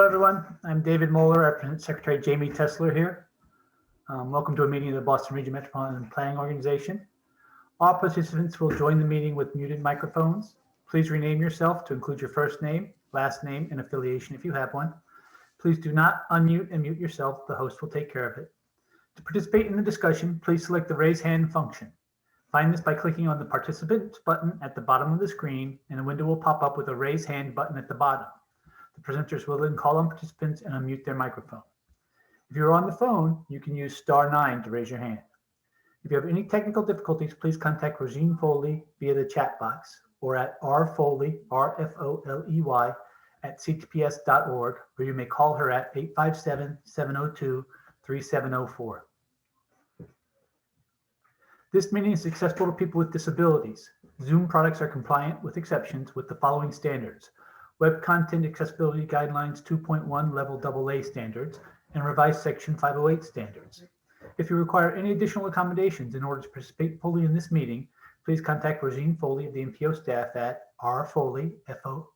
everyone. I'm David Moeller. I represent Secretary Jamie Tesler here. Welcome to a meeting of the Boston Region Metropolitan Planning Organization. All participants will join the meeting with muted microphones. Please rename yourself to include your first name, last name, and affiliation if you have one. Please do not unmute and mute yourself. The host will take care of it. To participate in the discussion, please select the raise hand function. Find this by clicking on the participants button at the bottom of the screen, and a window will pop up with a raise hand button at the bottom. The presenters will then call on participants and unmute their microphone. If you're on the phone, you can use *9 to raise your hand. If you have any technical difficulties, please contact Rosine Foley via the chat box or at rfoley, R-F-O-L-E-Y, at ctps.org, where you may call her at 857-702-3704. This meeting is accessible to people with disabilities. Zoom products are compliant with exceptions with the following standards: Web Content Accessibility Guidelines 2.1 Level AA standards and revised Section 508 standards. If you require any additional accommodations in order to participate fully in this meeting, please contact Rosine Foley of the MPO staff at rfoley,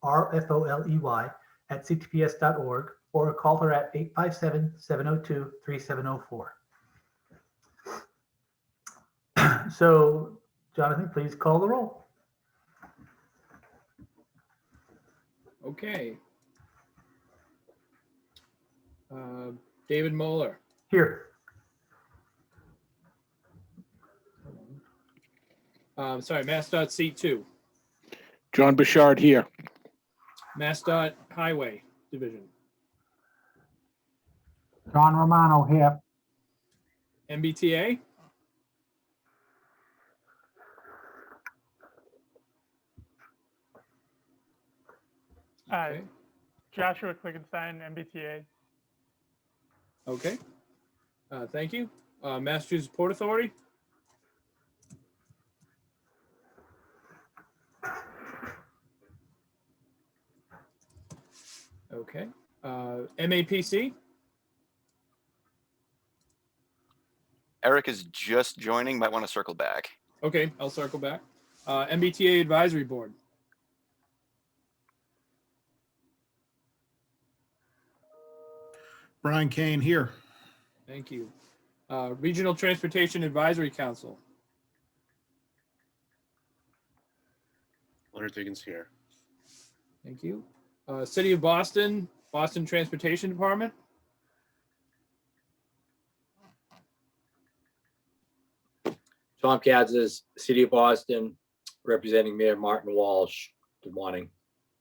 R-F-O-L-E-Y, at ctps.org, or call her at 857-702-3704. So, Jonathan, please call the roll. Okay. David Moeller. Here. Sorry, MassDOT seat 2. John Bouchard here. MassDOT Highway Division. John Romano here. MBTA. Okay. Joshua Klickenstein, MBTA. Okay. Thank you. Massachusetts Port Authority. Okay. MAPC. Eric is just joining, might want to circle back. Okay, I'll circle back. MBTA Advisory Board. Brian Kane here. Thank you. Regional Transportation Advisory Council. Leonard Diggins here. Thank you. City of Boston, Boston Transportation Department. Tom Katz's, City of Boston, representing Mayor Martin Walsh. Good morning.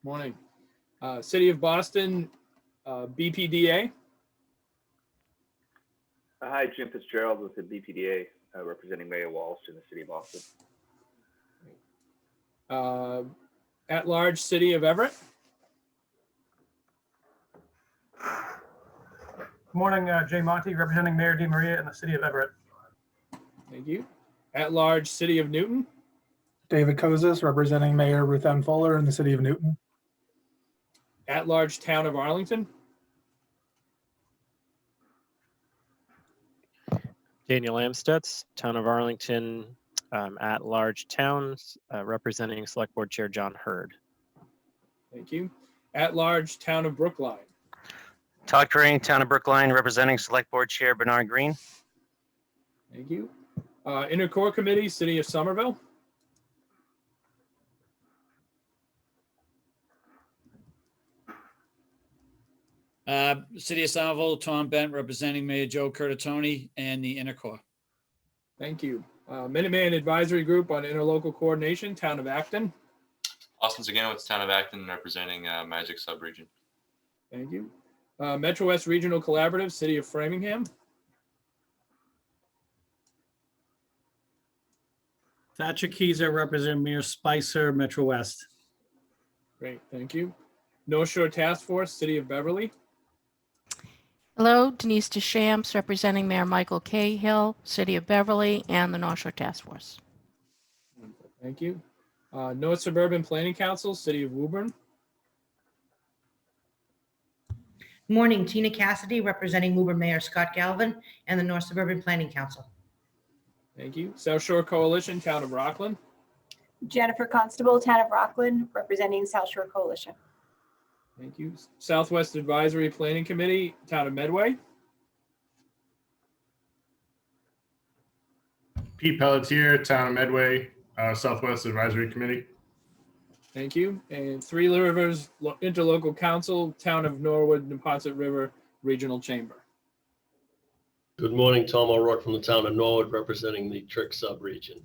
Morning. City of Boston, BPDA. Hi, Jim Fitzgerald with the BPDA, representing Mayor Walsh in the City of Boston. At-large City of Everett. Good morning, Jay Monty, representing Mayor DeMaria in the City of Everett. Thank you. At-large City of Newton. David Kozis, representing Mayor Ruth Ann Fuller in the City of Newton. At-large Town of Arlington. Daniel Amstutz, Town of Arlington, at-large towns, representing Select Board Chair John Hurd. Thank you. At-large Town of Brookline. Todd Crane, Town of Brookline, representing Select Board Chair Bernard Green. Thank you. Intercore Committee, City of Somerville. City of Somerville, Tom Bent, representing Mayor Joe Curtatone and the Intercore. Thank you. Minuteman Advisory Group on Interlocal Coordination, Town of Acton. Austin Zagano, Town of Acton, representing Magic Subregion. Thank you. Metro West Regional Collaborative, City of Framingham. Thatcher Keyser, representing Mayor Spicer, Metro West. Great, thank you. North Shore Task Force, City of Beverly. Hello, Denise Deschamps, representing Mayor Michael Cahill, City of Beverly, and the North Shore Task Force. Thank you. North Suburban Planning Council, City of Woburn. Good morning, Tina Cassidy, representing Woburn Mayor Scott Galvin and the North Suburban Planning Council. Thank you. South Shore Coalition, Town of Rockland. Jennifer Constable, Town of Rockland, representing South Shore Coalition. Thank you. Southwest Advisory Planning Committee, Town of Medway. Pete Pelletier, Town of Medway, Southwest Advisory Committee. Thank you. And Three Rivers Interlocal Council, Town of Norwood, Neponset River Regional Chamber. Good morning, Tom O'Rourke from the town of Norwood, representing the Trick sub-region.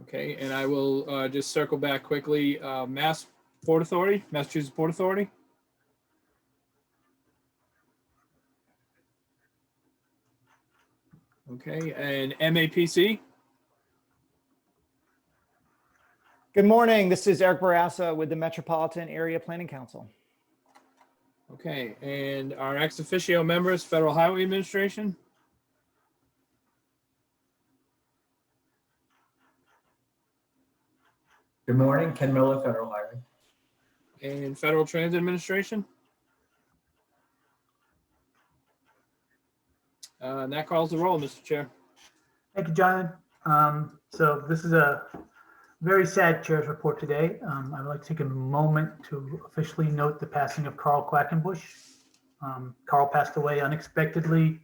Okay, and I will just circle back quickly. Massachusetts Port Authority. Okay, and MAPC. Good morning. This is Eric Barassa with the Metropolitan Area Planning Council. Okay, and our ex officio members, Federal Highway Administration. Good morning, Ken Miller, Federal Highway. And Federal Transit Administration. And that calls the roll, Mr. Chair. Thank you, John. So this is a very sad chair's report today. I would like to take a moment to officially note the passing of Carl Quackenbush. Carl passed away unexpectedly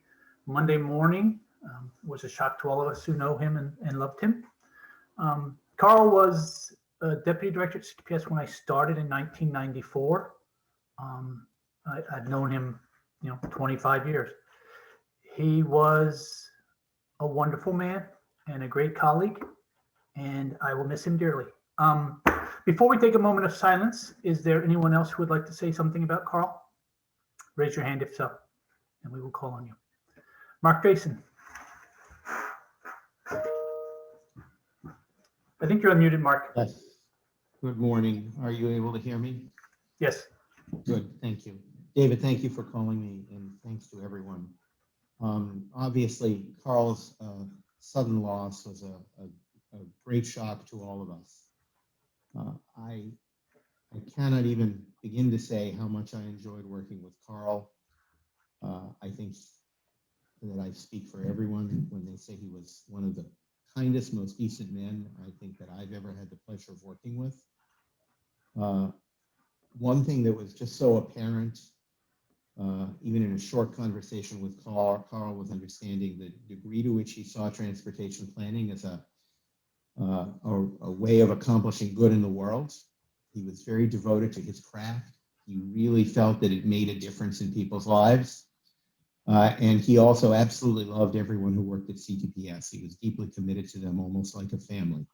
Monday morning. It was a shock to all of us who know him and loved him. Carl was a deputy director at CTPS when I started in 1994. I've known him, 25 years. He was a wonderful man and a great colleague, and I will miss him dearly. Before we take a moment of silence, is there anyone else who would like to say something about Carl? Raise your hand if so, and we will call on you. Mark Jason. I think you're unmuted, Mark. Yes. Good morning. Are you able to hear me? Yes. Good. Thank you. David, thank you for calling me, and thanks to everyone. Obviously, Carl's sudden loss was a great shock to all of us. I cannot even begin to say how much I enjoyed working with Carl. I think that I speak for everyone when they say he was one of the kindest, most decent men I think that I've ever had the pleasure of working with. One thing that was just so apparent, even in a short conversation with Carl was understanding the degree to which he saw transportation planning as a way of accomplishing good in the world. He was very devoted to his craft. He really felt that it made a difference in people's lives. And he also absolutely loved everyone who worked at CTPS. He was deeply committed to them, almost like a family.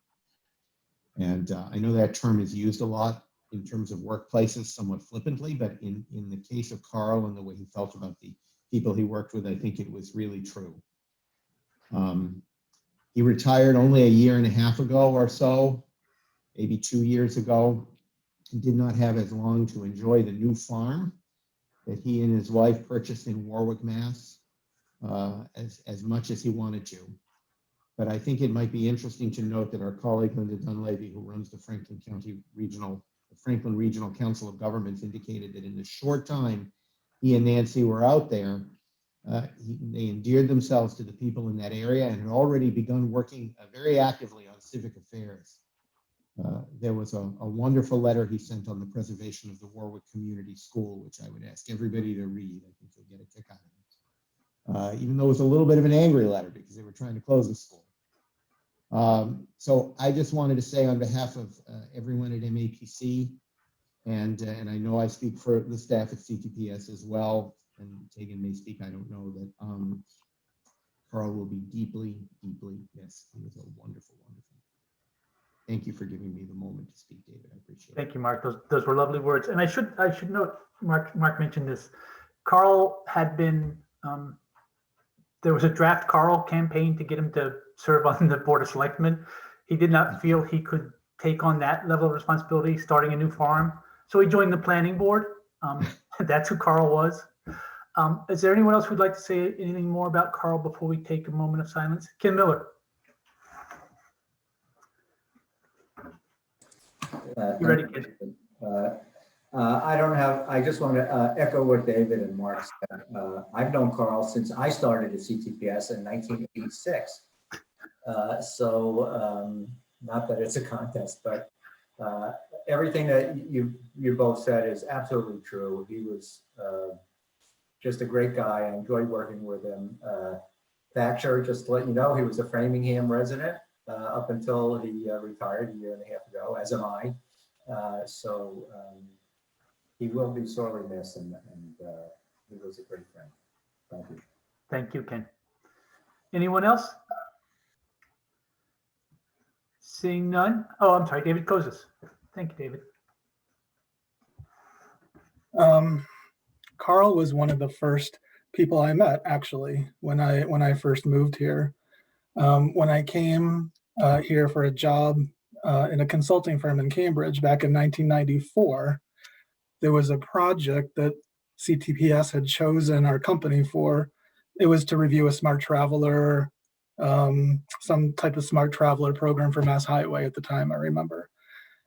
And I know that term is used a lot in terms of workplaces, somewhat flippantly, but in the case of Carl and the way he felt about the people he worked with, I think it was really true. He retired only a year and a half ago or so, maybe 2 years ago, and did not have as long to enjoy the new farm that he and his wife purchased in Warwick, Mass, as much as he wanted to. But I think it might be interesting to note that our colleague Linda Dunleavy, who runs the Franklin Regional Council of Governments, indicated that in the short time he and Nancy were out there, they endeared themselves to the people in that area and had already begun working very actively on civic affairs. There was a wonderful letter he sent on the preservation of the Warwick Community School, which I would ask everybody to read. I think you'll get a kick out of it. Even though it was a little bit of an angry letter because they were trying to close the school. So I just wanted to say on behalf of everyone at MAPC, and I know I speak for the staff at CTPS as well, and Tegan may speak, I don't know, that Carl will be deeply, deeply missed. He was a wonderful, wonderful. Thank you for giving me the moment to speak, David. I appreciate it. Thank you, Mark. Those were lovely words. And I should note, Mark mentioned this. Carl had been, there was a draft Carl campaign to get him to serve on the Board of Selectmen. He did not feel he could take on that level of responsibility, starting a new farm. So he joined the planning board. That's who Carl was. Is there anyone else who'd like to say anything more about Carl before we take a moment of silence? Ken Miller. You ready, kid? I just want to echo what David and Mark said. I've known Carl since I started at CTPS in 1986. Not that it's a contest, but everything that you both said is absolutely true. He was just a great guy. I enjoyed working with him. Thatcher, just to let you know, he was a Framingham resident up until he retired a year and a half ago, as am I. So he will be sorely missed, and he was a great friend. Thank you. Thank you, Ken. Anyone else? Seeing none. Oh, I'm sorry, David Kozis. Thank you, David. Carl was one of the first people I met, actually, when I first moved here. When I came here for a job in a consulting firm in Cambridge back in 1994, there was a project that CTPS had chosen our company for. It was to review a smart traveler, some type of smart traveler program for Mass Highway at the time, I remember.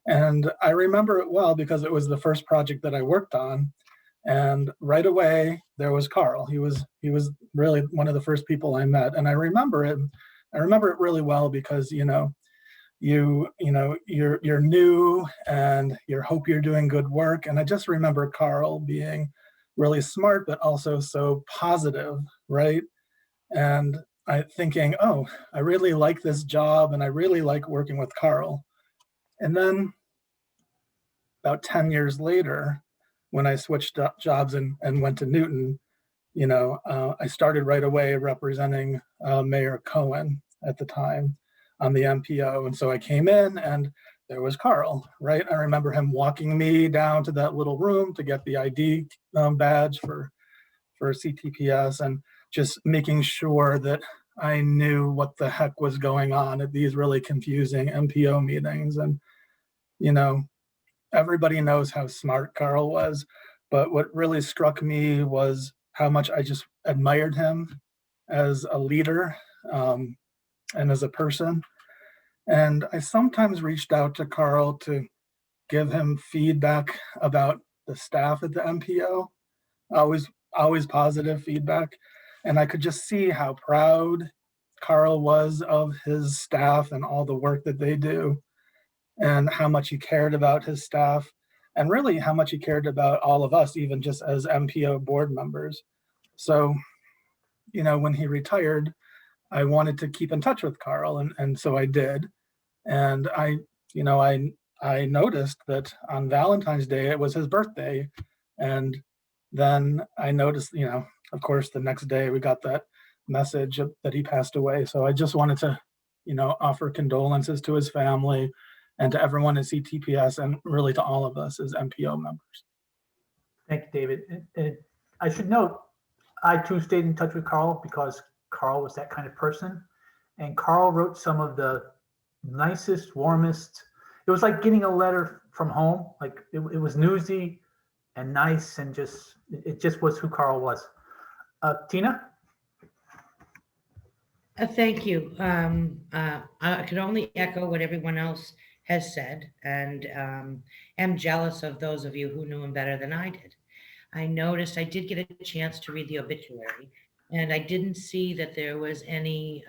And I remember it well because it was the first project that I worked on. And right away there was Carl. He was really one of the first people I met. And I remember it really well because, you're new and you hope you're doing good work. And I just remember Carl being really smart, but also so positive, right? And I thinking, oh, I really like this job and I really like working with Carl. And then about 10 years later, when I switched jobs and went to Newton, I started right away representing Mayor Cohen at the time on the MPO. And so I came in and there was Carl, right? I remember him walking me down to that little room to get the ID badge for CTPS and just making sure that I knew what the heck was going on at these really confusing MPO meetings. And, everybody knows how smart Carl was, but what really struck me was how much I just admired him as a leader and as a person. And I sometimes reached out to Carl to give him feedback about the staff at the MPO, always positive feedback. And I could just see how proud Carl was of his staff and all the work that they do, and how much he cared about his staff, and really how much he cared about all of us, even just as MPO board members. So, when he retired, I wanted to keep in touch with Carl, and so I did. And I noticed that on Valentine's Day, it was his birthday. And then I noticed, of course, the next day we got that message that he passed away. So I just wanted to, offer condolences to his family and to everyone at CTPS and really to all of us as MPO members. Thank you, David. And I should note, I too stayed in touch with Carl because Carl was that kind of person. And Carl wrote some of the nicest, warmest, it was like getting a letter from home. Like it was newsy and nice, and it just was who Carl was. Tina? Thank you. I could only echo what everyone else has said, and am jealous of those of you who knew him better than I did. I noticed I did get a chance to read the obituary, and I didn't see that there was any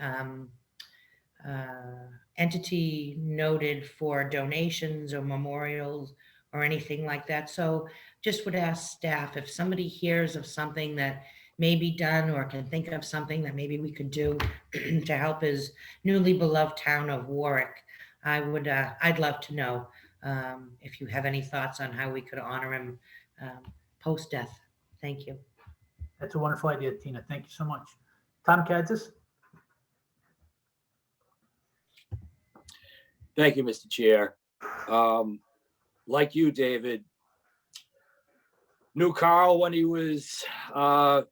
entity noted for donations or memorials or anything like that. So just would ask staff, if somebody hears of something that may be done or can think of something that maybe we could do to help his newly beloved town of Warwick, I'd love to know if you have any thoughts on how we could honor him post-death. Thank you. That's a wonderful idea, Tina. Thank you so much. Tom Kadzis? Thank you, Mr. Chair. Like you, David, knew Carl when he was an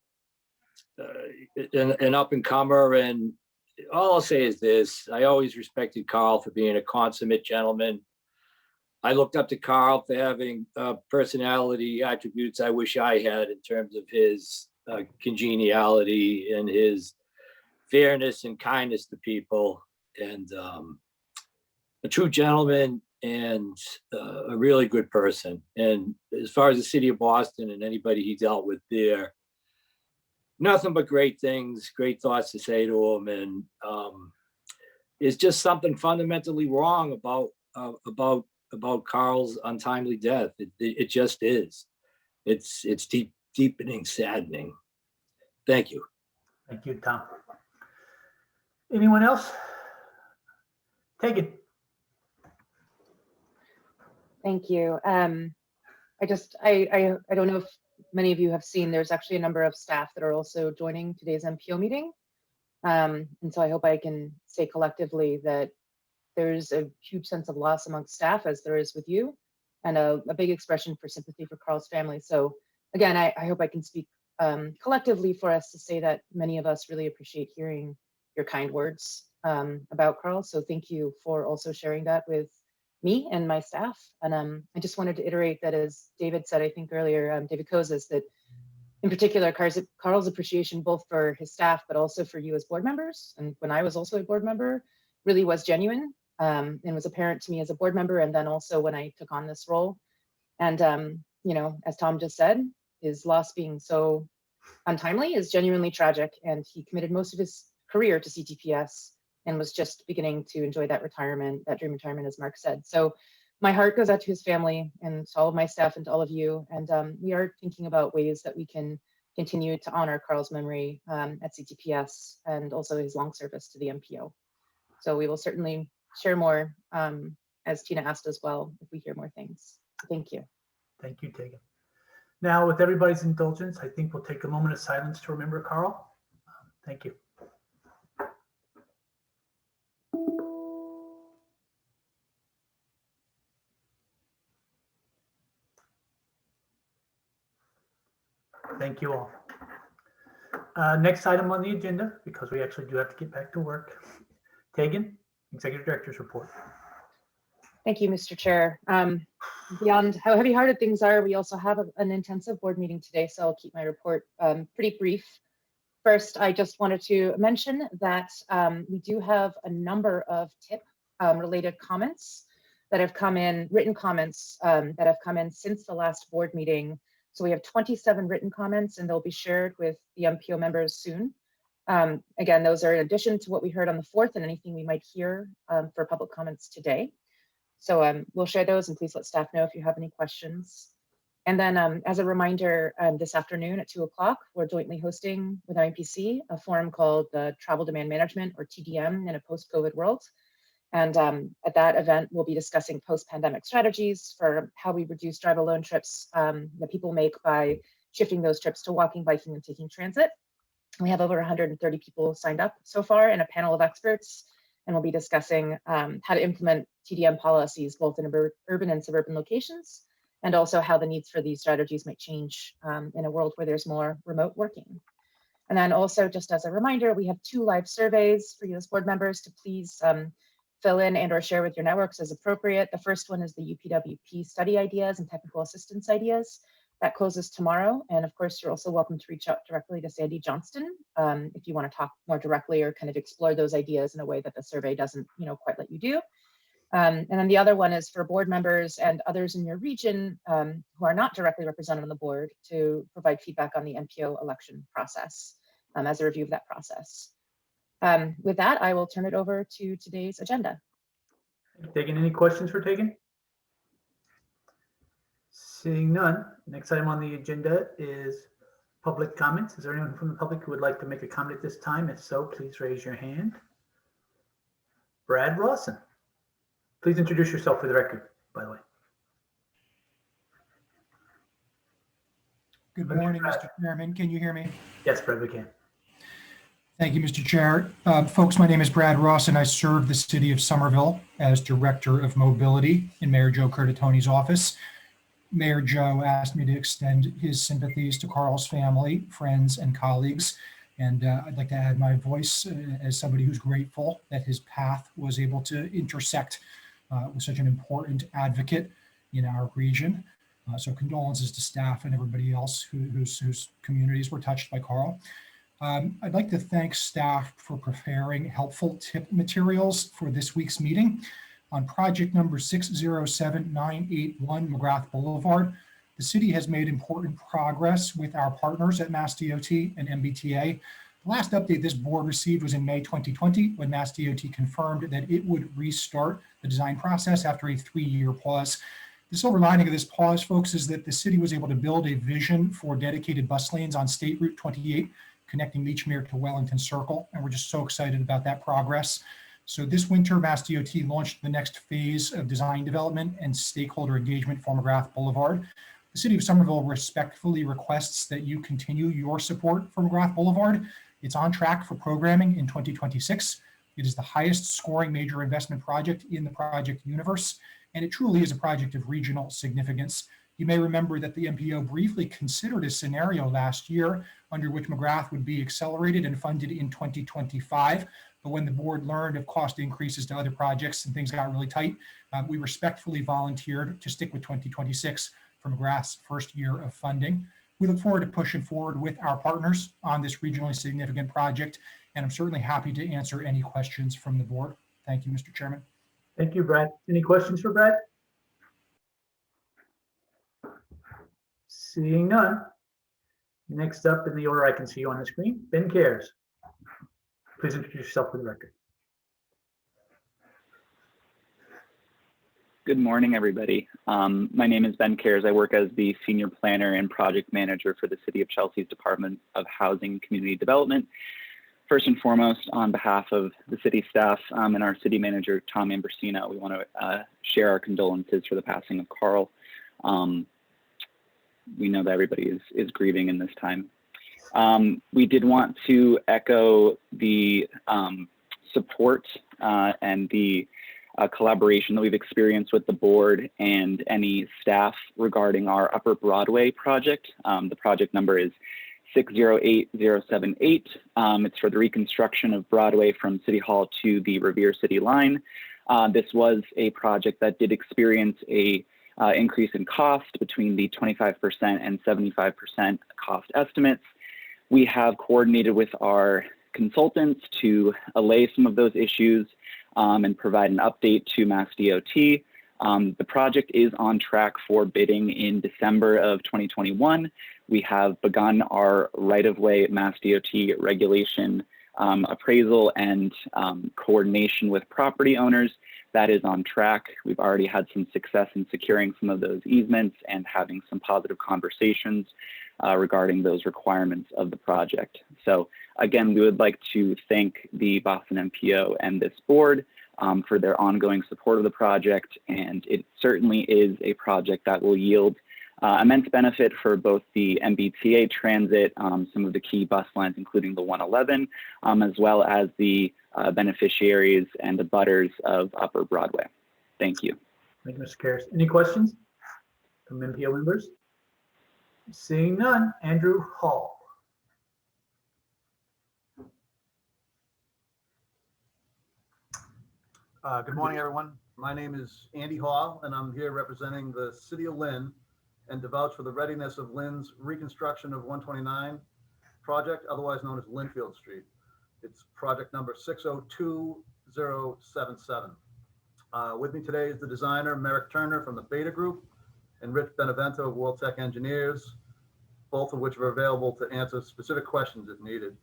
up-and-comer, and all I'll say is this: I always respected Carl for being a consummate gentleman. I looked up to Carl for having personality attributes I wish I had in terms of his congeniality and his fairness and kindness to people, and a true gentleman and a really good person. And as far as the city of Boston and anybody he dealt with there, nothing but great things, great thoughts to say to him. And it's just something fundamentally wrong about about Carl's untimely death. It just is. It's deepening, saddening. Thank you. Thank you, Tom. Anyone else? Take it. Thank you. I don't know if many of you have seen, there's actually a number of staff that are also joining today's MPO meeting. And so I hope I can say collectively that there's a huge sense of loss amongst staff, as there is with you, and a big expression for sympathy for Carl's family. So again, I hope I can speak collectively for us to say that many of us really appreciate hearing your kind words about Carl. So thank you for also sharing that with me and my staff. And I just wanted to iterate that, as David said, I think earlier, David Kozas, that in particular, Carl's appreciation both for his staff, but also for you as board members, and when I was also a board member, really was genuine and was apparent to me as a board member, and then also when I took on this role. And, you know, as Tom just said, his loss being so untimely is genuinely tragic, and he committed most of his career to CTPS and was just beginning to enjoy that retirement, that dream retirement, as Mark said. So my heart goes out to his family and to all of my staff and to all of you. And we are thinking about ways that we can continue to honor Carl's memory at CTPS and also his long service to the MPO. So we will certainly share more, as Tina asked as well, if we hear more things. Thank you. Thank you, Tegan. Now, with everybody's indulgence, I think we'll take a moment of silence to remember Carl. Thank you. Thank you all. Next item on the agenda, because we actually do have to get back to work. Tegan, Executive Director's report. Thank you, Mr. Chair. Beyond how heavy-hearted things are, we also have an intensive board meeting today, so I'll keep my report pretty brief. First, I just wanted to mention that we do have a number of TIP related comments that have come in, written comments that have come in since the last board meeting. So we have 27 written comments, and they'll be shared with the MPO members soon. Again, those are in addition to what we heard on the 4th and anything we might hear for public comments today. So we'll share those, and please let staff know if you have any questions. And then as a reminder, this afternoon at 2 o'clock, we're jointly hosting with IMPC a forum called the Travel Demand Management, or TDM, in a post-COVID world. And at that event, we'll be discussing post-pandemic strategies for how we reduce drive-alone trips that people make by shifting those trips to walking, biking, and taking transit. We have over 130 people signed up so far in a panel of experts, and we'll be discussing how to implement TDM policies both in urban and suburban locations, and also how the needs for these strategies might change in a world where there's more remote working. And then also, just as a reminder, we have 2 live surveys for you as board members to please fill in and or share with your networks as appropriate. The first one is the UPWP study ideas and technical assistance ideas. That closes tomorrow. And of course, you're also welcome to reach out directly to Sandy Johnston if you want to talk more directly or kind of explore those ideas in a way that the survey doesn't, quite let you do. And then the other one is for board members and others in your region who are not directly represented on the board to provide feedback on the MPO election process as a review of that process. With that, I will turn it over to today's agenda. Tegan, any questions for Tegan? Seeing none, next item on the agenda is public comments. Is there anyone from the public who would like to make a comment at this time? If so, please raise your hand. Brad Rawson. Please introduce yourself for the record, by the way. Good morning, Mr. Chairman. Can you hear me? Yes, Brad, we can. Thank you, Mr. Chair. Folks, my name is Brad Ross, and I serve the city of Somerville as Director of Mobility in Mayor Joe Curtatoni's office. Mayor Joe asked me to extend his sympathies to Carl's family, friends, and colleagues. And I'd like to add my voice as somebody who's grateful that his path was able to intersect with such an important advocate in our region. So condolences to staff and everybody else whose communities were touched by Carl. I'd like to thank staff for preparing helpful tip materials for this week's meeting. On project number 607981 McGrath Boulevard, the city has made important progress with our partners at Mass DOT and MBTA. The last update this board received was in May 2020, when Mass DOT confirmed that it would restart the design process after a 3-year pause. The silver lining of this pause, folks, is that the city was able to build a vision for dedicated bus lanes on State Route 28, connecting Leechmere to Wellington Circle, and we're just so excited about that progress. So this winter, Mass DOT launched the next phase of design development and stakeholder engagement for McGrath Boulevard. The City of Somerville respectfully requests that you continue your support for McGrath Boulevard. It's on track for programming in 2026. It is the highest scoring major investment project in the project universe, and it truly is a project of regional significance. You may remember that the MPO briefly considered a scenario last year under which McGrath would be accelerated and funded in 2025. But when the board learned of cost increases to other projects and things got really tight, we respectfully volunteered to stick with 2026 for McGrath's first year of funding. We look forward to pushing forward with our partners on this regionally significant project, and I'm certainly happy to answer any questions from the board. Thank you, Mr. Chairman. Thank you, Brad. Any questions for Brad? Seeing none. Next up in the order I can see you on the screen, Ben Cares. Please introduce yourself for the record. Good morning, everybody. My name is Ben Cares. I work as the Senior Planner and Project Manager for the City of Chelsea's Department of Housing and Community Development. First and foremost, on behalf of the city staff and our city manager, Tom Ambrosino, we want to share our condolences for the passing of Carl. We know that everybody is grieving in this time. We did want to echo the support and the collaboration that we've experienced with the board and any staff regarding our Upper Broadway project. The project number is 608078. It's for the reconstruction of Broadway from City Hall to the Revere City line. This was a project that did experience a increase in cost between the 25% and 75% cost estimates. We have coordinated with our consultants to allay some of those issues and provide an update to Mass DOT. The project is on track for bidding in December of 2021. We have begun our right-of-way Mass DOT regulation appraisal and coordination with property owners. That is on track. We've already had some success in securing some of those easements and having some positive conversations regarding those requirements of the project. So again, we would like to thank the Boston MPO and this board for their ongoing support of the project. And it certainly is a project that will yield immense benefit for both the MBTA transit, some of the key bus lines, including the 111, as well as the beneficiaries and the abutters of Upper Broadway. Thank you. Thank you, Mr. Cares. Any questions from MPO members? Seeing none, Andrew Hall. Good morning, everyone. My name is Andy Hall, and I'm here representing the City of Lynn and to vouch for the readiness of Lynn's reconstruction of 129 project, otherwise known as Linfield Street. It's project number 602077. With me today is the designer, Merrick Turner from the Beta Group, and Rich Benevento of World Tech Engineers, both of which are available to answer specific questions if needed.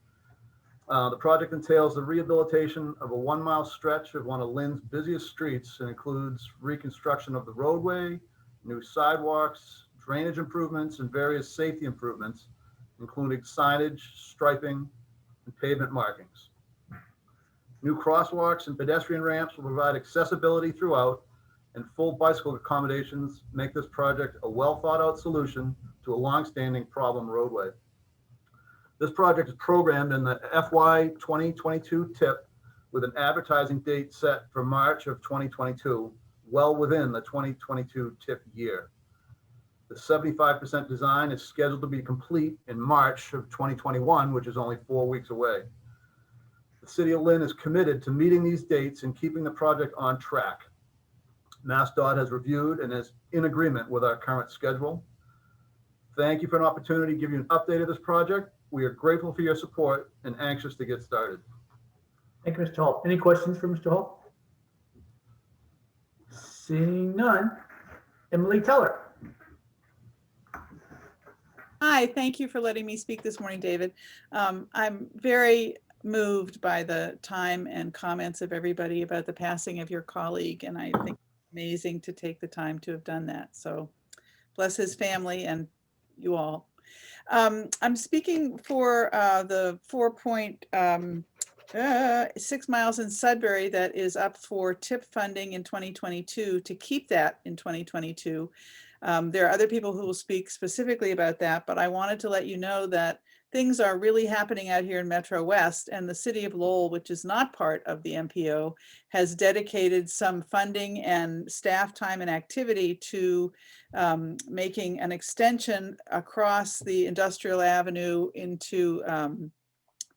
The project entails the rehabilitation of a 1-mile stretch of one of Lynn's busiest streets and includes reconstruction of the roadway, new sidewalks, drainage improvements, and various safety improvements, including signage, striping, and pavement markings. New crosswalks and pedestrian ramps will provide accessibility throughout, and full bicycle accommodations make this project a well-thought-out solution to a long-standing problem roadway. This project is programmed in the FY 2022 TIP with an advertising date set for March of 2022, well within the 2022 TIP year. The 75% design is scheduled to be complete in March of 2021, which is only 4 weeks away. The City of Lynn is committed to meeting these dates and keeping the project on track. MassDOT has reviewed and is in agreement with our current schedule. Thank you for an opportunity to give you an update of this project. We are grateful for your support and anxious to get started. Thank you, Mr. Hall. Any questions for Mr. Hall? Seeing none, Emily Teller. Hi, thank you for letting me speak this morning, David. I'm very moved by the time and comments of everybody about the passing of your colleague, and I think it's amazing to take the time to have done that. So bless his family and you all. I'm speaking for the 4.6 miles in Sudbury that is up for TIP funding in 2022 to keep that in 2022. There are other people who will speak specifically about that, but I wanted to let you know that things are really happening out here in Metro West, and the city of Lowell, which is not part of the MPO, has dedicated some funding and staff time and activity to making an extension across the Industrial Avenue into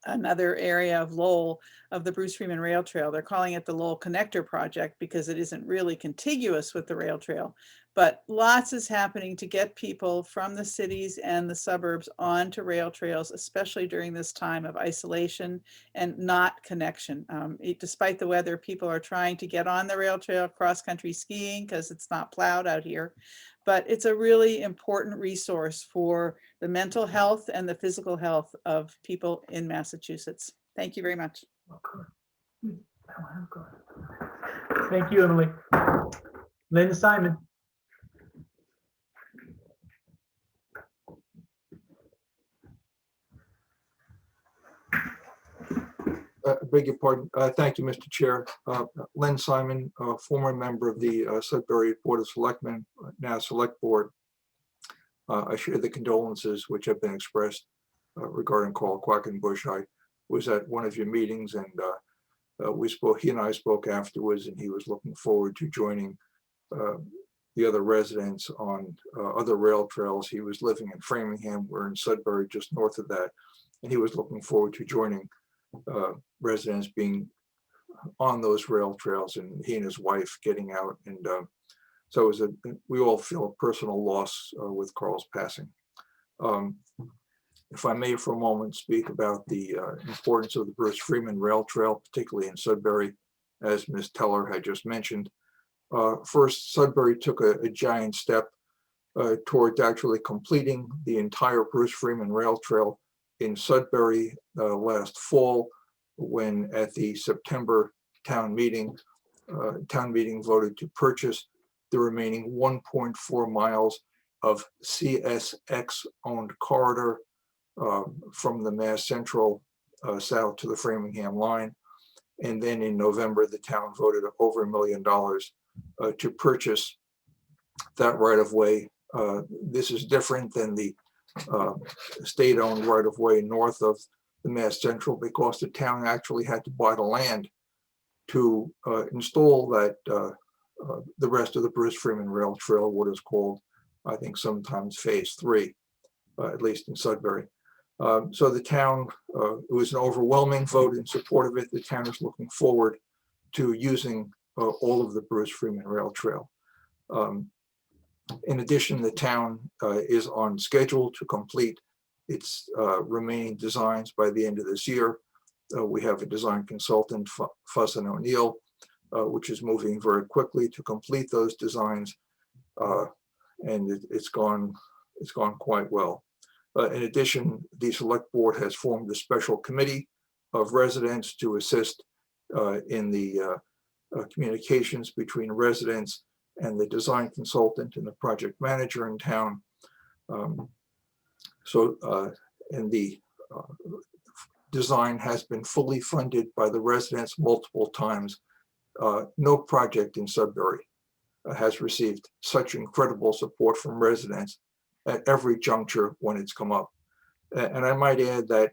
another area of Lowell of the Bruce Freeman Rail Trail. They're calling it the Lowell Connector Project because it isn't really contiguous with the rail trail. But lots is happening to get people from the cities and the suburbs onto rail trails, especially during this time of isolation and not connection. Despite the weather, people are trying to get on the rail trail cross-country skiing because it's not plowed out here. But it's a really important resource for the mental health and the physical health of people in Massachusetts. Thank you very much. Thank you, Emily. Lynn Simon. Beg your pardon. Thank you, Mr. Chair. Len Simon, former member of the Sudbury Board of Selectmen, now Select Board. I share the condolences which have been expressed regarding Carl Quackenbush. I was at one of your meetings, and he and I spoke afterwards, and he was looking forward to joining the other residents on other rail trails. He was living in Framingham. We're in Sudbury, just north of that, and he was looking forward to joining residents being on those rail trails, and he and his wife getting out. And so it was we all feel a personal loss with Carl's passing. If I may for a moment speak about the importance of the Bruce Freeman Rail Trail, particularly in Sudbury, as Ms. Teller had just mentioned. First, Sudbury took a giant step towards actually completing the entire Bruce Freeman Rail Trail in Sudbury last fall, when at the September town meeting voted to purchase the remaining 1.4 miles of CSX owned corridor from the Mass Central south to the Framingham line. And then in November, the town voted over $1 million to purchase that right of way. This is different than the state-owned right-of-way north of the Mass Central, because the town actually had to buy the land to install that the rest of the Bruce Freeman Rail Trail, what is called, I think, sometimes Phase 3, at least in Sudbury. So the town, it was an overwhelming vote in support of it. The town is looking forward to using all of the Bruce Freeman Rail Trail. In addition, the town is on schedule to complete its remaining designs by the end of this year. We have a design consultant, Fuss & O'Neill, which is moving very quickly to complete those designs, and it's gone quite well. In addition, the Select Board has formed a special committee of residents to assist in the communications between residents and the design consultant and the project manager in town. And the design has been fully funded by the residents multiple times. No project in Sudbury has received such incredible support from residents at every juncture when it's come up. And I might add that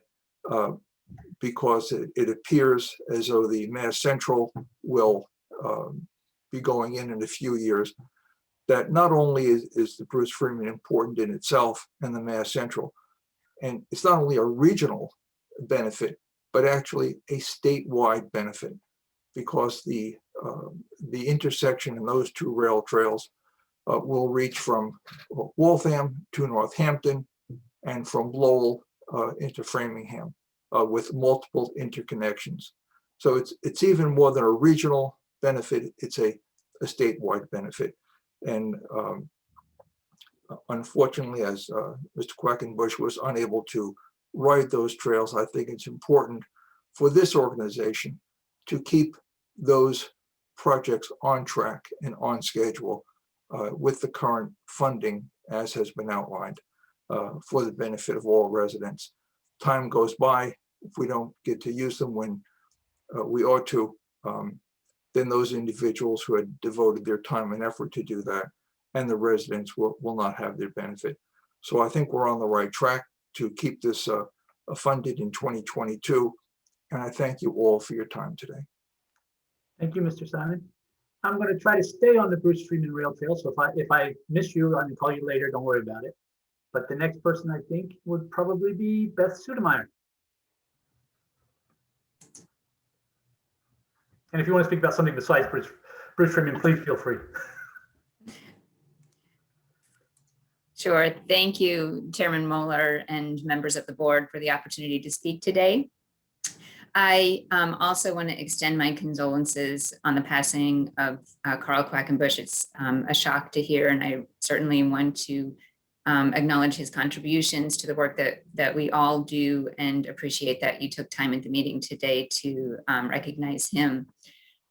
because it appears as though the Mass Central will be going in a few years, that not only is the Bruce Freeman important in itself and the Mass Central, and it's not only a regional benefit, but actually a statewide benefit, because the intersection in those two rail trails will reach from Waltham to Northampton and from Lowell into Framingham with multiple interconnections. So it's even more than a regional benefit, it's a statewide benefit. And Unfortunately, as Mr. Quackenbush was unable to ride those trails, I think it's important for this organization to keep those projects on track and on schedule with the current funding as has been outlined for the benefit of all residents. Time goes by, if we don't get to use them when we ought to, then those individuals who had devoted their time and effort to do that and the residents will not have their benefit. So I think we're on the right track to keep this funded in 2022. And I thank you all for your time today. Thank you, Mr. Simon. I'm going to try to stay on the Bruce Freeman Rail Trail. So if I miss you, I'm going to call you later. Don't worry about it. But the next person I think would probably be Beth Sudemeyer. And if you want to speak about something besides Bruce Freeman, please feel free. Sure. Thank you, Chairman Moeller and members of the board for the opportunity to speak today. I also want to extend my condolences on the passing of Carl Quackenbush. It's a shock to hear, and I certainly want to acknowledge his contributions to the work that we all do and appreciate that you took time at the meeting today to recognize him.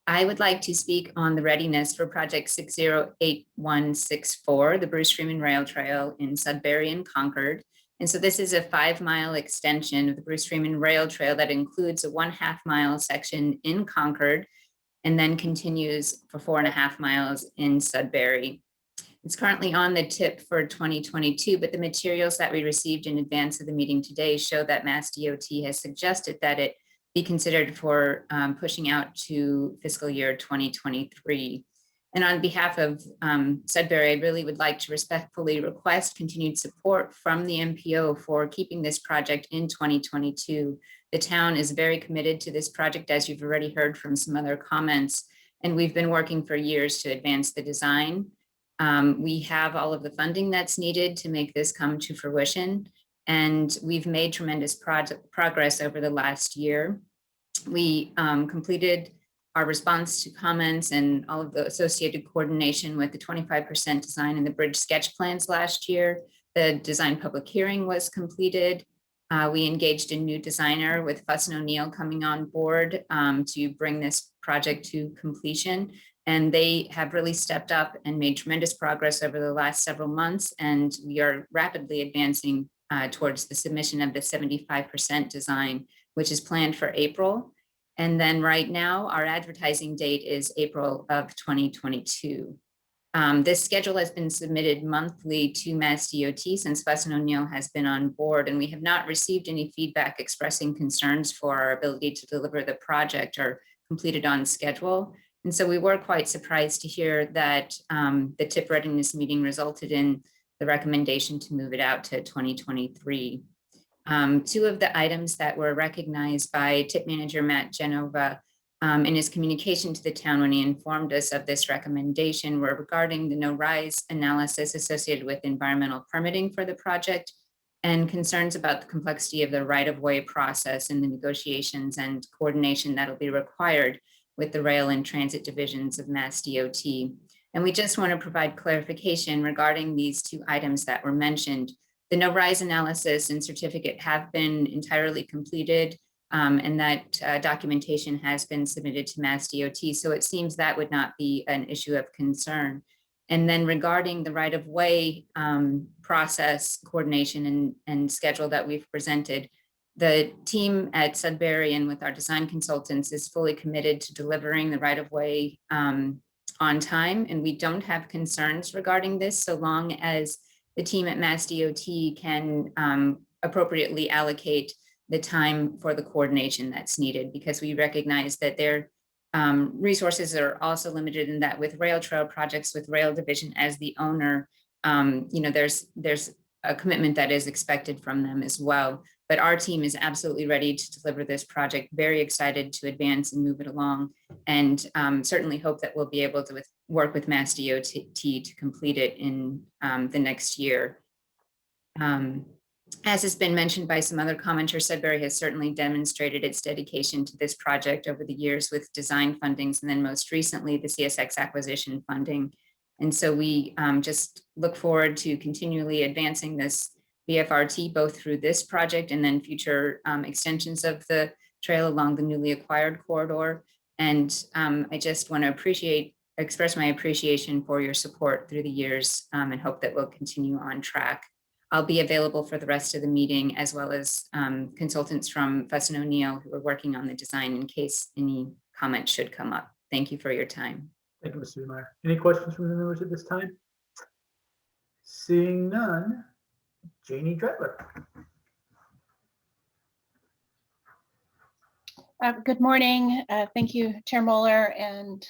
I would like to speak on the readiness for Project 608164, the Bruce Freeman Rail Trail in Sudbury and Concord. And so this is a 5-mile extension of the Bruce Freeman Rail Trail that includes a 1/2 mile section in Concord and then continues for 4.5 miles in Sudbury. It's currently on the tip for 2022, but the materials that we received in advance of the meeting today show that Mass DOT has suggested that it be considered for pushing out to fiscal year 2023. And on behalf of Sudbury, I really would like to respectfully request continued support from the MPO for keeping this project in 2022. The town is very committed to this project, as you've already heard from some other comments, and we've been working for years to advance the design. We have all of the funding that's needed to make this come to fruition, and we've made tremendous progress over the last year. We completed our response to comments and all of the associated coordination with the 25% design and the bridge sketch plans last year. The design public hearing was completed. We engaged a new designer with Fuss & O'Neill coming on board to bring this project to completion. And they have really stepped up and made tremendous progress over the last several months. And we are rapidly advancing towards the submission of the 75% design, which is planned for April. And then right now, our advertising date is April of 2022. This schedule has been submitted monthly to Mass DOT since Fuss & O'Neill has been on board, and we have not received any feedback expressing concerns for our ability to deliver the project or complete it on schedule. And so we were quite surprised to hear that the TIP readiness meeting resulted in the recommendation to move it out to 2023. Two of the items that were recognized by TIP manager Matt Genova in his communication to the town when he informed us of this recommendation were regarding the no-rise analysis associated with environmental permitting for the project and concerns about the complexity of the right-of-way process and the negotiations and coordination that'll be required with the rail and transit divisions of Mass DOT. And we just want to provide clarification regarding these two items that were mentioned. The no-rise analysis and certificate have been entirely completed, and that documentation has been submitted to Mass DOT. So it seems that would not be an issue of concern. And then regarding the right-of-way process coordination and schedule that we've presented, the team at Sudbury and with our design consultants is fully committed to delivering the right-of-way on time. And we don't have concerns regarding this so long as the team at Mass DOT can appropriately allocate the time for the coordination that's needed, because we recognize that their resources are also limited in that with rail trail projects, with rail division as the owner, there's a commitment that is expected from them as well. But our team is absolutely ready to deliver this project, very excited to advance and move it along, and certainly hope that we'll be able to work with Mass DOT to complete it in the next year. As has been mentioned by some other commenters, Sudbury has certainly demonstrated its dedication to this project over the years with design fundings, and then most recently the CSX acquisition funding. And so we just look forward to continually advancing this BFRT, both through this project and then future extensions of the trail along the newly acquired corridor. And I just want to express my appreciation for your support through the years and hope that we'll continue on track. I'll be available for the rest of the meeting, as well as consultants from Fuss & O'Neill who are working on the design in case any comments should come up. Thank you for your time. Thank you, Mr. Meyer. Any questions from the members at this time? Seeing none, Janie Dretler. Good morning. Thank you, Chair Moeller and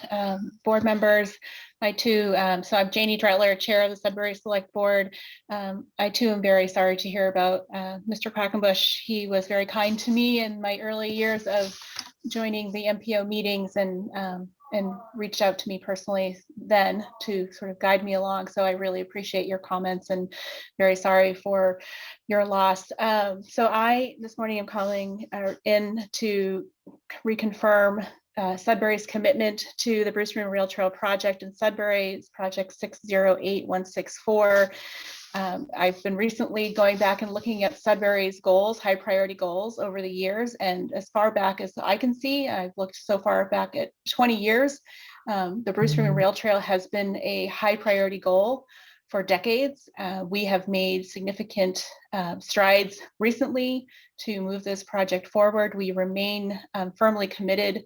board members. I too, so I'm Janie Dretler, Chair of the Sudbury Select Board. I too am very sorry to hear about Mr. Quackenbush. He was very kind to me in my early years of joining the MPO meetings and reached out to me personally then to sort of guide me along. So I really appreciate your comments and very sorry for your loss. So I, this morning, am calling in to reconfirm Sudbury's commitment to the Bruce Freeman Rail Trail project in Sudbury. It's project 608164. I've been recently going back and looking at Sudbury's goals, high priority goals over the years. And as far back as I can see, I've looked so far back at 20 years, the Bruce Freeman Rail Trail has been a high priority goal for decades. We have made significant strides recently to move this project forward. We remain firmly committed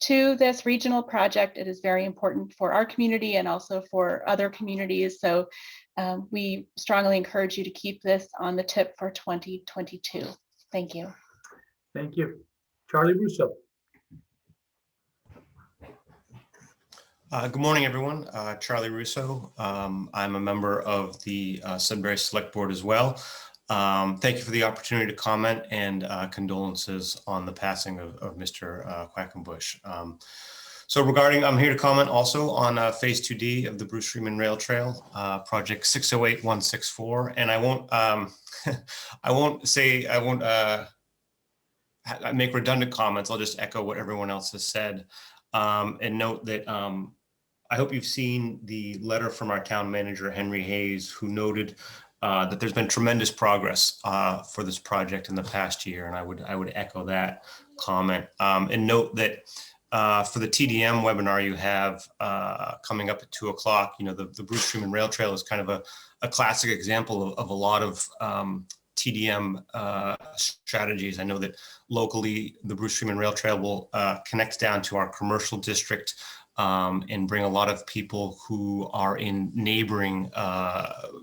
to this regional project. It is very important for our community and also for other communities. So we strongly encourage you to keep this on the tip for 2022. Thank you. Thank you. Charlie Russo. Good morning, everyone. Charlie Russo. I'm a member of the Sudbury Select Board as well. Thank you for the opportunity to comment, and condolences on the passing of Mr. Quackenbush. So I'm here to comment also on Phase 2D of the Bruce Freeman Rail Trail, project 608164. And I won't make redundant comments. I'll just echo what everyone else has said, and note that I hope you've seen the letter from our town manager, Henry Hayes, who noted that there's been tremendous progress for this project in the past year, and I would echo that comment. And note that for the TDM webinar you have coming up at 2 o'clock, you know, the Bruce Freeman Rail Trail is kind of a classic example of a lot of TDM strategies. I know that locally the Bruce Freeman Rail Trail will connect down to our commercial district and bring a lot of people who are in neighboring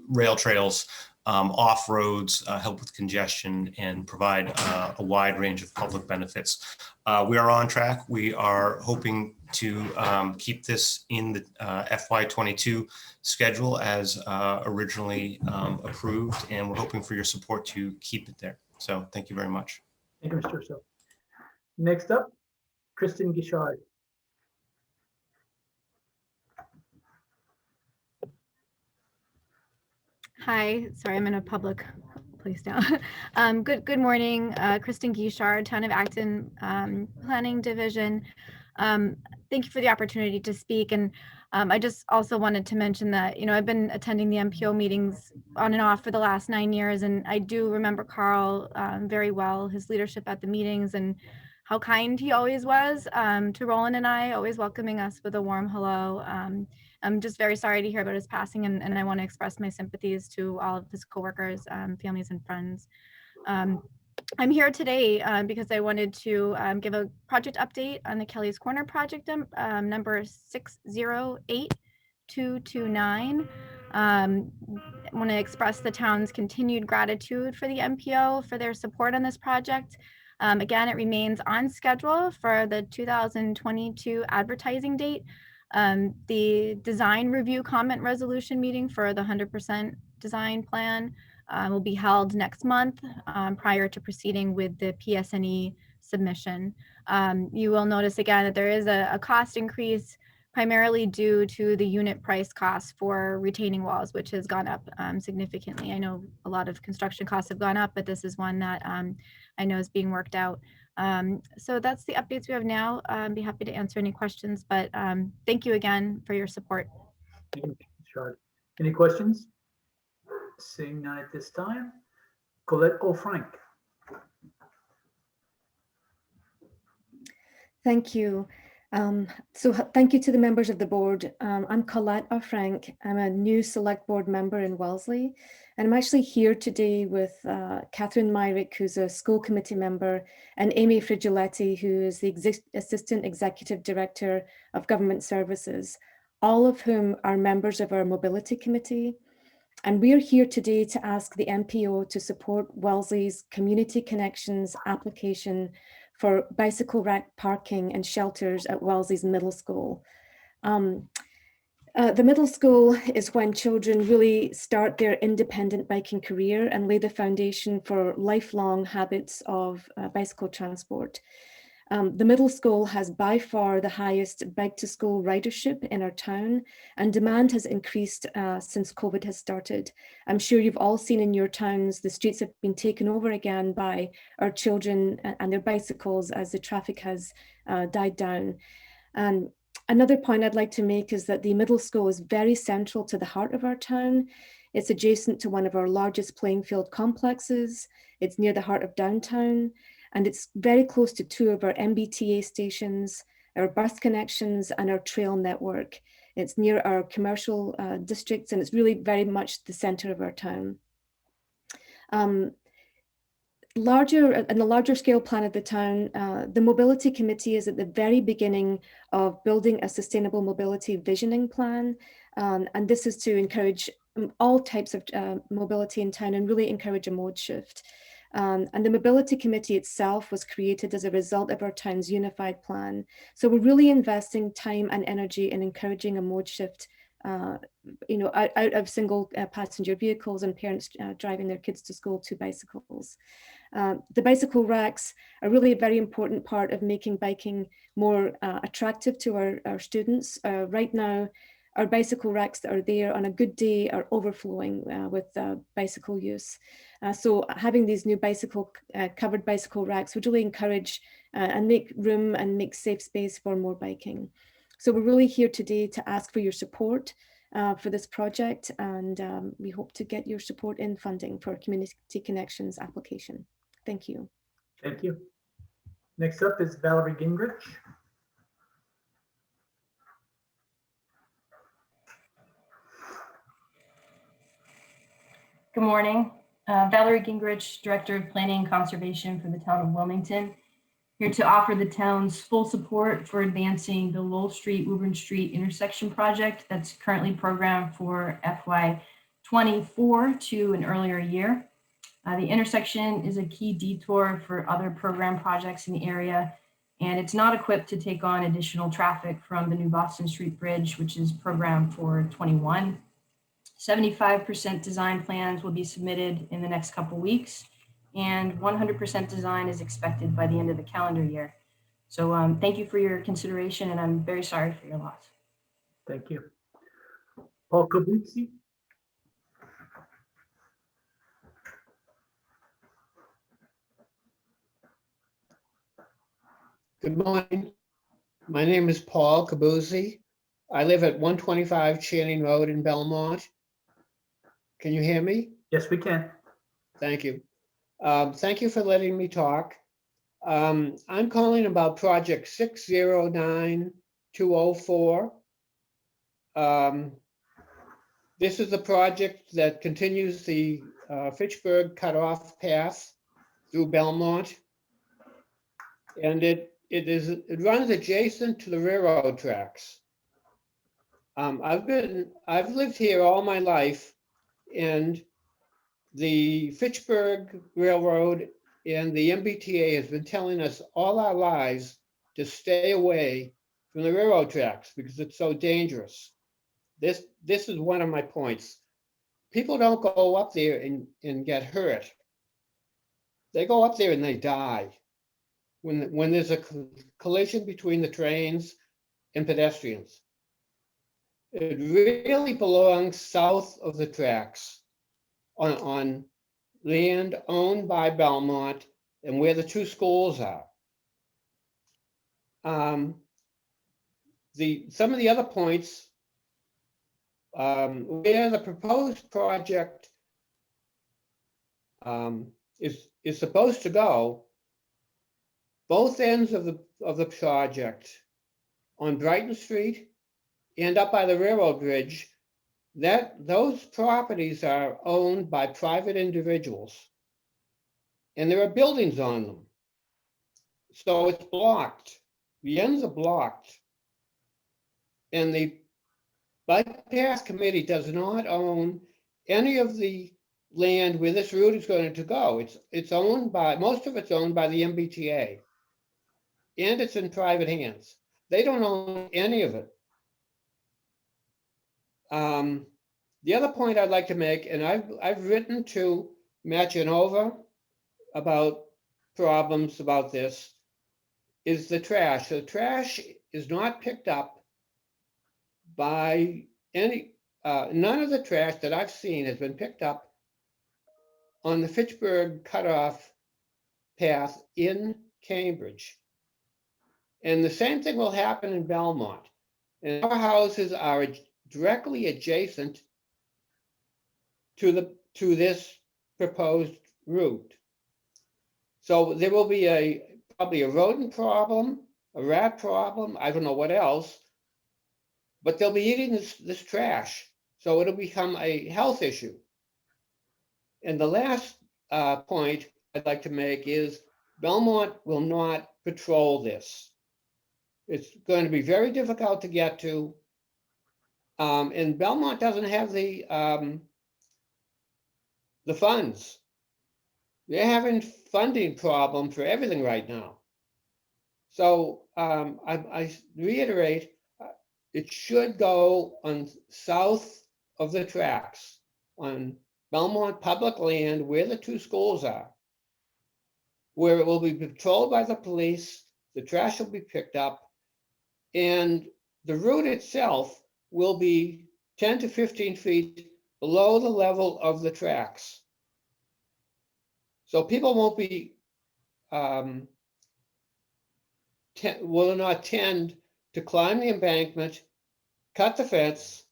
rail trails off roads, help with congestion, and provide a wide range of public benefits. We are on track. We are hoping to keep this in the FY22 schedule as originally approved, and we're hoping for your support to keep it there. So thank you very much. Thank you, Mr. Russo. Next up, Kristen Gishard. Hi, sorry, I'm in a public place now. Good morning, Kristen Gishard, Town of Acton Planning Division. Thank you for the opportunity to speak. And I just also wanted to mention that, you know, I've been attending the MPO meetings on and off for the last 9 years, and I do remember Carl very well, his leadership at the meetings and how kind he always was to Roland and I, always welcoming us with a warm hello. I'm just very sorry to hear about his passing, and I want to express my sympathies to all of his coworkers, families, and friends. I'm here today because I wanted to give a project update on the Kelly's Corner project number 608229. I want to express the town's continued gratitude for the MPO for their support on this project. Again, it remains on schedule for the 2022 advertising date. The design review comment resolution meeting for the 100% design plan will be held next month prior to proceeding with the PSNE submission. You will notice again that there is a cost increase primarily due to the unit price cost for retaining walls, which has gone up significantly. I know a lot of construction costs have gone up, but this is one that I know is being worked out. So that's the updates we have now. I'd be happy to answer any questions, but thank you again for your support. Charlie. Any questions? Seeing none at this time. Colette O'Frank. Thank you. Thank you to the members of the board. I'm Colette O'Frank. I'm a new select board member in Wellesley, and I'm actually here today with Catherine Myrick, who's a school committee member, and Amy Frigiletti, who is the Assistant Executive Director of Government Services, all of whom are members of our mobility committee. And we are here today to ask the MPO to support Wellesley's Community Connections application for bicycle rack parking and shelters at Wellesley's middle school. The middle school is when children really start their independent biking career and lay the foundation for lifelong habits of bicycle transport. The middle school has by far the highest bike to school ridership in our town, and demand has increased since COVID has started. I'm sure you've all seen in your towns, the streets have been taken over again by our children and their bicycles as the traffic has died down. And another point I'd like to make is that the middle school is very central to the heart of our town. It's adjacent to one of our largest playing field complexes. It's near the heart of downtown. And it's very close to two of our MBTA stations, our bus connections, and our trail network. It's near our commercial districts, and it's really very much the center of our town. In the larger scale plan of the town, the mobility committee is at the very beginning of building a sustainable mobility visioning plan. And this is to encourage all types of mobility in town and really encourage a mode shift. And the mobility committee itself was created as a result of our town's unified plan. So we're really investing time and energy in encouraging a mode shift, out of single passenger vehicles and parents driving their kids to school to bicycles. The bicycle racks are really a very important part of making biking more attractive to our students. Right now, our bicycle racks that are there on a good day are overflowing with bicycle use. So having these new covered bicycle racks would really encourage and make room and make safe space for more biking. So we're really here today to ask for your support for this project, and we hope to get your support in funding for Community Connections application. Thank you. Thank you. Next up is Valerie Gingrich. Good morning. Valerie Gingrich, Director of Planning and Conservation for the town of Wilmington, here to offer the town's full support for advancing the Lowell Street, Woburn Street intersection project that's currently programmed for FY24 to an earlier year. The intersection is a key detour for other program projects in the area, and it's not equipped to take on additional traffic from the new Boston Street Bridge, which is programmed for 21. 75% design plans will be submitted in the next couple weeks, and 100% design is expected by the end of the calendar year. So thank you for your consideration, and I'm very sorry for your loss. Thank you. Paul Kabutsi. Good morning. My name is Paul Kabuzzi. I live at 125 Channing Road in Belmont. Can you hear me? Yes, we can. Thank you. Thank you for letting me talk. I'm calling about project 609204. This is the project that continues the Fitchburg cutoff path through Belmont. And it runs adjacent to the railroad tracks. I've lived here all my life, and the Fitchburg Railroad and the MBTA has been telling us all our lives to stay away from the railroad tracks because it's so dangerous. This is one of my points. People don't go up there and get hurt. They go up there and they die when there's a collision between the trains and pedestrians. It really belongs south of the tracks on land owned by Belmont and where the two schools are. Some of the other points where the proposed project is supposed to go, both ends of the project on Brighton Street and up by the railroad bridge, those properties are owned by private individuals, and there are buildings on them. So it's blocked. The ends are blocked. And the bypass committee does not own any of the land where this route is going to go. It's owned by, most of it's owned by the MBTA. And it's in private hands. They don't own any of it. The other point I'd like to make, and I've written to Machinova about problems about this, is the trash. The trash is not picked up by any, none of the trash that I've seen has been picked up on the Fitchburg cutoff path in Cambridge. And the same thing will happen in Belmont. And our houses are directly adjacent to this proposed route. So there will be probably a rodent problem, a rat problem, I don't know what else, but they'll be eating this trash. So it'll become a health issue. And the last point I'd like to make is Belmont will not patrol this. It's going to be very difficult to get to. And Belmont doesn't have the funds. They're having funding problem for everything right now. So I reiterate, it should go on south of the tracks on Belmont public land where the two schools are, where it will be patrolled by the police, the trash will be picked up, and the route itself will be 10 to 15 feet below the level of the tracks. So people won't be, will not tend to climb the embankment, cut the fence,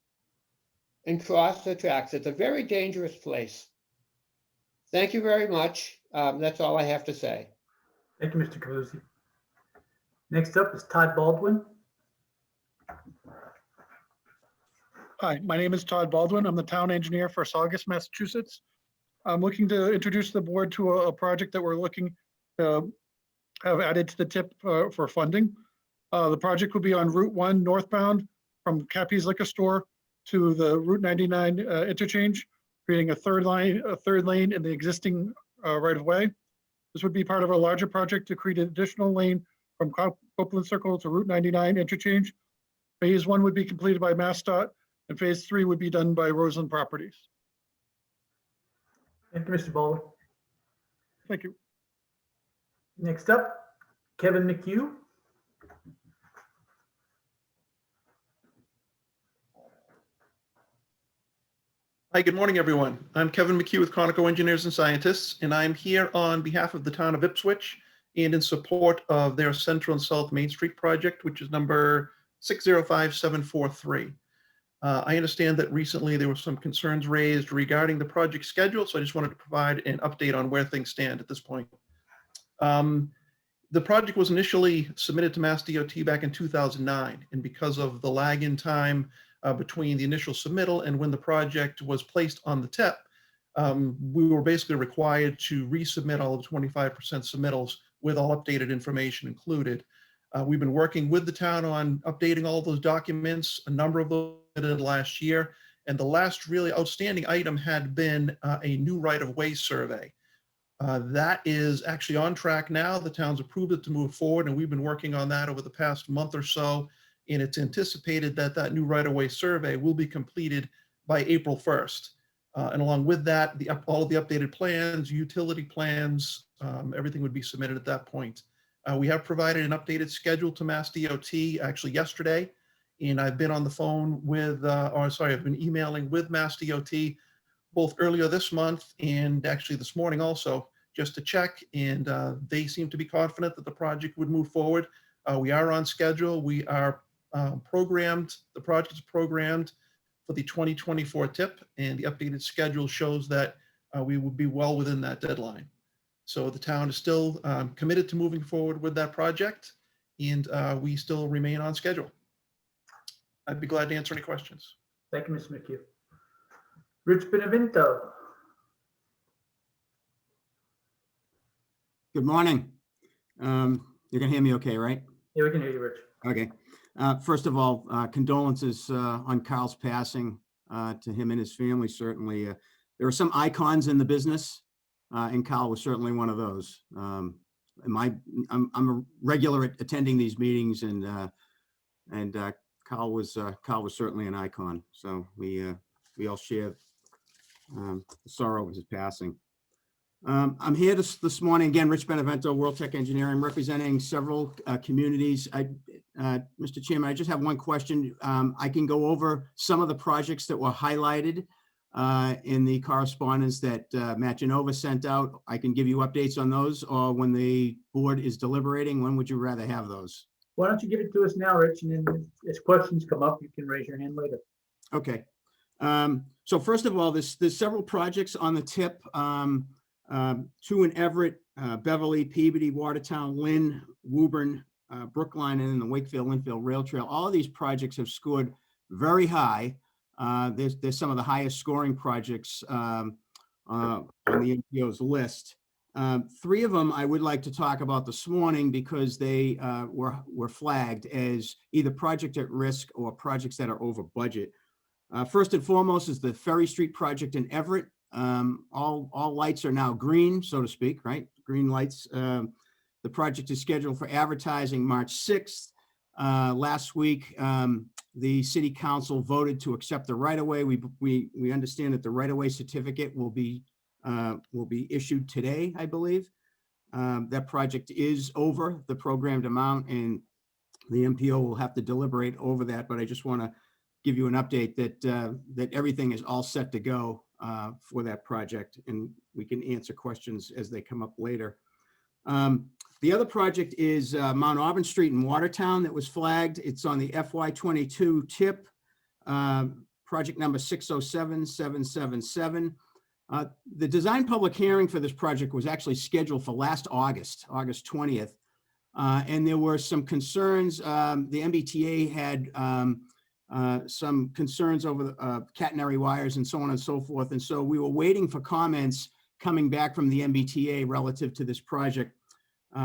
and cross the tracks. It's a very dangerous place. Thank you very much. That's all I have to say. Thank you, Mr. Calusi. Next up is Todd Baldwin. Hi, my name is Todd Baldwin. I'm the town engineer for Saugus, Massachusetts. I'm looking to introduce the board to a project that we're looking to have added to the tip for funding. The project will be on Route 1 northbound from Cappy's Liquor Store to the Route 99 interchange, creating a third lane in the existing right-of-way. This would be part of a larger project to create an additional lane from Copeland Circle to Route 99 interchange. Phase 1 would be completed by MassDOT, and Phase 3 would be done by Roseland Properties. Thank you, Mr. Baldwin. Thank you. Next up, Kevin McHugh. Hi, good morning, everyone. I'm Kevin McHugh with Conoco Engineers and Scientists, and I'm here on behalf of the town of Ipswich and in support of their Central and South Main Street project, which is number 605743. I understand that recently there were some concerns raised regarding the project schedule, so I just wanted to provide an update on where things stand at this point. The project was initially submitted to MassDOT back in 2009, and because of the lag in time between the initial submittal and when the project was placed on the tip, we were basically required to resubmit all of the 25% submittals with all updated information included. We've been working with the town on updating all of those documents, a number of those submitted last year, and the last really outstanding item had been a new right-of-way survey. That is actually on track now. The town's approved it to move forward, and we've been working on that over the past month or so, and it's anticipated that that new right-of-way survey will be completed by April 1st. And along with that, all of the updated plans, utility plans, everything would be submitted at that point. We have provided an updated schedule to MassDOT actually yesterday, and I've been on the phone with, I've been emailing with MassDOT both earlier this month and actually this morning also, just to check, and they seem to be confident that the project would move forward. We are on schedule. We are programmed, the project is programmed for the 2024 tip, and the updated schedule shows that we will be well within that deadline. So the town is still committed to moving forward with that project, and we still remain on schedule. I'd be glad to answer any questions. Thank you, Mr. McHugh. Rich Benevento. Good morning. You can hear me okay, right? Yeah, we can hear you, Rich. Okay. First of all, condolences on Carl's passing, to him and his family, certainly. There are some icons in the business, and Carl was certainly one of those. I'm a regular at attending these meetings, and Carl was certainly an icon. So we all share the sorrow of his passing. I'm here this morning, again, Rich Benevento, World Tech Engineering, representing several communities. Mr. Chairman, I just have one question. I can go over some of the projects that were highlighted in the correspondence that Matt Genova sent out. I can give you updates on those, or when the board is deliberating. When would you rather have those? Why don't you give it to us now, Rich, and then as questions come up, you can raise your hand later. Okay. So first of all, there's several projects on the tip. 2 in Everett, Beverly, Peabody, Watertown, Lynn, Woburn, Brookline, and then the Wakefield-Linfield Rail Trail. All of these projects have scored very high. There's some of the highest scoring projects on the MPO's list. 3 of them I would like to talk about this morning because they were flagged as either project at risk or projects that are over budget. First and foremost is the Ferry Street project in Everett. All lights are now green, so to speak, right? Green lights. The project is scheduled for advertising March 6th. Last week, the city council voted to accept the right-of-way. We understand that the right-of-way certificate will be issued today, I believe. That project is over the programmed amount, and the MPO will have to deliberate over that. But I just want to give you an update that everything is all set to go for that project, and we can answer questions as they come up later. The other project is Mount Auburn Street in Watertown that was flagged. It's on the FY22 TIP, project number 607777. The design public hearing for this project was actually scheduled for last August 20th. And there were some concerns. The MBTA had some concerns over the catenary wires and so on and so forth. And so we were waiting for comments coming back from the MBTA relative to this project.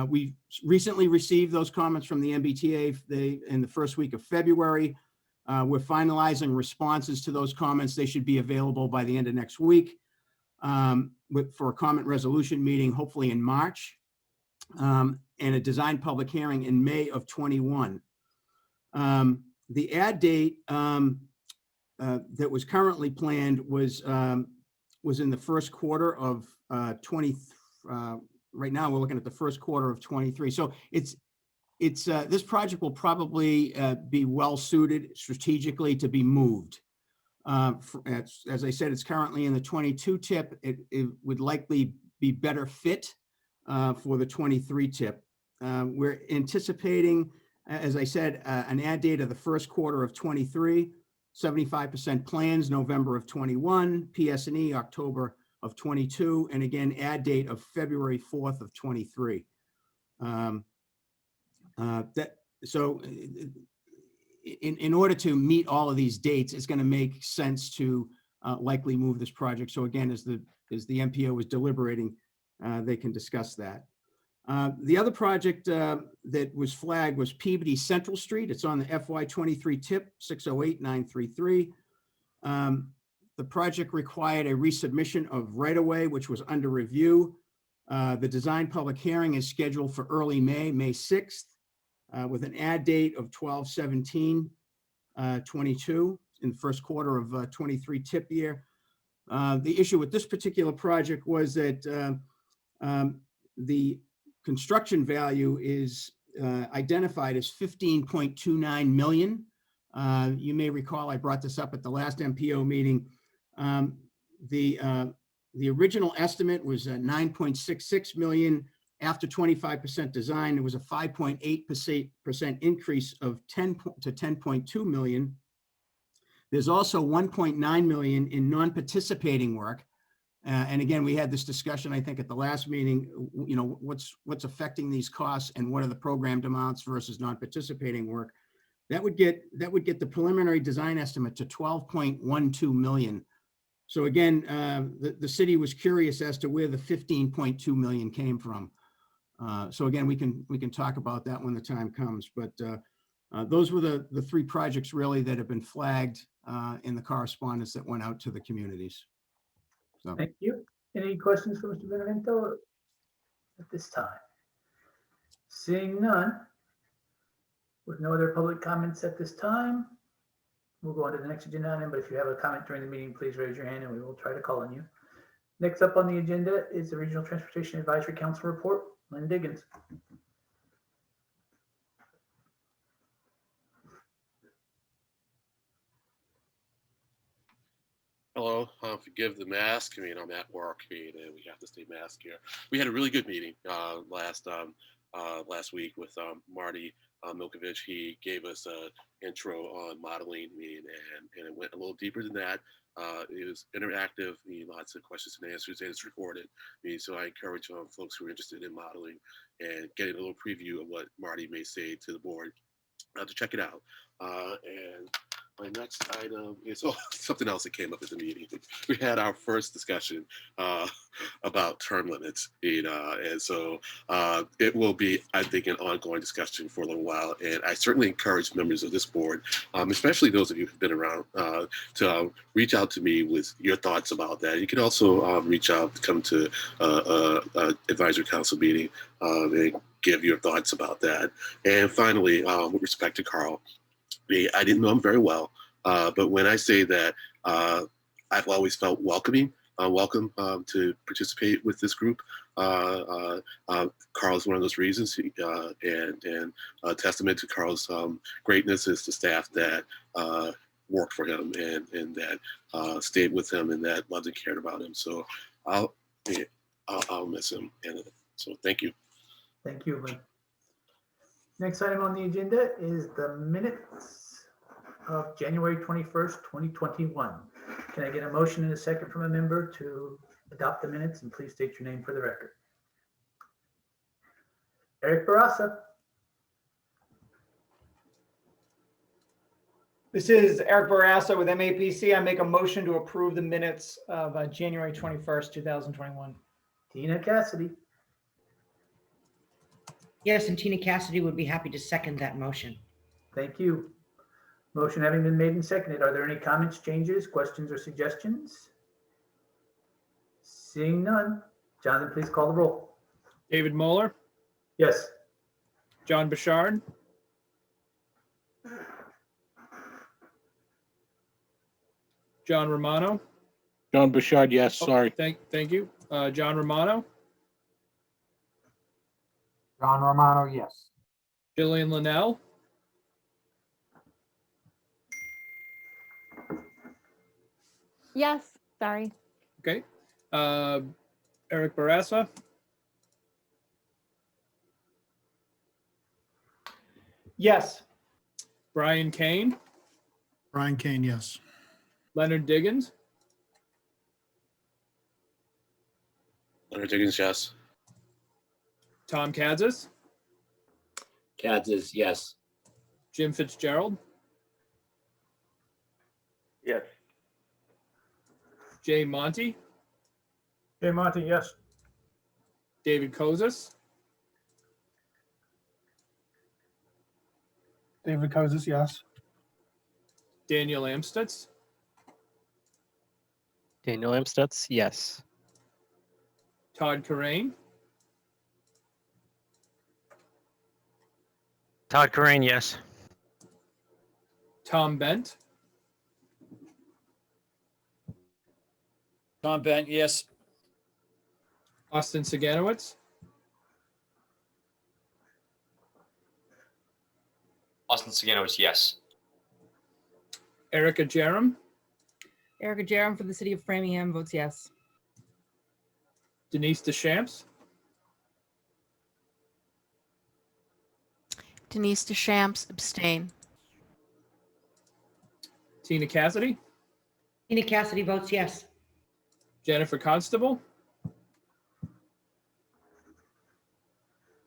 We recently received those comments from the MBTA in the first week of February. We're finalizing responses to those comments. They should be available by the end of next week for a comment resolution meeting, hopefully in March, and a design public hearing in May of 21. The add date that was currently planned was in the first quarter of 20. Right now, we're looking at the first quarter of 23. So it's this project will probably be well suited strategically to be moved. As I said, it's currently in the 22 tip. It would likely be better fit for the 23 tip. We're anticipating, as I said, an add date of the first quarter of 23, 75% plans November of 21, PS&E October of 22, and again, add date of February 4th of 23. So in order to meet all of these dates, it's going to make sense to likely move this project. So again, as the MPO is deliberating, they can discuss that. The other project that was flagged was Peabody Central Street. It's on the FY23 tip 608933. The project required a resubmission of right-of-way, which was under review. The design public hearing is scheduled for early May 6th, with an add date of 12/17/22 in the first quarter of 23 tip year. The issue with this particular project was that the construction value is identified as $15.29 million. You may recall I brought this up at the last MPO meeting. The original estimate was $9.66 million. After 25% design, it was a 5.8% increase of 10 to $10.2 million. There's also 1.9 million in non-participating work. And again, we had this discussion, I think, at the last meeting, you know, what's affecting these costs and what are the programmed amounts versus non-participating work. That would get the preliminary design estimate to 12.12 million. So again, the city was curious as to where the 15.2 million came from. So again, we can talk about that when the time comes. But those were the three projects really that have been flagged in the correspondence that went out to the communities. So. Thank you. Any questions for Mr. Benevento at this time? Seeing none, with no other public comments at this time, we'll go on to the next agenda item. But if you have a comment during the meeting, please raise your hand and we will try to call on you. Next up on the agenda is the Regional Transportation Advisory Council report. Lynn Diggins. Hello, forgive the mask. I mean, I'm at work, and we have to stay masked here. We had a really good meeting last week with Marty Milkovich. He gave us an intro on modeling, and it went a little deeper than that. It was interactive, lots of questions and answers, and it's recorded. So I encourage folks who are interested in modeling and getting a little preview of what Marty may say to the board to check it out. And my next item is something else that came up at the meeting. We had our first discussion about term limits, and so it will be, I think, an ongoing discussion for a little while. And I certainly encourage members of this board, especially those of you who've been around, to reach out to me with your thoughts about that. You can also reach out, come to advisory council meeting and give your thoughts about that. And finally, with respect to Carl, I didn't know him very well, but when I say that I've always felt welcome to participate with this group, Carl is one of those reasons, and a testament to Carl's greatness is the staff that worked for him and that stayed with him and that loved and cared about him. So I'll miss him, and so thank you. Thank you, Lynn. Next item on the agenda is the minutes of January 21st, 2021. Can I get a motion and a second from a member to adopt the minutes? And please state your name for the record. Eric Barassa. This is Eric Barassa with MAPC. I make a motion to approve the minutes of January 21st, 2021. Tina Cassidy. Yes, and Tina Cassidy would be happy to second that motion. Thank you. Motion having been made and seconded, are there any comments, changes, questions, or suggestions? Seeing none, Jonathan, please call the roll. David Moeller, Yes. John Bouchard, John Romano. John Bouchard, yes, sorry. Thank you. John Romano, John Romano, yes. Jillian Linnell, Yes, sorry. okay. Eric Barassa, Yes. Brian Kane, Brian Kane, yes. Leonard Diggins, Leonard Diggins, yes. Tom Kadzis, Kadzis, yes. Jim Fitzgerald, Yes. Jay Monty, Jay Monty, yes. David Kozis, David Kozis, yes. Daniel Amstutz, Daniel Amstutz, yes. Todd Corain, Todd Corain, yes. Tom Bent, Tom Bent, yes. Austin Siganowitz, Austin Siganowitz, yes. Erica Jerem, Erica Jerem for the city of Framingham votes yes. Denise Deschamps, Denise Deschamps, abstain. Tina Cassidy, Tina Cassidy votes yes. Jennifer Constable,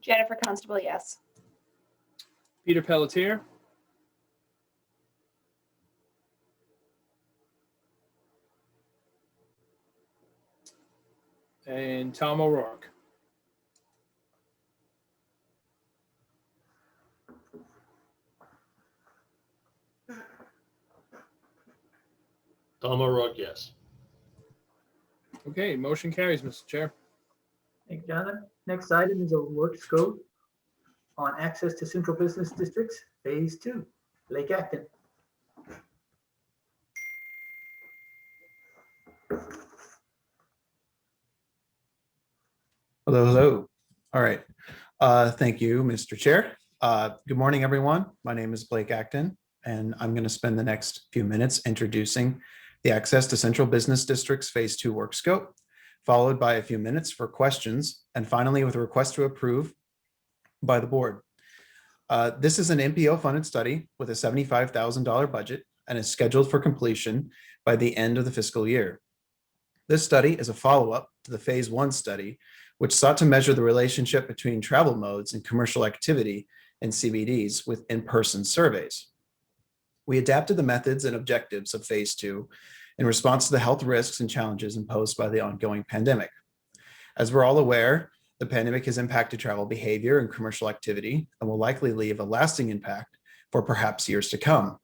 Jennifer Constable, yes. Peter Pelletier, and Tom O'Rourke. Tom O'Rourke, yes. Okay, motion carries, Mr. Chair. Thank you, Jonathan. Next item is a work scope on access to central business districts, phase 2, Lake Acton. Hello, hello. All right. Thank you, Mr. Chair. Good morning, everyone. My name is Blake Acton, and I'm going to spend the next few minutes introducing the Access to Central Business Districts Phase 2 work scope, followed by a few minutes for questions, and finally with a request to approve by the board. This is an MPO funded study with a $75,000 budget and is scheduled for completion by the end of the fiscal year. This study is a follow-up to the Phase 1 study, which sought to measure the relationship between travel modes and commercial activity in CBDs with in-person surveys. We adapted the methods and objectives of Phase 2 in response to the health risks and challenges imposed by the ongoing pandemic. As we're all aware, the pandemic has impacted travel behavior and commercial activity and will likely leave a lasting impact for perhaps years to come.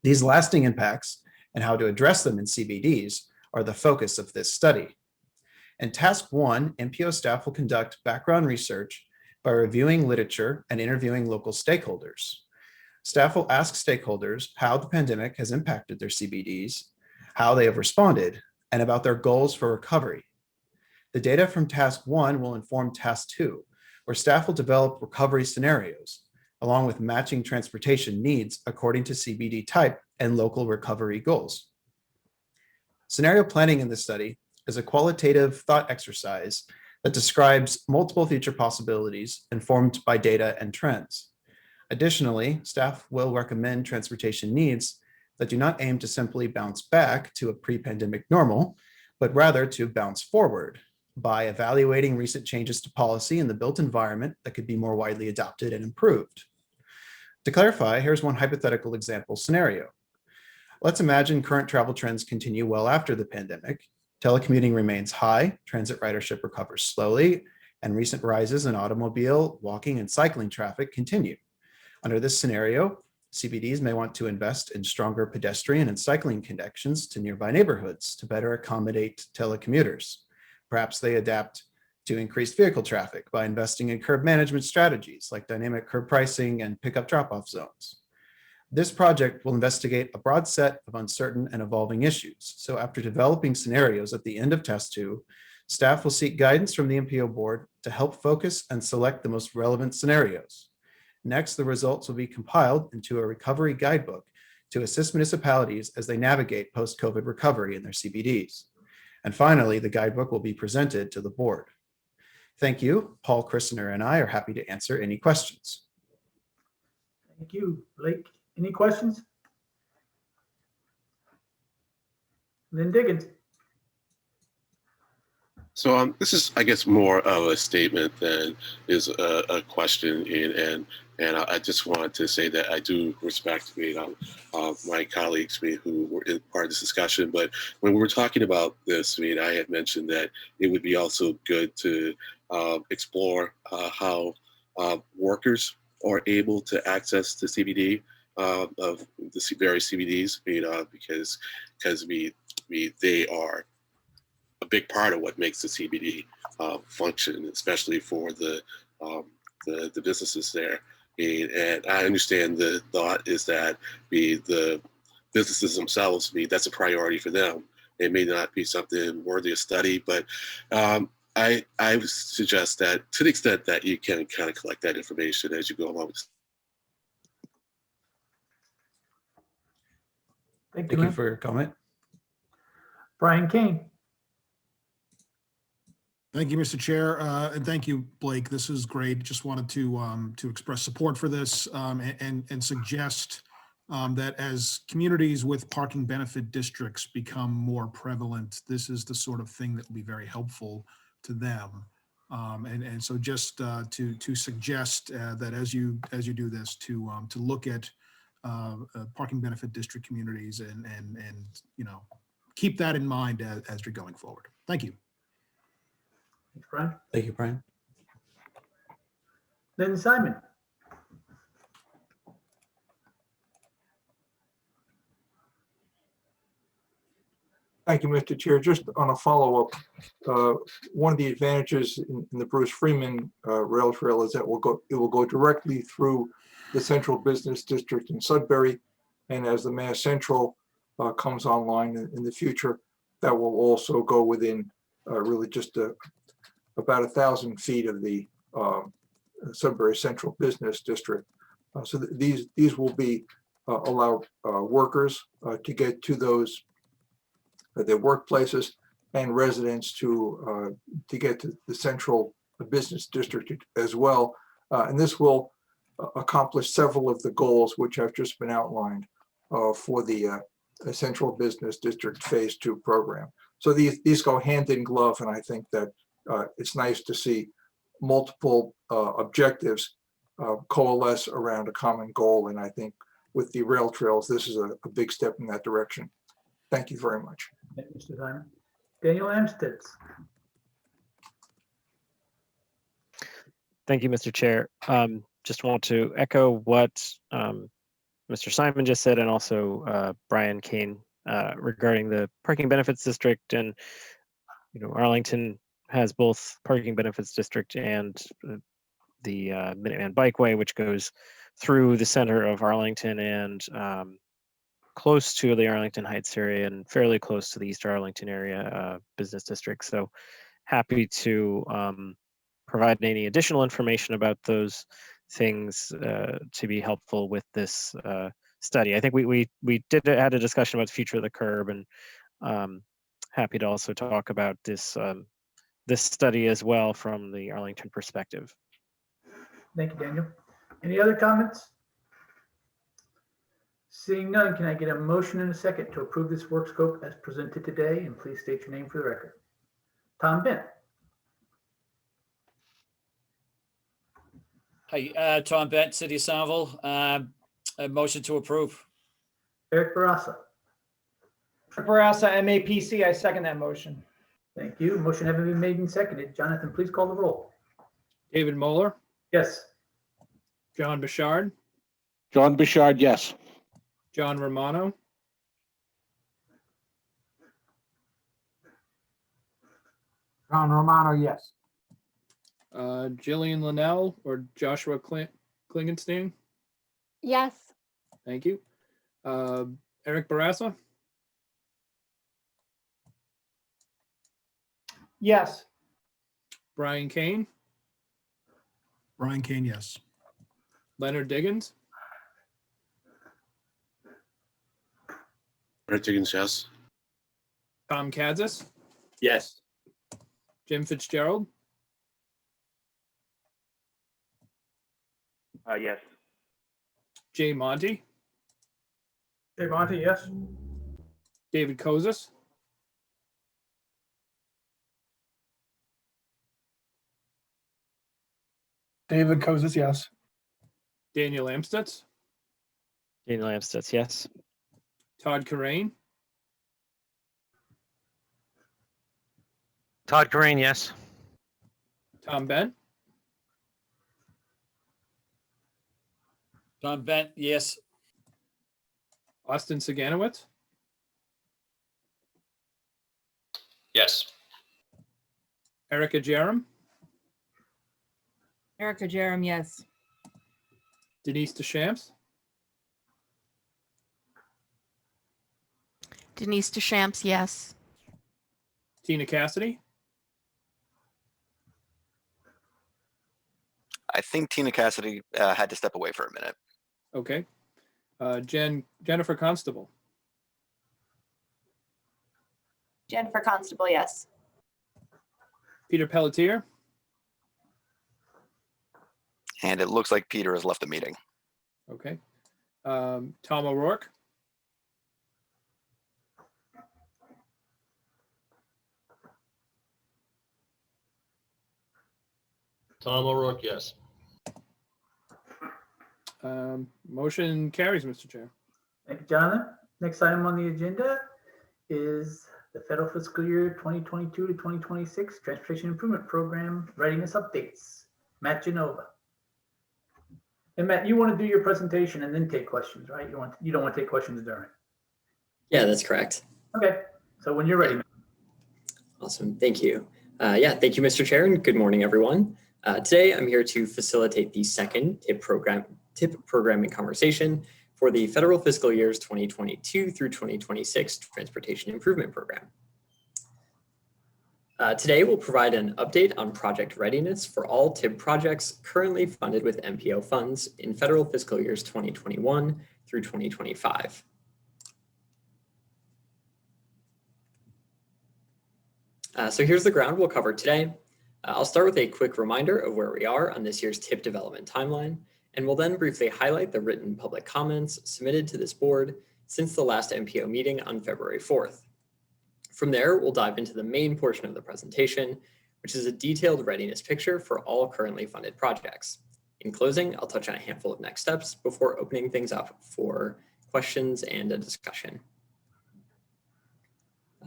These lasting impacts and how to address them in CBDs are the focus of this study. In Task 1, MPO staff will conduct background research by reviewing literature and interviewing local stakeholders. Staff will ask stakeholders how the pandemic has impacted their CBDs, how they have responded, and about their goals for recovery. The data from Task 1 will inform Task 2, where staff will develop recovery scenarios, along with matching transportation needs according to CBD type and local recovery goals. Scenario planning in this study is a qualitative thought exercise that describes multiple future possibilities informed by data and trends. Additionally, staff will recommend transportation needs that do not aim to simply bounce back to a pre-pandemic normal, but rather to bounce forward by evaluating recent changes to policy in the built environment that could be more widely adopted and improved. To clarify, here's one hypothetical example scenario. Let's imagine current travel trends continue well after the pandemic. Telecommuting remains high, transit ridership recovers slowly, and recent rises in automobile, walking, and cycling traffic continue. Under this scenario, CBDs may want to invest in stronger pedestrian and cycling connections to nearby neighborhoods to better accommodate telecommuters. Perhaps they adapt to increased vehicle traffic by investing in curb management strategies like dynamic curb pricing and pickup drop-off zones. This project will investigate a broad set of uncertain and evolving issues. So after developing scenarios at the end of Task 2, staff will seek guidance from the MPO board to help focus and select the most relevant scenarios. Next, the results will be compiled into a recovery guidebook to assist municipalities as they navigate post-COVID recovery in their CBDs. And finally, the guidebook will be presented to the board. Thank you. Paul Christener and I are happy to answer any questions. Thank you, Blake. Any questions? Lynn Diggins. So this is, I guess, more of a statement than is a question, and I just wanted to say that I do respect my colleagues who were in part of this discussion. But when we were talking about this, I had mentioned that it would be also good to explore how workers are able to access the CBD of the various CBDs, because they are a big part of what makes the CBD function, especially for the businesses there. And I understand the thought is that the businesses themselves, that's a priority for them. It may not be something worthy of study, but I would suggest that to the extent that you can kind of collect that information as you go along. Thank you for your comment. Brian Kane. Thank you, Mr. Chair, and thank you, Blake. This is great. Just wanted to express support for this and suggest that as communities with parking benefit districts become more prevalent, this is the sort of thing that will be very helpful to them. And so just to suggest that as you do this, to look at parking benefit district communities and keep that in mind as you're going forward. Thank you. Thanks, Brian. Thank you, Brian. Then Simon. Thank you, Mr. Chair. Just on a follow-up, one of the advantages in the Bruce Freeman rail trail is that it will go directly through the central business district in Sudbury. And as the Mass Central comes online in the future, that will also go within really just about 1,000 feet of the Sudbury Central Business District. So these will be allow workers to get to those their workplaces and residents to get to the central business district as well. And this will accomplish several of the goals which have just been outlined for the central business district phase 2 program. So these go hand in glove, and I think that it's nice to see multiple objectives coalesce around a common goal. And I think with the rail trails, this is a big step in that direction. Thank you very much. Thank you, Mr. Simon. Daniel Amstutz. Thank you, Mr. Chair. Just want to echo what Mr. Simon just said, and also Brian Kane regarding the parking benefits district. And Arlington has both parking benefits district and the Minuteman Bikeway, which goes through the center of Arlington and close to the Arlington Heights area and fairly close to the East Arlington area business district. So happy to provide any additional information about those things to be helpful with this study. I think we had a discussion about the future of the curb, and happy to also talk about this this study as well from the Arlington perspective. Thank you, Daniel. Any other comments? Seeing none, can I get a motion and a second to approve this work scope as presented today? And please state your name for the record. Tom Bent. Hi, Tom Bent, City of Somerville. A motion to approve. Eric Barassa. Eric Barassa, MAPC, I second that motion. Thank you. Motion having been made and seconded. Jonathan, please call the roll. David Moeller, Yes. John Bouchard, John Bouchard, yes. John Romano, John Romano, yes. Jillian Linnell or Joshua Klingenstein. Yes. Thank you. Eric Barassa, Yes. Brian Kane, Brian Kane, yes. Leonard Diggins, Leonard Diggins, yes. Tom Kadzis, Yes. Jim Fitzgerald, Yes. Jay Monty, Jay Monty, yes. David Kozis, David Kozis, yes. Daniel Amstutz, Daniel Amstutz, yes. Todd Corain, Todd Corain, yes. Tom Bent, Tom Bent, yes. Austin Saganowitz, Yes. Erica Jerem, Erica Jerem, yes. Denise DeChamps, Denise DeChamps, yes. Tina Cassidy, I think Tina Cassidy had to step away for a minute. okay. Jennifer Constable, Jennifer Constable, yes. Peter Pelletier, And it looks like Peter has left the meeting. okay. Tom O'Rourke. Tom O'Rourke, yes. Motion carries, Mr. Chair. Thank you, Jonathan. Next item on the agenda is the federal fiscal year 2022 to 2026 Transportation Improvement Program readiness updates. Matt Genova. And Matt, you want to do your presentation and then take questions, right? You don't want to take questions during. Yeah, that's correct. Okay, so when you're ready. Matt. Awesome, thank you. Thank you, Mr. Chair, and good morning, everyone. Today, I'm here to facilitate the second TIP programming conversation for the federal fiscal years 2022 through 2026 Transportation Improvement Program. Today, we'll provide an update on project readiness for all TIP projects currently funded with MPO funds in federal fiscal years 2021 through 2025. So here's the ground we'll cover today. I'll start with a quick reminder of where we are on this year's TIP development timeline, and we'll then briefly highlight the written public comments submitted to this board since the last MPO meeting on February 4th. From there, we'll dive into the main portion of the presentation, which is a detailed readiness picture for all currently funded projects. In closing, I'll touch on a handful of next steps before opening things up for questions and a discussion.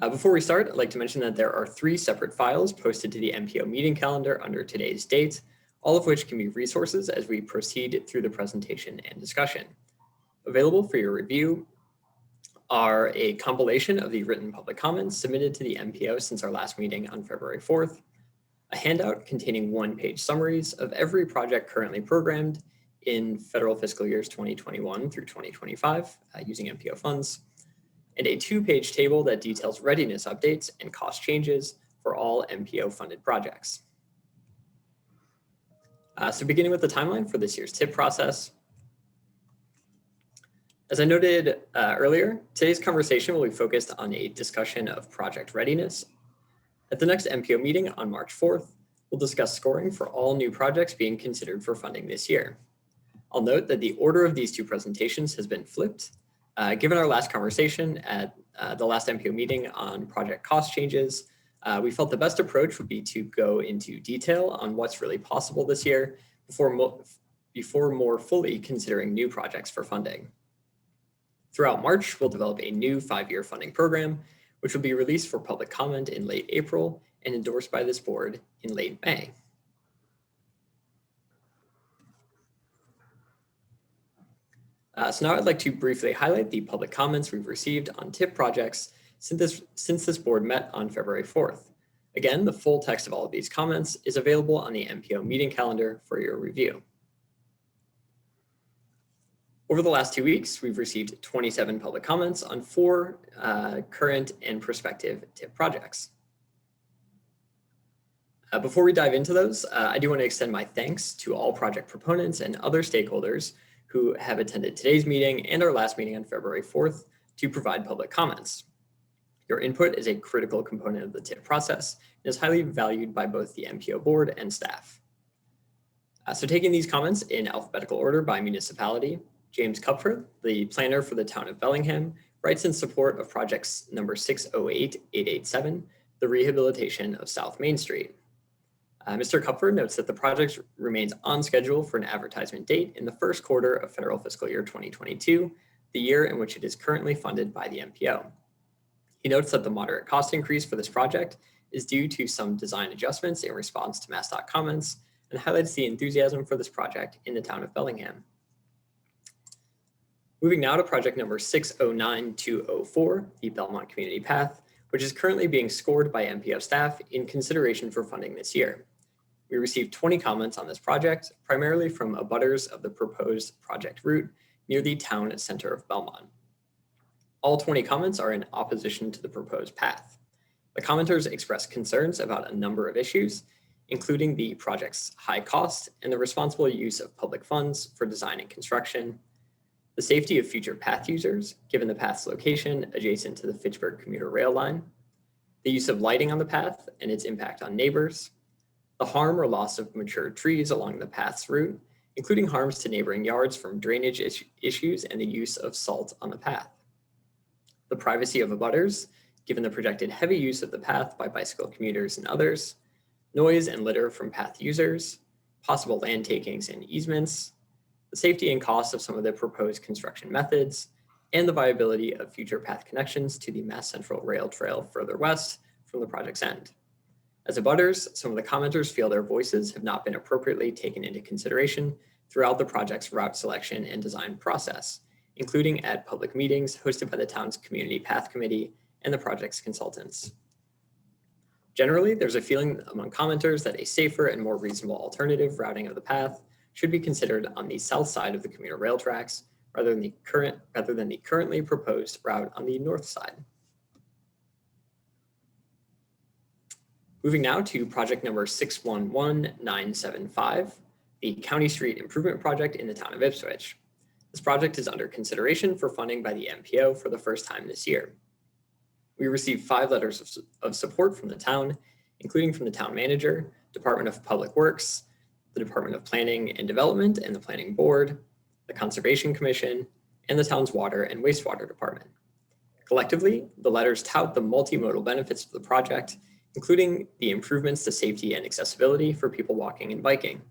Before we start, I'd like to mention that there are 3 separate files posted to the MPO meeting calendar under today's date, all of which can be resources as we proceed through the presentation and discussion. Available for your review are a compilation of the written public comments submitted to the MPO since our last meeting on February 4th, a handout containing 1-page summaries of every project currently programmed in federal fiscal years 2021 through 2025 using MPO funds, and a 2-page table that details readiness updates and cost changes for all MPO funded projects. So beginning with the timeline for this year's TIP process. As I noted earlier, today's conversation will be focused on a discussion of project readiness. At the next MPO meeting on March 4th, we'll discuss scoring for all new projects being considered for funding this year. I'll note that the order of these 2 presentations has been flipped. Given our last conversation at the last MPO meeting on project cost changes, we felt the best approach would be to go into detail on what's really possible this year before more fully considering new projects for funding. Throughout March, we'll develop a new 5-year funding program, which will be released for public comment in late April and endorsed by this board in late May. So now I'd like to briefly highlight the public comments we've received on TIP projects since this board met on February 4th. Again, the full text of all of these comments is available on the MPO meeting calendar for your review. Over the last 2 weeks, we've received 27 public comments on 4 current and prospective TIP projects. Before we dive into those, I do want to extend my thanks to all project proponents and other stakeholders who have attended today's meeting and our last meeting on February 4th to provide public comments. Your input is a critical component of the TIP process and is highly valued by both the MPO board and staff. So taking these comments in alphabetical order by municipality, James Kupfer, the planner for the town of Bellingham, writes in support of projects number 608887, the rehabilitation of South Main Street. Mr. Kupfer notes that the project remains on schedule for an advertisement date in the first quarter of federal fiscal year 2022, the year in which it is currently funded by the MPO. He notes that the moderate cost increase for this project is due to some design adjustments in response to MassDOT comments and highlights the enthusiasm for this project in the town of Bellingham. Moving now to project number 609204, the Belmont Community Path, which is currently being scored by MPO staff in consideration for funding this year. We received 20 comments on this project, primarily from abutters of the proposed project route near the town center of Belmont. All 20 comments are in opposition to the proposed path. The commenters expressed concerns about a number of issues, including the project's high cost and the responsible use of public funds for design and construction, the safety of future path users, given the path's location adjacent to the Fitchburg commuter rail line, the use of lighting on the path and its impact on neighbors, the harm or loss of mature trees along the path's route, including harms to neighboring yards from drainage issues and the use of salt on the path. The privacy of abutters, given the projected heavy use of the path by bicycle commuters and others, noise and litter from path users, possible land takings and easements, the safety and cost of some of the proposed construction methods, and the viability of future path connections to the Mass Central Rail Trail further west from the project's end. As abutters, some of the commenters feel their voices have not been appropriately taken into consideration throughout the project's route selection and design process, including at public meetings hosted by the town's Community Path Committee and the project's consultants. Generally, there's a feeling among commenters that a safer and more reasonable alternative routing of the path should be considered on the south side of the commuter rail tracks rather than the currently proposed route on the north side. Moving now to project number 611975, the County Street Improvement Project in the town of Ipswich. This project is under consideration for funding by the MPO for the first time this year. We received 5 letters of support from the town, including from the town manager, Department of Public Works, the Department of Planning and Development and the Planning Board, the Conservation Commission, and the town's Water and Wastewater Department. Collectively, the letters tout the multimodal benefits of the project, including the improvements to safety and accessibility for people walking and biking.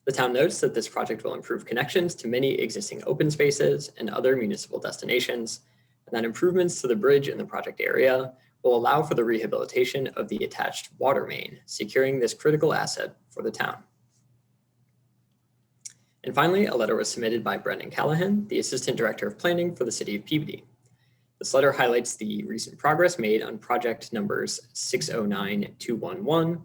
The town notes that this project will improve connections to many existing open spaces and other municipal destinations, and that improvements to the bridge in the project area will allow for the rehabilitation of the attached water main, securing this critical asset for the town. And finally, a letter was submitted by Brendan Callahan, the Assistant Director of Planning for the City of Peabody. This letter highlights the recent progress made on project numbers 609211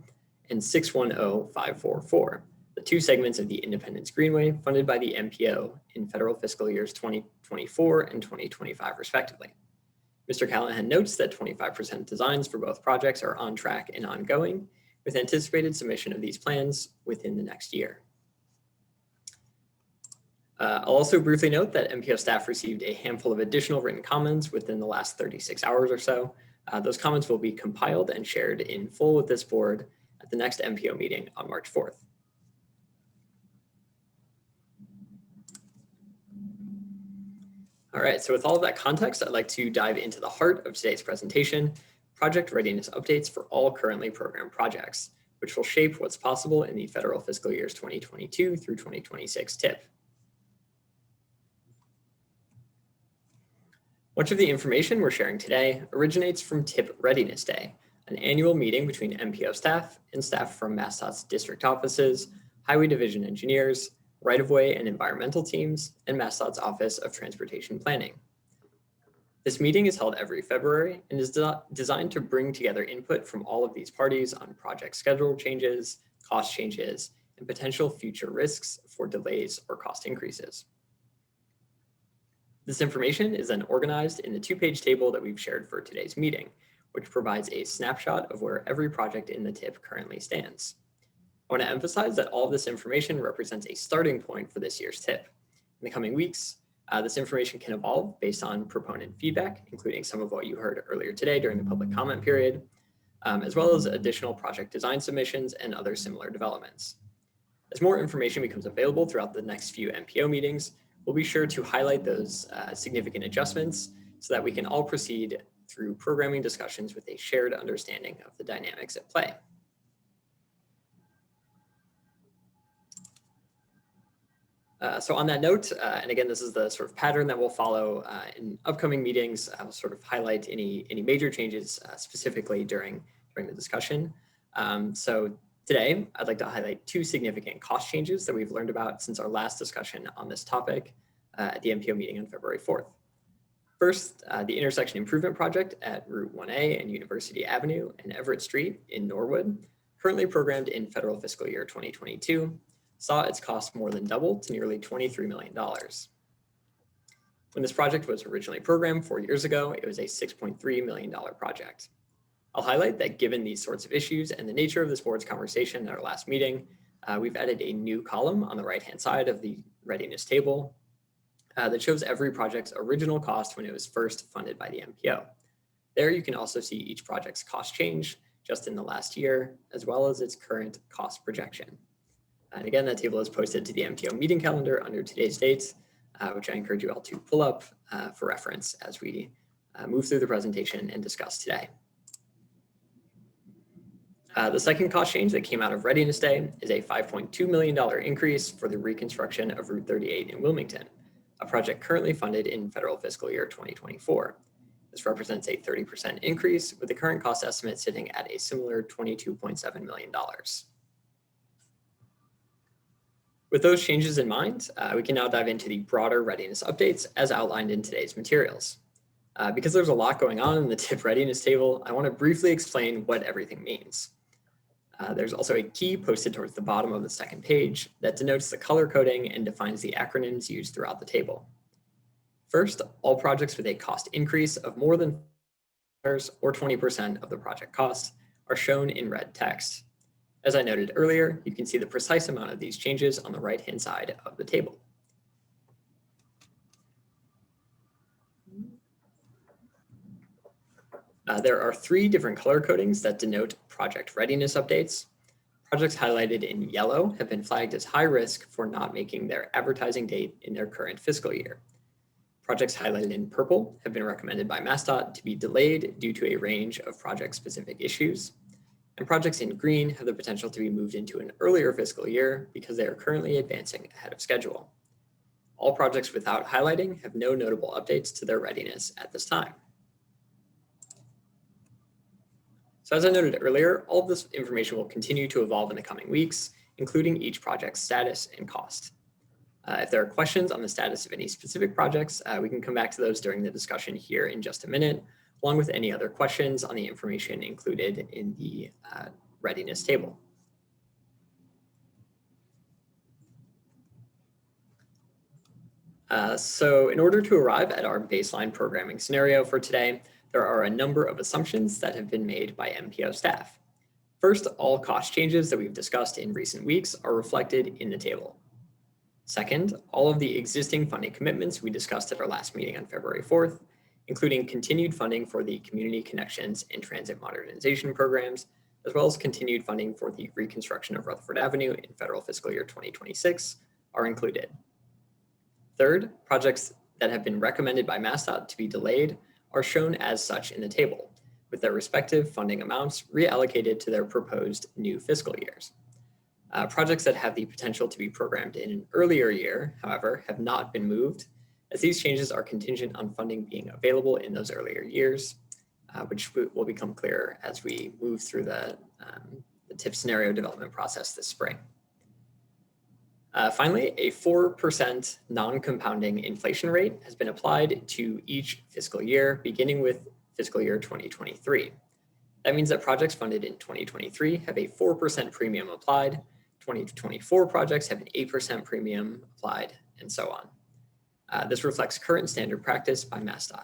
and 610544, the 2 segments of the Independence Greenway funded by the MPO in federal fiscal years 2024 and 2025, respectively. Mr. Callahan notes that 25% designs for both projects are on track and ongoing, with anticipated submission of these plans within the next year. I'll also briefly note that MPO staff received a handful of additional written comments within the last 36 hours or so. Those comments will be compiled and shared in full with this board at the next MPO meeting on March 4th. All right, so with all of that context, I'd like to dive into the heart of today's presentation, project readiness updates for all currently programmed projects, which will shape what's possible in the federal fiscal years 2022 through 2026 TIP. Much of the information we're sharing today originates from TIP Readiness Day, an annual meeting between MPO staff and staff from MassDOT's district offices, Highway Division engineers, right-of-way and environmental teams, and MassDOT's Office of Transportation Planning. This meeting is held every February and is designed to bring together input from all of these parties on project schedule changes, cost changes, and potential future risks for delays or cost increases. This information is then organized in the 2-page table that we've shared for today's meeting, which provides a snapshot of where every project in the TIP currently stands. I want to emphasize that all of this information represents a starting point for this year's TIP. In the coming weeks, this information can evolve based on proponent feedback, including some of what you heard earlier today during the public comment period, as well as additional project design submissions and other similar developments. As more information becomes available throughout the next few MPO meetings, we'll be sure to highlight those significant adjustments so that we can all proceed through programming discussions with a shared understanding of the dynamics at play. So on that note, and again, this is the sort of pattern that we'll follow in upcoming meetings. I'll sort of highlight any major changes specifically during the discussion. So today, I'd like to highlight 2 significant cost changes that we've learned about since our last discussion on this topic at the MPO meeting on February 4th. First, the intersection improvement project at Route 1A and University Avenue and Everett Street in Norwood, currently programmed in federal fiscal year 2022, saw its cost more than double to nearly $23 million. When this project was originally programmed 4 years ago, it was a $6.3 million project. I'll highlight that given these sorts of issues and the nature of this board's conversation at our last meeting, we've added a new column on the right-hand side of the readiness table that shows every project's original cost when it was first funded by the MPO. There you can also see each project's cost change just in the last year, as well as its current cost projection. And again, that table is posted to the MPO meeting calendar under today's dates, which I encourage you all to pull up for reference as we move through the presentation and discuss today. The second cost change that came out of Readiness Day is a $5.2 million increase for the reconstruction of Route 38 in Wilmington, a project currently funded in federal fiscal year 2024. This represents a 30% increase, with the current cost estimate sitting at a similar $22.7 million. With those changes in mind, we can now dive into the broader readiness updates as outlined in today's materials. Because there's a lot going on in the TIP readiness table, I want to briefly explain what everything means. There's also a key posted towards the bottom of the second page that denotes the color coding and defines the acronyms used throughout the table. First, all projects with a cost increase of more than or 20% of the project cost are shown in red text. As I noted earlier, you can see the precise amount of these changes on the right-hand side of the table. There are 3 different color codings that denote project readiness updates. Projects highlighted in yellow have been flagged as high risk for not making their advertising date in their current fiscal year. Projects highlighted in purple have been recommended by MassDOT to be delayed due to a range of project-specific issues. And projects in green have the potential to be moved into an earlier fiscal year because they are currently advancing ahead of schedule. All projects without highlighting have no notable updates to their readiness at this time. So as I noted earlier, all of this information will continue to evolve in the coming weeks, including each project's status and cost. If there are questions on the status of any specific projects, we can come back to those during the discussion here in just a minute, along with any other questions on the information included in the readiness table. So in order to arrive at our baseline programming scenario for today, there are a number of assumptions that have been made by MPO staff. First, all cost changes that we've discussed in recent weeks are reflected in the table. Second, all of the existing funding commitments we discussed at our last meeting on February 4th, including continued funding for the Community Connections and Transit Modernization programs, as well as continued funding for the reconstruction of Rutherford Avenue in federal fiscal year 2026, are included. Third, projects that have been recommended by MassDOT to be delayed are shown as such in the table, with their respective funding amounts reallocated to their proposed new fiscal years. Projects that have the potential to be programmed in an earlier year, however, have not been moved, as these changes are contingent on funding being available in those earlier years, which will become clearer as we move through the TIP scenario development process this spring. Finally, a 4% non-compounding inflation rate has been applied to each fiscal year, beginning with fiscal year 2023. That means that projects funded in 2023 have a 4% premium applied, 2024 projects have an 8% premium applied, and so on. This reflects current standard practice by MassDOT.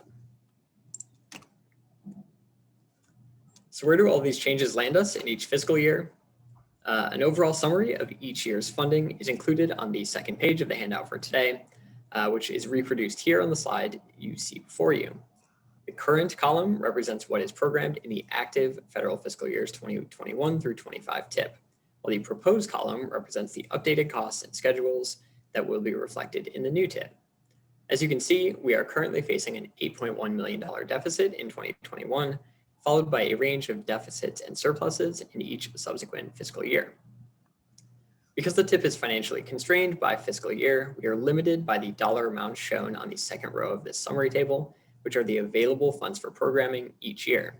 So where do all these changes land us in each fiscal year? An overall summary of each year's funding is included on the second page of the handout for today, which is reproduced here on the slide you see before you. The current column represents what is programmed in the active federal fiscal years 2021 through 25 TIP, while the proposed column represents the updated costs and schedules that will be reflected in the new TIP. As you can see, we are currently facing an $8.1 million deficit in 2021, followed by a range of deficits and surpluses in each subsequent fiscal year. Because the TIP is financially constrained by fiscal year, we are limited by the dollar amounts shown on the second row of this summary table, which are the available funds for programming each year.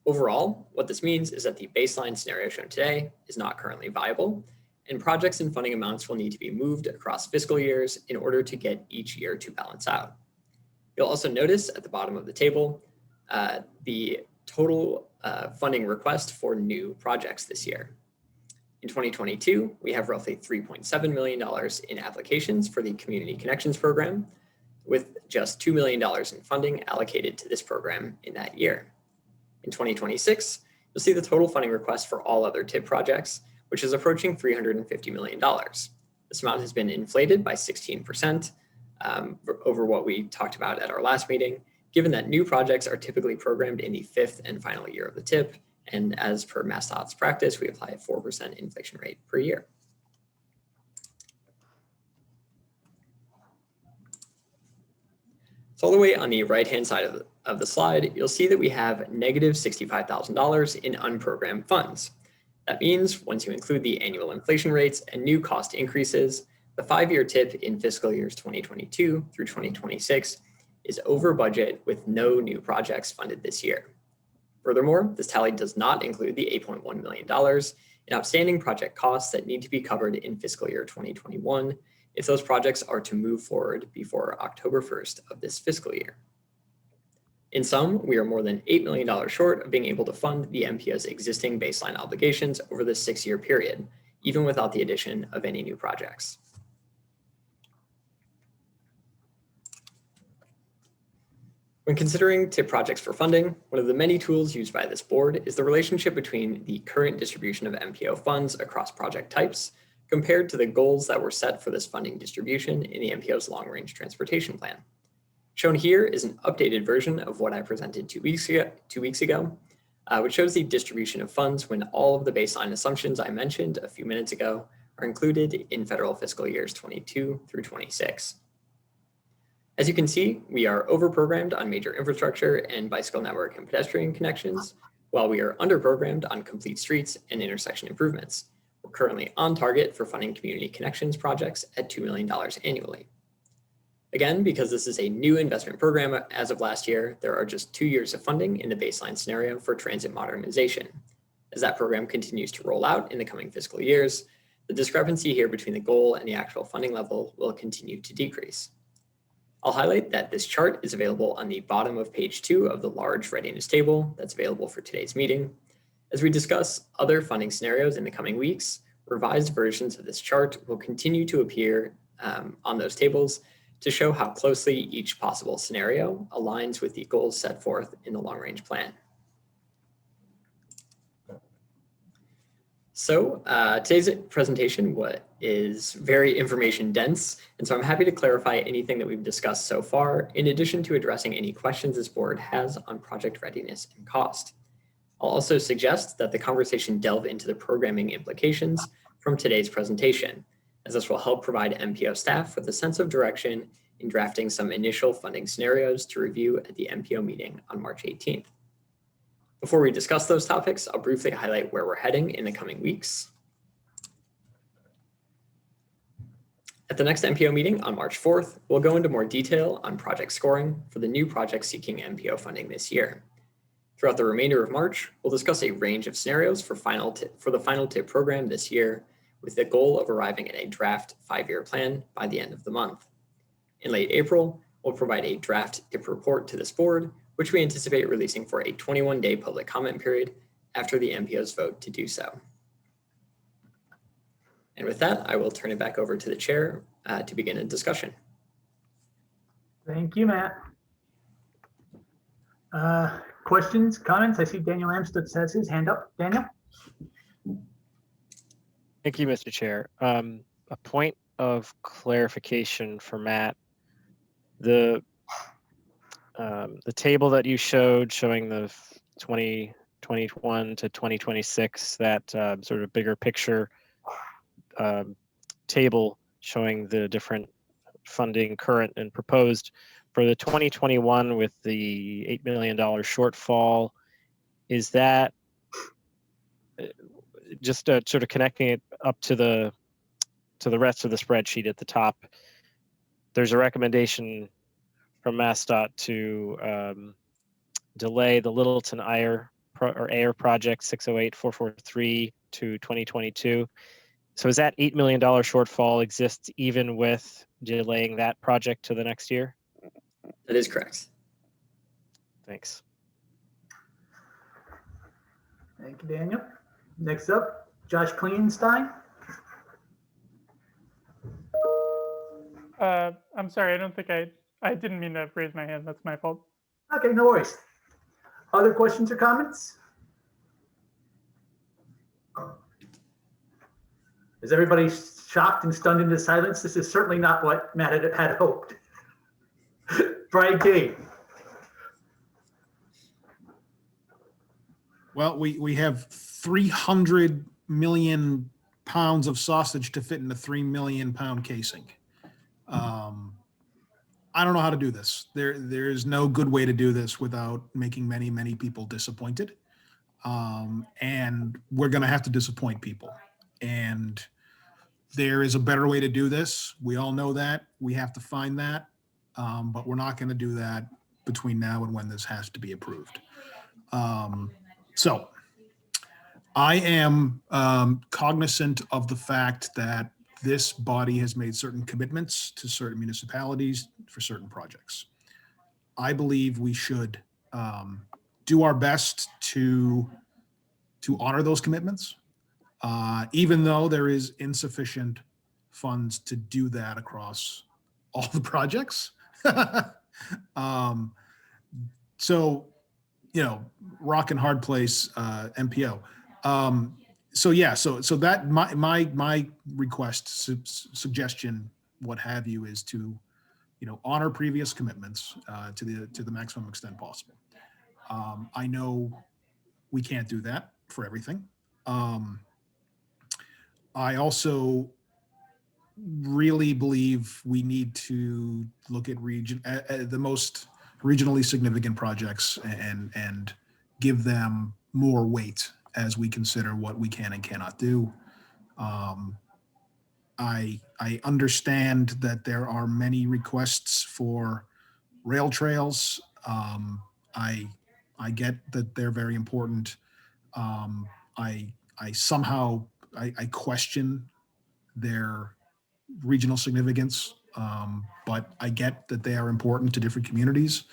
Overall, what this means is that the baseline scenario shown today is not currently viable, and projects and funding amounts will need to be moved across fiscal years in order to get each year to balance out. You'll also notice at the bottom of the table the total funding request for new projects this year. In 2022, we have roughly $3.7 million in applications for the Community Connections program, with just $2 million in funding allocated to this program in that year. In 2026, you'll see the total funding request for all other TIP projects, which is approaching $350 million. This amount has been inflated by 16% over what we talked about at our last meeting, given that new projects are typically programmed in the 5th and final year of the TIP, and as per MassDOT's practice, we apply a 4% inflation rate per year. So all the way on the right-hand side of the slide, you'll see that we have negative $65,000 in unprogrammed funds. That means once you include the annual inflation rates and new cost increases, the 5-year TIP in fiscal years 2022 through 2026 is over budget with no new projects funded this year. Furthermore, this tally does not include the $8.1 million in outstanding project costs that need to be covered in fiscal year 2021 if those projects are to move forward before October 1st of this fiscal year. In sum, we are more than $8 million short of being able to fund the MPO's existing baseline obligations over this 6-year period, even without the addition of any new projects. When considering TIP projects for funding, one of the many tools used by this board is the relationship between the current distribution of MPO funds across project types compared to the goals that were set for this funding distribution in the MPO's long-range transportation plan. Shown here is an updated version of what I presented 2 weeks ago, which shows the distribution of funds when all of the baseline assumptions I mentioned a few minutes ago are included in federal fiscal years 22 through 26. As you can see, we are overprogrammed on major infrastructure and bicycle network and pedestrian connections, while we are underprogrammed on complete streets and intersection improvements. We're currently on target for funding community connections projects at $2 million annually. Again, because this is a new investment program as of last year, there are just 2 years of funding in the baseline scenario for transit modernization. As that program continues to roll out in the coming fiscal years, the discrepancy here between the goal and the actual funding level will continue to decrease. I'll highlight that this chart is available on the bottom of page 2 of the large readiness table that's available for today's meeting. As we discuss other funding scenarios in the coming weeks, revised versions of this chart will continue to appear on those tables to show how closely each possible scenario aligns with the goals set forth in the long-range plan. So today's presentation is very information dense, and so I'm happy to clarify anything that we've discussed so far, in addition to addressing any questions this board has on project readiness and cost. I'll also suggest that the conversation delve into the programming implications from today's presentation, as this will help provide MPO staff with a sense of direction in drafting some initial funding scenarios to review at the MPO meeting on March 18th. Before we discuss those topics, I'll briefly highlight where we're heading in the coming weeks. At the next MPO meeting on March 4th, we'll go into more detail on project scoring for the new projects seeking MPO funding this year. Throughout the remainder of March, we'll discuss a range of scenarios for the final TIP program this year, with the goal of arriving at a draft 5-year plan by the end of the month. In late April, we'll provide a draft TIP report to this board, which we anticipate releasing for a 21-day public comment period after the MPO's vote to do so. And with that, I will turn it back over to the chair to begin a discussion. Thank you, Matt. Questions, comments? I see Daniel Amstutz has his hand up. Daniel? Thank you, Mr. Chair. A point of clarification for Matt. The table that you showed showing the 2021 to 2026, that sort of bigger picture table showing the different funding current and proposed for the 2021 with the $8 million shortfall, is that just sort of connecting it up to the rest of the spreadsheet at the top? There's a recommendation from MassDOT to delay the Littleton Ayer project 608-443 to 2022. So is that $8 million shortfall exists even with delaying that project to the next year? That is correct. Thanks. Thank you, Daniel. Next up, Josh Kleinstein. I'm sorry, I don't think I didn't mean to raise my hand. That's my fault. Okay, no worries. Other questions or comments? Is everybody shocked and stunned into silence? This is certainly not what Matt had hoped. Brian King. Well, we have 300 million pounds of sausage to fit in a 3 million pound casing. I don't know how to do this. There's no good way to do this without making many, many people disappointed. And we're going to have to disappoint people. And there is a better way to do this. We all know that. We have to find that. But we're not going to do that between now and when this has to be approved. So I am cognizant of the fact that this body has made certain commitments to certain municipalities for certain projects. I believe we should do our best to honor those commitments, even though there is insufficient funds to do that across all the projects. So, rock and hard place, MPO. So that my request, suggestion, what have you, is to, honor previous commitments to the maximum extent possible. I know we can't do that for everything. I also really believe we need to look at the most regionally significant projects and give them more weight as we consider what we can and cannot do. I understand that there are many requests for rail trails. I get that they're very important. I question their regional significance, but I get that they are important to different communities,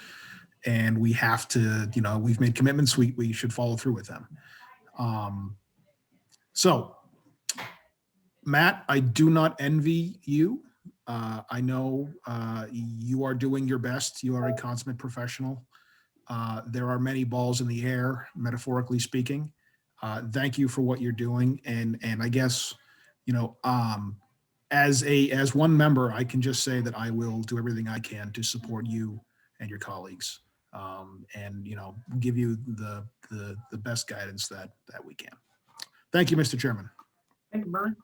and we have to, we've made commitments, we should follow through with them. So, Matt, I do not envy you. I know you are doing your best. You are a consummate professional. There are many balls in the air, metaphorically speaking. Thank you for what you're doing. And I guess, as one member, I can just say that I will do everything I can to support you and your colleagues, and give you the best guidance that we can. Thank you, Mr. Chairman. Thank you, Brian.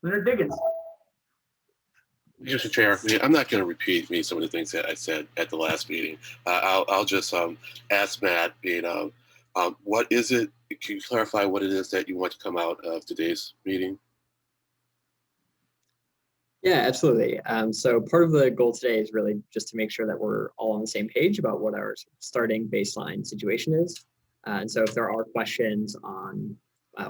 Leonard Diggins. Mr. Chair, I'm not going to repeat some of the things that I said at the last meeting. I'll just ask Matt, what is it? Can you clarify what it is that you want to come out of today's meeting? Yeah, absolutely. So part of the goal today is really just to make sure that we're all on the same page about what our starting baseline situation is. And so if there are questions on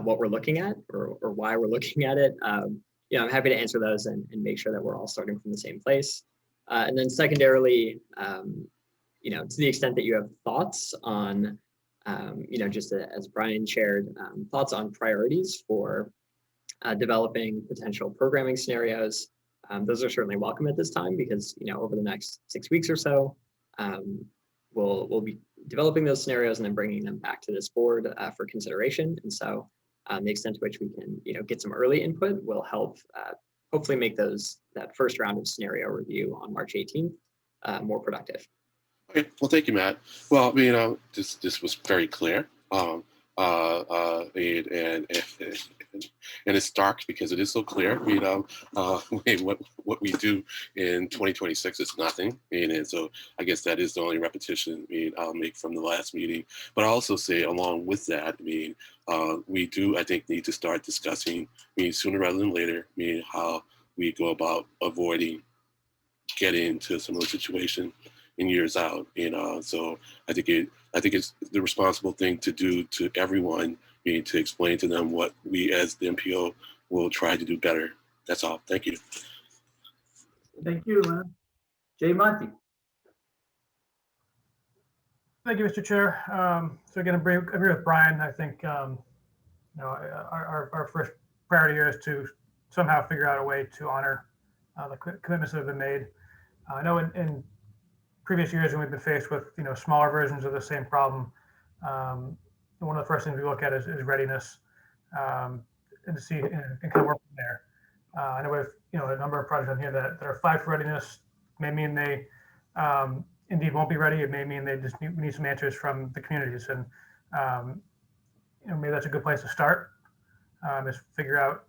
what we're looking at or why we're looking at it, I'm happy to answer those and make sure that we're all starting from the same place. And then secondarily, to the extent that you have thoughts on, just as Brian shared, thoughts on priorities for developing potential programming scenarios, those are certainly welcome at this time because, over the next 6 weeks or so, we'll be developing those scenarios and then bringing them back to this board for consideration. And so the extent to which we can, get some early input will help hopefully make that first round of scenario review on March 18th more productive. Okay, well, thank you, Matt. Well, this was very clear. And it's dark because it is so clear. What we do in 2026 is nothing. And so I guess that is the only repetition I'll make from the last meeting. But I also say along with that, we do, I think, need to start discussing sooner rather than later, how we go about avoiding getting into similar situation in years out. So I think it's the responsible thing to do to everyone, to explain to them what we as the MPO will try to do better. That's all. Thank you. Thank you, man. Jay Monty. Thank you, Mr. Chair. So again, I agree with Brian. I think our first priority here is to somehow figure out a way to honor the commitments that have been made. I know in previous years when we've been faced with smaller versions of the same problem, one of the first things we look at is readiness, and to see and kind of work from there. I know we have a number of projects on here that are applied for readiness. May mean they indeed won't be ready. It may mean they just need some answers from the communities, and maybe that's a good place to start. Is figure out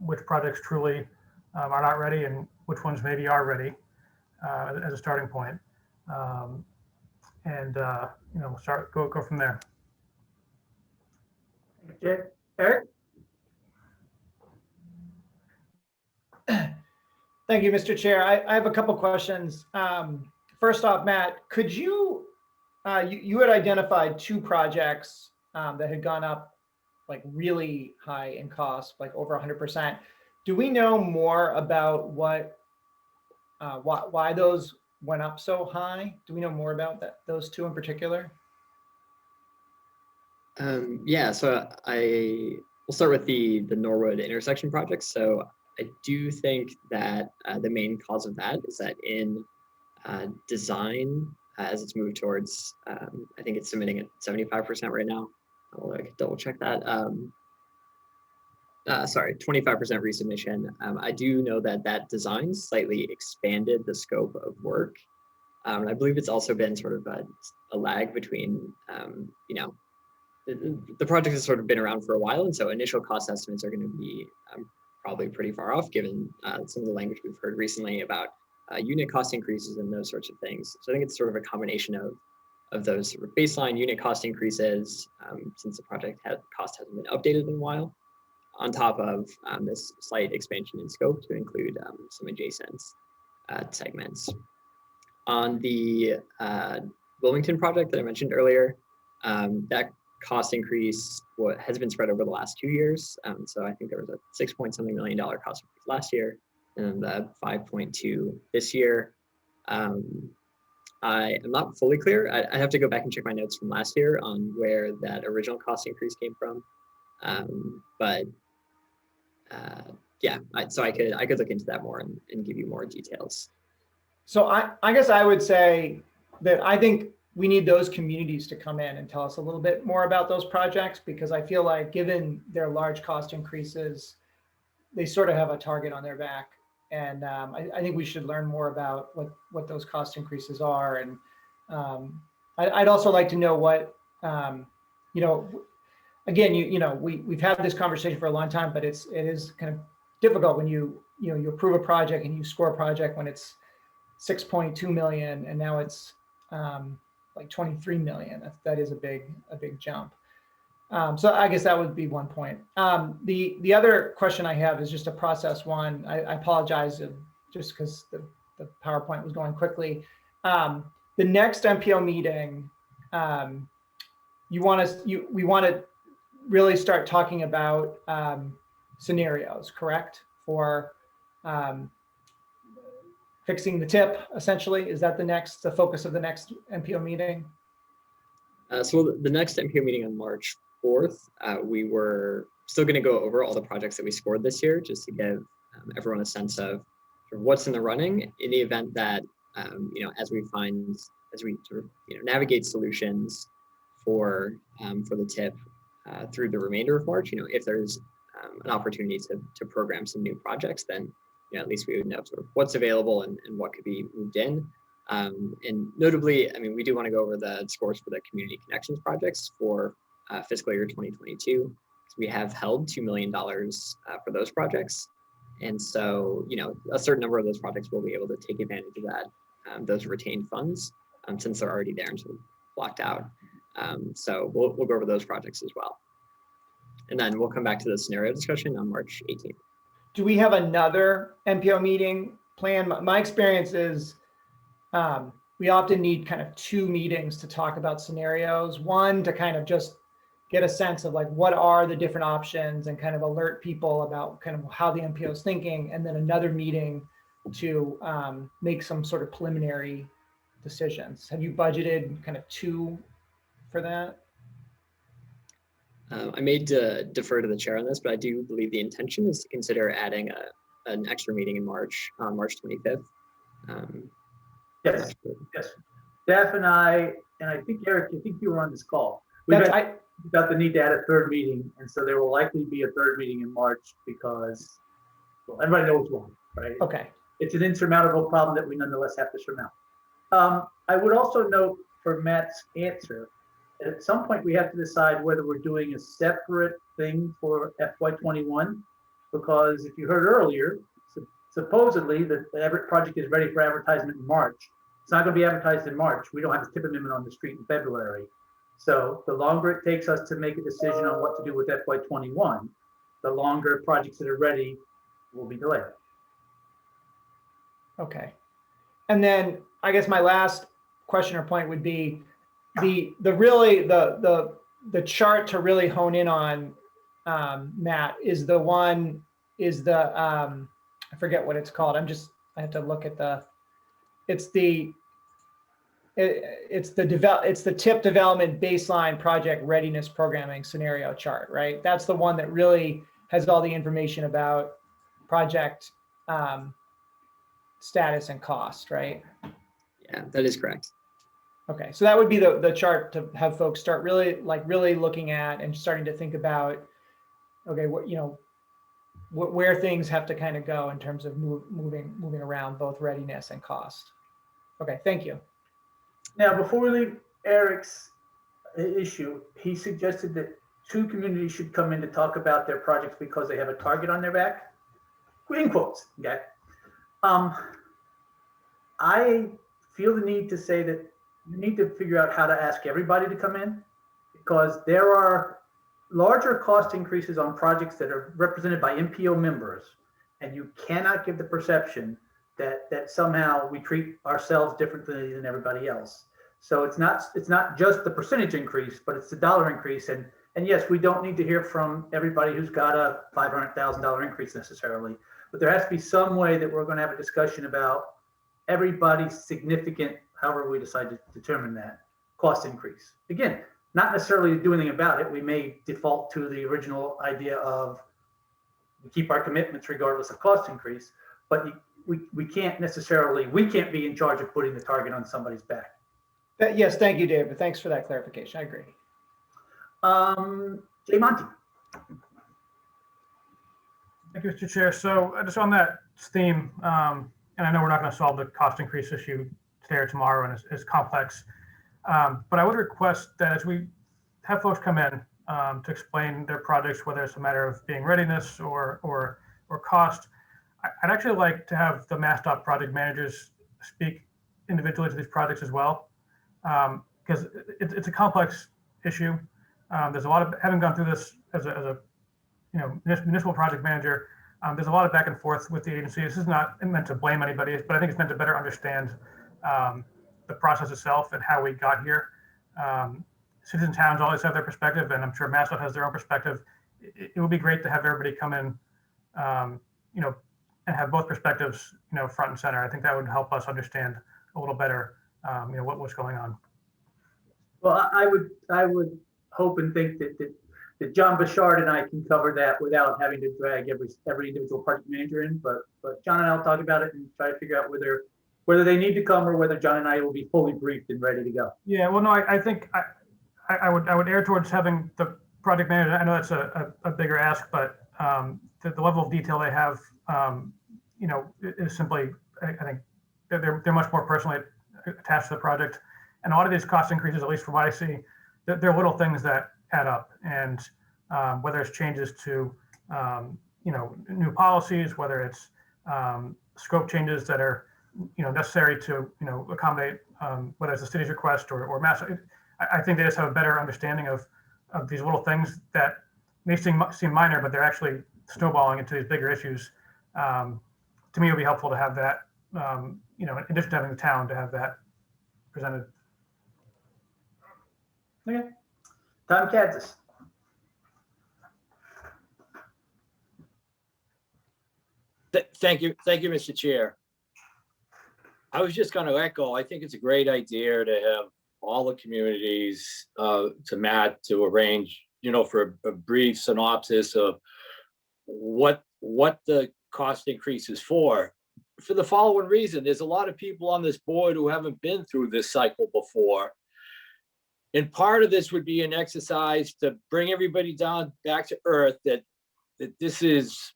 which projects truly are not ready and which ones maybe are ready. as a starting point. And we'll go from there. Okay. Eric? Thank you, Mr. Chair. I have a couple questions. First off, Matt, could you had identified 2 projects that had gone up like really high in cost, like over 100%. Do we know more about why those went up so high? Do we know more about those 2 in particular? Yeah, so we'll start with the Norwood intersection project. So I do think that the main cause of that is that in design, as it's moved towards, I think it's submitting at 75% right now. Although I could double check that. Sorry, 25% resubmission. I do know that design slightly expanded the scope of work. And I believe it's also been sort of a lag between, the project has sort of been around for a while. And so initial cost estimates are going to be probably pretty far off given some of the language we've heard recently about unit cost increases and those sorts of things. So I think it's sort of a combination of those sort of baseline unit cost increases since the project cost hasn't been updated in a while, on top of this slight expansion in scope to include some adjacent segments. On the Wilmington project that I mentioned earlier, that cost increase has been spread over the last 2 years. So I think there was a $6-something million cost increase last year and the 5.2 this year. I am not fully clear. I have to go back and check my notes from last year on where that original cost increase came from. Yeah, so I could look into that more and give you more details. So I guess I would say that I think we need those communities to come in and tell us a little bit more about those projects, because I feel like given their large cost increases, they sort of have a target on their back. And I think we should learn more about what those cost increases are. And I'd also like to know what, again, we've had this conversation for a long time, but it is kind of difficult when you approve a project and you score a project when it's 6.2 million and now it's like 23 million. That is a big jump. So I guess that would be one point. The other question I have is just a process one. I apologize just because the PowerPoint was going quickly. The next MPO meeting, we want to really start talking about scenarios, correct? For fixing the tip, essentially. Is that the focus of the next MPO meeting? So the next MPO meeting on March 4th, we were still going to go over all the projects that we scored this year, just to give everyone a sense of sort of what's in the running in the event that, as we sort of navigate solutions for the tip through the remainder of March, if there's an opportunity to program some new projects, then at least we would know sort of what's available and what could be moved in. And notably, we do want to go over the scores for the community connections projects for fiscal year 2022. We have held $2 million for those projects. And so, a certain number of those projects will be able to take advantage of that, those retained funds, since they're already there and sort of blocked out. So we'll go over those projects as well. And then we'll come back to the scenario discussion on March 18th. Do we have another MPO meeting planned? My experience is we often need kind of 2 meetings to talk about scenarios. One, to kind of just get a sense of like what are the different options and kind of alert people about kind of how the MPO is thinking, and then another meeting to make some sort of preliminary decisions. Have you budgeted kind of 2 for that? I may defer to the chair on this, but I do believe the intention is to consider adding an extra meeting in March, on March 25th. Yes. Staff and I think Eric, I think you were on this call. We got the need to add a 3rd meeting, and so there will likely be a 3rd meeting in March because, well, everybody knows why, right? Okay. It's an insurmountable problem that we nonetheless have to surmount. I would also note for Matt's answer, at some point we have to decide whether we're doing a separate thing for FY21, because if you heard earlier, supposedly the Everett project is ready for advertisement in March. It's not going to be advertised in March. We don't have the tip amendment on the street in February. So the longer it takes us to make a decision on what to do with FY21, the longer projects that are ready will be delayed. Okay. And then I guess my last question or point would be the chart to really hone in on, Matt, is the I forget what it's called. I have to look at it's the TIP development baseline project readiness programming scenario chart, right? That's the one that really has all the information about project status and cost, right? Yeah, that is correct. Okay, so that would be the chart to have folks start really looking at and starting to think about, okay, where things have to kind of go in terms of moving around both readiness and cost. Okay, thank you. Now, before we leave Eric's issue, he suggested that 2 communities should come in to talk about their projects because they have a target on their back. In quotes, okay? I feel the need to say that you need to figure out how to ask everybody to come in, because there are larger cost increases on projects that are represented by MPO members, and you cannot give the perception that somehow we treat ourselves differently than everybody else. So it's not just the percentage increase, but it's the dollar increase. And yes, we don't need to hear from everybody who's got a $500,000 increase necessarily, but there has to be some way that we're going to have a discussion about everybody's significant, however we decide to determine that, cost increase. Again, not necessarily do anything about it. We may default to the original idea of we keep our commitments regardless of cost increase, but we can't be in charge of putting the target on somebody's back. Yes, thank you, David. Thanks for that clarification. I agree. Jay Monty. Thank you, Mr. Chair. So just on that theme, and I know we're not going to solve the cost increase issue today or tomorrow, and it's complex, but I would request that as we have folks come in to explain their projects, whether it's a matter of being readiness or cost, I'd actually like to have the MassDOT project managers speak individually to these projects as well, because it's a complex issue. There's a lot of, having gone through this as a municipal project manager, there's a lot of back and forth with the agency. This is not meant to blame anybody, but I think it's meant to better understand the process itself and how we got here. Cities and towns always have their perspective, and I'm sure MassDOT has their own perspective. It would be great to have everybody come in, and have both perspectives, front and center. I think that would help us understand a little better, what's going on. Well, I would hope and think that John Bouchard and I can cover that without having to drag every individual project manager in. But John and I will talk about it and try to figure out whether they need to come or whether John and I will be fully briefed and ready to go. Yeah, well, no, I think I would err towards having the project manager. I know that's a bigger ask, but the level of detail they have, is simply, I think they're much more personally attached to the project. And a lot of these cost increases, at least from what I see, they're little things that add up. And whether it's changes to, new policies, whether it's scope changes that are, necessary to, accommodate whether it's the city's request or mass. I think they just have a better understanding of these little things that may seem minor, but they're actually snowballing into these bigger issues. To me, it would be helpful to have that, in addition to having the town to have that presented. Okay. Tom Kansas. Thank you, Mr. Chair. I was just going to echo, I think it's a great idea to have all the communities to Matt to arrange, for a brief synopsis of what the cost increase is for the following reason. There's a lot of people on this board who haven't been through this cycle before. And part of this would be an exercise to bring everybody down back to earth that this is,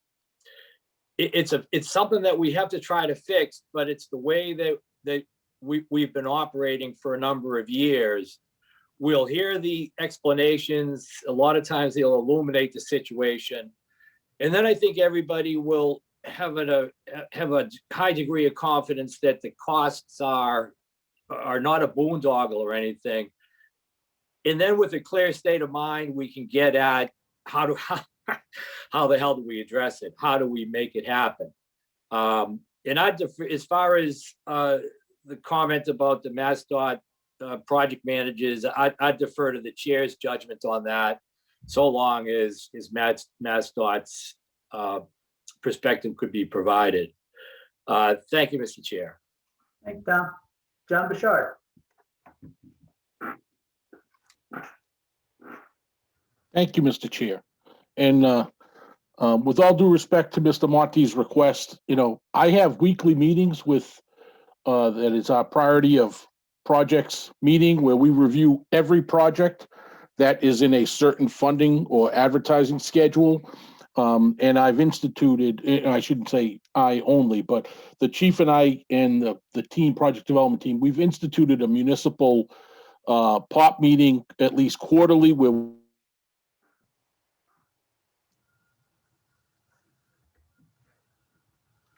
it's something that we have to try to fix, but it's the way that we've been operating for a number of years. We'll hear the explanations. A lot of times they'll illuminate the situation. And then I think everybody will have a high degree of confidence that the costs are not a boondoggle or anything. And then with a clear state of mind, we can get at how the hell do we address it? How do we make it happen? And as far as the comment about the MassDOT project managers, I defer to the chair's judgment on that, so long as MassDOT's perspective could be provided. Thank you, Mr. Chair. Thanks, Tom. John Bouchard. Thank you, Mr. Chair. And with all due respect to Mr. Monti's request, I have weekly meetings with, that is our priority of projects meeting, where we review every project that is in a certain funding or advertising schedule. And I've instituted, I shouldn't say I only, but the chief and I and the team, project development team, we've instituted a municipal POP meeting at least quarterly where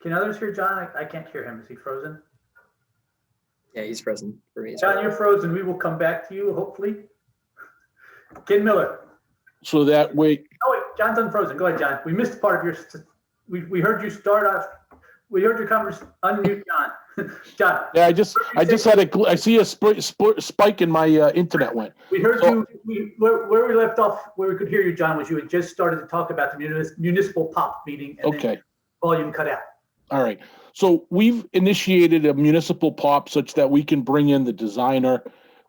Can others hear John? I can't hear him. Is he frozen? Yeah, he's frozen for me. John, you're frozen. We will come back to you, hopefully. Ken Miller. so that way. Oh, wait, John's unfrozen. Go ahead, John. We missed part of your, we heard you start off. We heard your conversation. Unmute John. John. Yeah, I see a spike in my internet went. We heard you, where we left off, where we could hear you, John, was you had just started to talk about the municipal POP meeting. And okay. Then volume cut out. All right. So we've initiated a municipal POP such that we can bring in the designer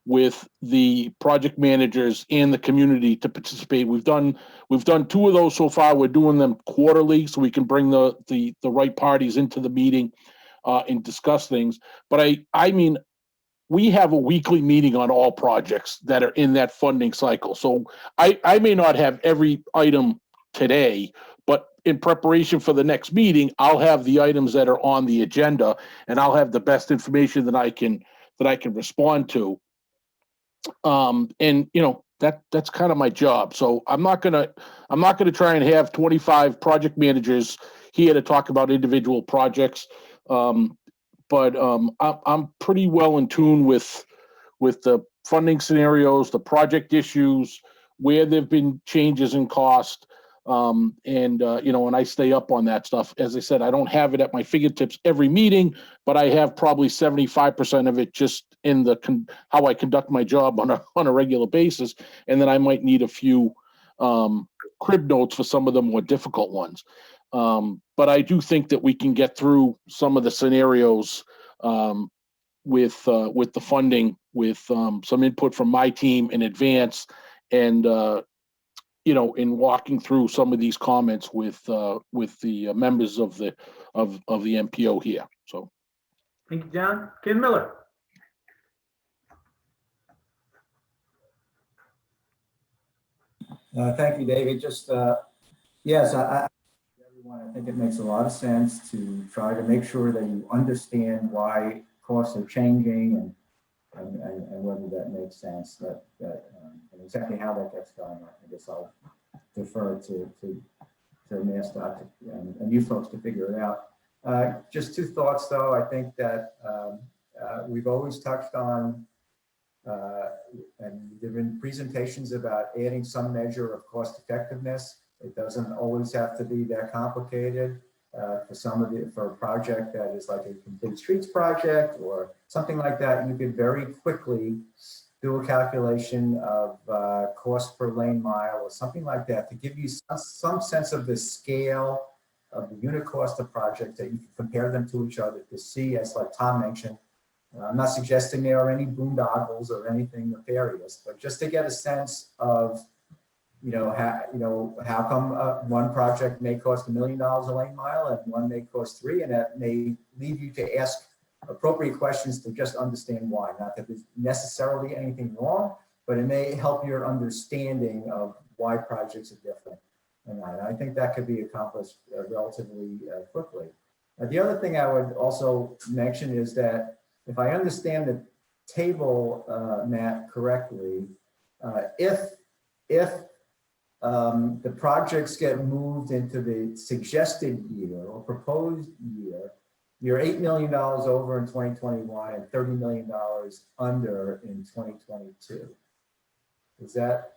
with the project managers and the community to participate. We've done 2 of those so far. We're doing them quarterly so we can bring the right parties into the meeting and discuss things. But I mean, we have a weekly meeting on all projects that are in that funding cycle. So I may not have every item today, but in preparation for the next meeting, I'll have the items that are on the agenda, and I'll have the best information that I can respond to. And that's kind of my job. So I'm not gonna try and have 25 project managers here to talk about individual projects. But I'm pretty well in tune with the funding scenarios, the project issues, where there've been changes in cost. And I stay up on that stuff. As I said, I don't have it at my fingertips every meeting, but I have probably 75% of it just in how I conduct my job on a regular basis. And then I might need a few crib notes for some of the more difficult ones. But I do think that we can get through some of the scenarios with the funding, with some input from my team in advance, and in walking through some of these comments with the members of the MPO here. So, thank you, John. Ken Miller. Thank you, David. Just yes, everyone. I think it makes a lot of sense to try to make sure that you understand why costs are changing and whether that makes sense. And exactly how that gets done, I guess I'll defer to MassDOT and you folks to figure it out. Just 2 thoughts, though. I think that we've always touched on, and there have been presentations about adding some measure of cost effectiveness. It doesn't always have to be that complicated. For a project that is like a complete streets project or something like that, you could very quickly do a calculation of cost per lane mile or something like that to give you some sense of the scale of the unit cost of projects that you can compare them to each other to see, as like Tom mentioned. I'm not suggesting there are any boondoggles or anything nefarious, but just to get a sense of how come one project may cost $1 million a lane mile and one may cost 3, and that may lead you to ask appropriate questions to just understand why. Not that there's necessarily anything wrong, but it may help your understanding of why projects are different. And I think that could be accomplished relatively quickly. The other thing I would also mention is that if I understand the table, Matt, correctly, if the projects get moved into the suggested year or proposed year, you're $8 million over in 2021 and $30 million under in 2022.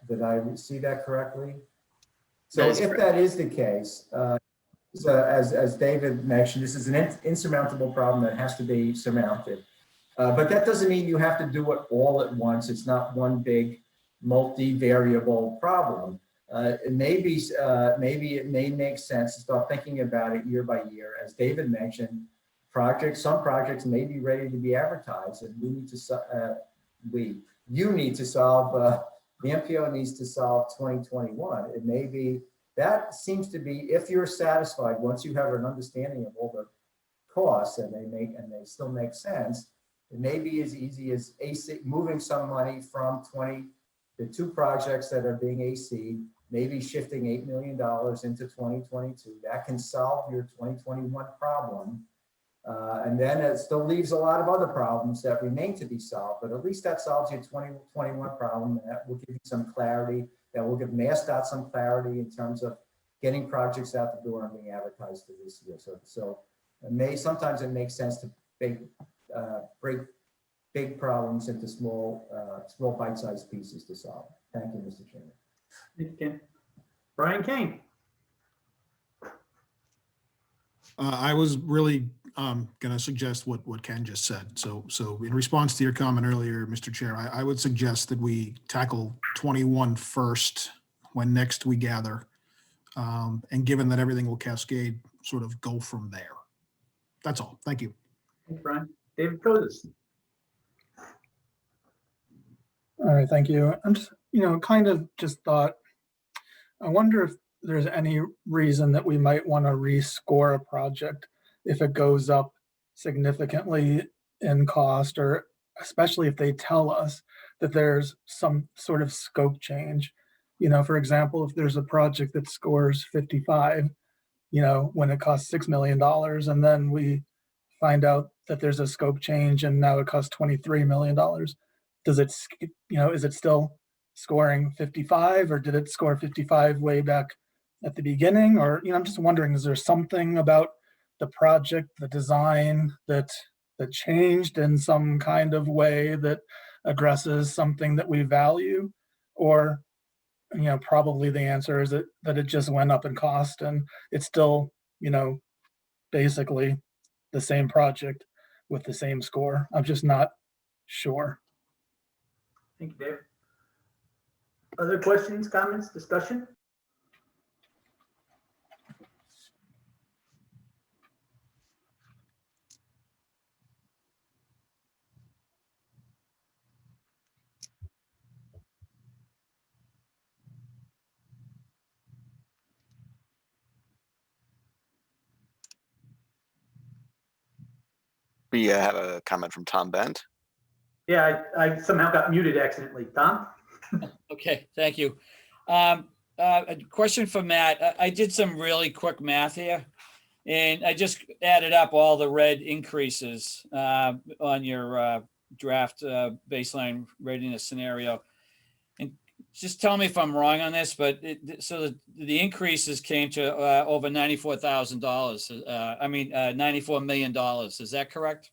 Did I see that correctly? So That is if correct. that is the case, as David mentioned, this is an insurmountable problem that has to be surmounted. But that doesn't mean you have to do it all at once. It's not one big multi-variable problem. Maybe it may make sense to start thinking about it year by year. As David mentioned, some projects may be ready to be advertised, and you need to solve, the MPO needs to solve 2021. It may be, that seems to be, if you're satisfied, once you have an understanding of all the costs and they still make sense, it may be as easy as moving some money from the 2 projects that are being AC, maybe shifting $8 million into 2022. That can solve your 2021 problem. And then it still leaves a lot of other problems that remain to be solved, but at least that solves your 2021 problem. And that will give you some clarity. That will give MassDOT some clarity in terms of getting projects out the door and being advertised for this year. So sometimes it makes sense to break big problems into small bite-sized pieces to solve. Thank you, Mr. Chairman. Okay. Brian Kane. I was really going to suggest what Ken just said. So in response to your comment earlier, Mr. Chair, I would suggest that we tackle 21 first when next we gather. And given that everything will cascade, sort of go from there. That's all. Thank you. Thanks, Brian. David Kozis. All right, thank you. I'm just, kind of just thought, I wonder if there's any reason that we might want to rescore a project if it goes up significantly in cost, or especially if they tell us that there's some sort of scope change. For example, if there's a project that scores 55, when it costs $6 million, and then we find out that there's a scope change and now it costs $23 million. Does it, is it still scoring 55, or did it score 55 way back at the beginning? Or, I'm just wondering, is there something about the project, the design that changed in some kind of way that addresses something that we value? Or, probably the answer is that it just went up in cost and it's still, basically the same project with the same score. I'm just not sure. Thank you, Dave. Other questions, comments, discussion? We have a comment from Tom Bent. Yeah, I somehow got muted accidentally. Tom? Okay, thank you. A question for Matt. I did some really quick math here, and I just added up all the red increases on your draft baseline readiness scenario. And just tell me if I'm wrong on this, but so the increases came to over $94,000. $94 million. Is that correct?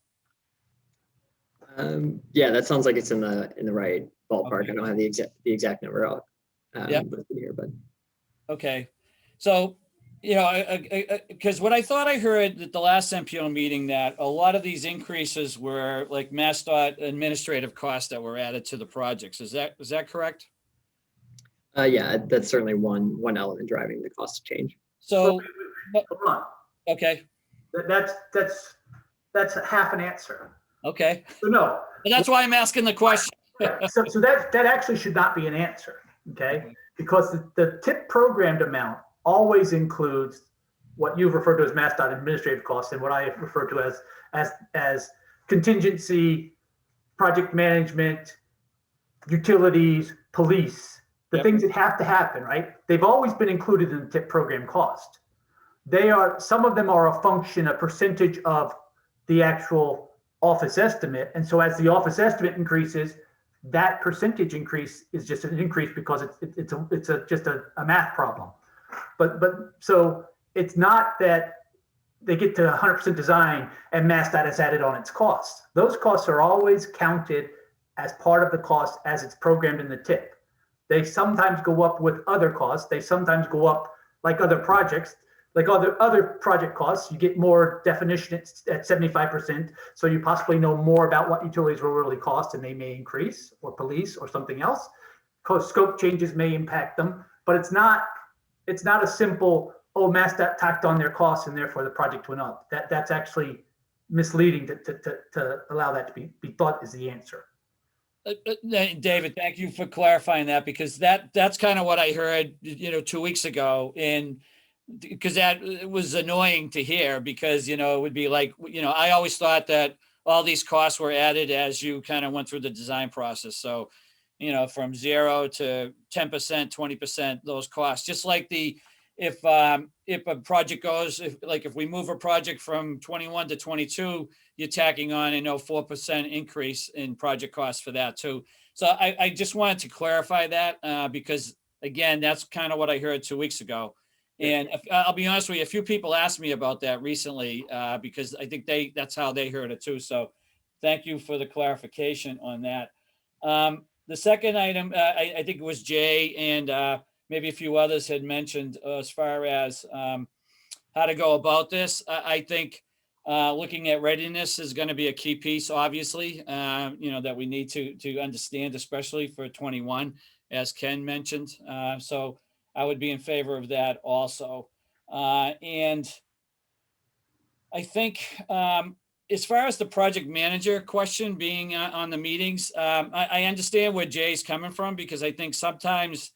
Yeah, that sounds like it's in the right ballpark. Okay. I don't have the exact number out listed here, but okay. So, because what I thought I heard at the last MPO meeting, that a lot of these increases were like MassDOT administrative costs that were added to the projects. Is that correct? yeah, that's certainly one element driving the cost change. So, hold on. Okay. That's half an answer. Okay. So no. But that's why I'm asking the question. so that actually should not be an answer, okay? Because the TIP programmed amount always includes what you've referred to as MassDOT administrative costs and what I refer to as contingency, project management, utilities, police, the things that have to happen, right? They've always been included in the TIP program cost. Some of them are a function, a percentage of the actual office estimate. And so as the office estimate increases, that percentage increase is just an increase because it's just a math problem. But so it's not that they get to 100% design and mass data is added on its costs. Those costs are always counted as part of the cost as it's programmed in the tip. They sometimes go up with other costs. They sometimes go up like other projects, like other project costs. You get more definition at 75%. So you possibly know more about what utilities will really cost and they may increase, or police or something else. Scope changes may impact them, but it's not a simple, oh, mass that tacked on their costs and therefore the project went up. That's actually misleading to allow that to be thought is the answer. David, thank you for clarifying that, because that's kind of what I heard, 2 weeks ago, and because that was annoying to hear, because, it would be like, I always thought that all these costs were added as you kind of went through the design process. So, from 0 to 10%, 20%, those costs, just like if a project goes, if we move a project from 21 to 22, you're tacking on, 4% increase in project costs for that too. So I just wanted to clarify that because again, that's kind of what I heard 2 weeks ago. And I'll be honest with you, a few people asked me about that recently because I think that's how they heard it too. So thank you for the clarification on that. The second item, I think it was Jay and maybe a few others had mentioned as far as how to go about this. I think looking at readiness is going to be a key piece, obviously, that we need to understand, especially for 21, as Ken mentioned. So I would be in favor of that also. And I think as far as the project manager question being on the meetings, I understand where Jay's coming from, because I think sometimes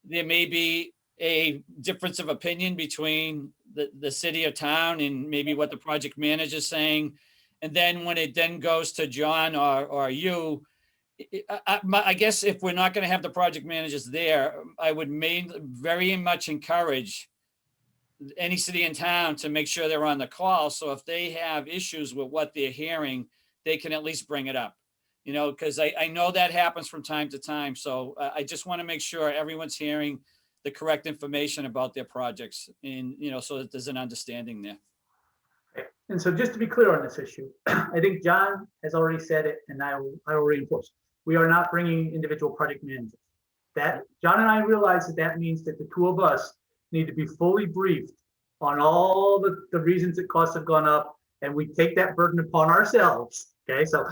there may be a difference of opinion between the city or town and maybe what the project manager is saying. And then when it then goes to John or you, I guess if we're not going to have the project managers there, I would very much encourage any city and town to make sure they're on the call. So if they have issues with what they're hearing, they can at least bring it up, because I know that happens from time to time. So I just want to make sure everyone's hearing the correct information about their projects, and, so that there's an understanding there. And so just to be clear on this issue, I think John has already said it, and I will reinforce. We are not bringing individual project managers. That John and I realize that means that the two of us need to be fully briefed on all the reasons that costs have gone up, and we take that burden upon ourselves. Okay, so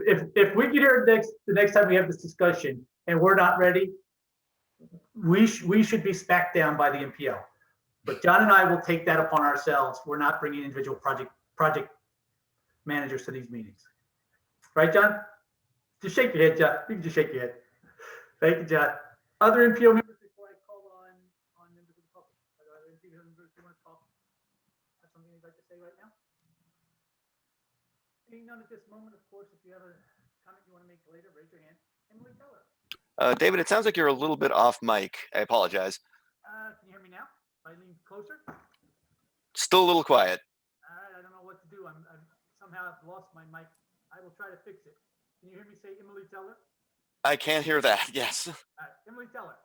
if we get here the next time we have this discussion and we're not ready, we should be smacked down by the MPO. But John and I will take that upon ourselves. We're not bringing individual project managers to these meetings, right, John? Just shake your head, John. You can just shake your head. Thank you, John. Other MPO members before I call on members of the public. Are there other MPO members who want to talk? Have something you'd like to say right now? Seeing none at this moment, of course, if you have a comment you want to make later, raise your hand. Emily Keller. David, it sounds like you're a little bit off mic. I apologize. Can you hear me now? If I lean closer? Still a little quiet. All right, I don't know what to do. I'm somehow I've lost my mic. I will try to fix it. Can you hear me say Emily Teller? I can't hear that. Yes. All right, Emily Teller.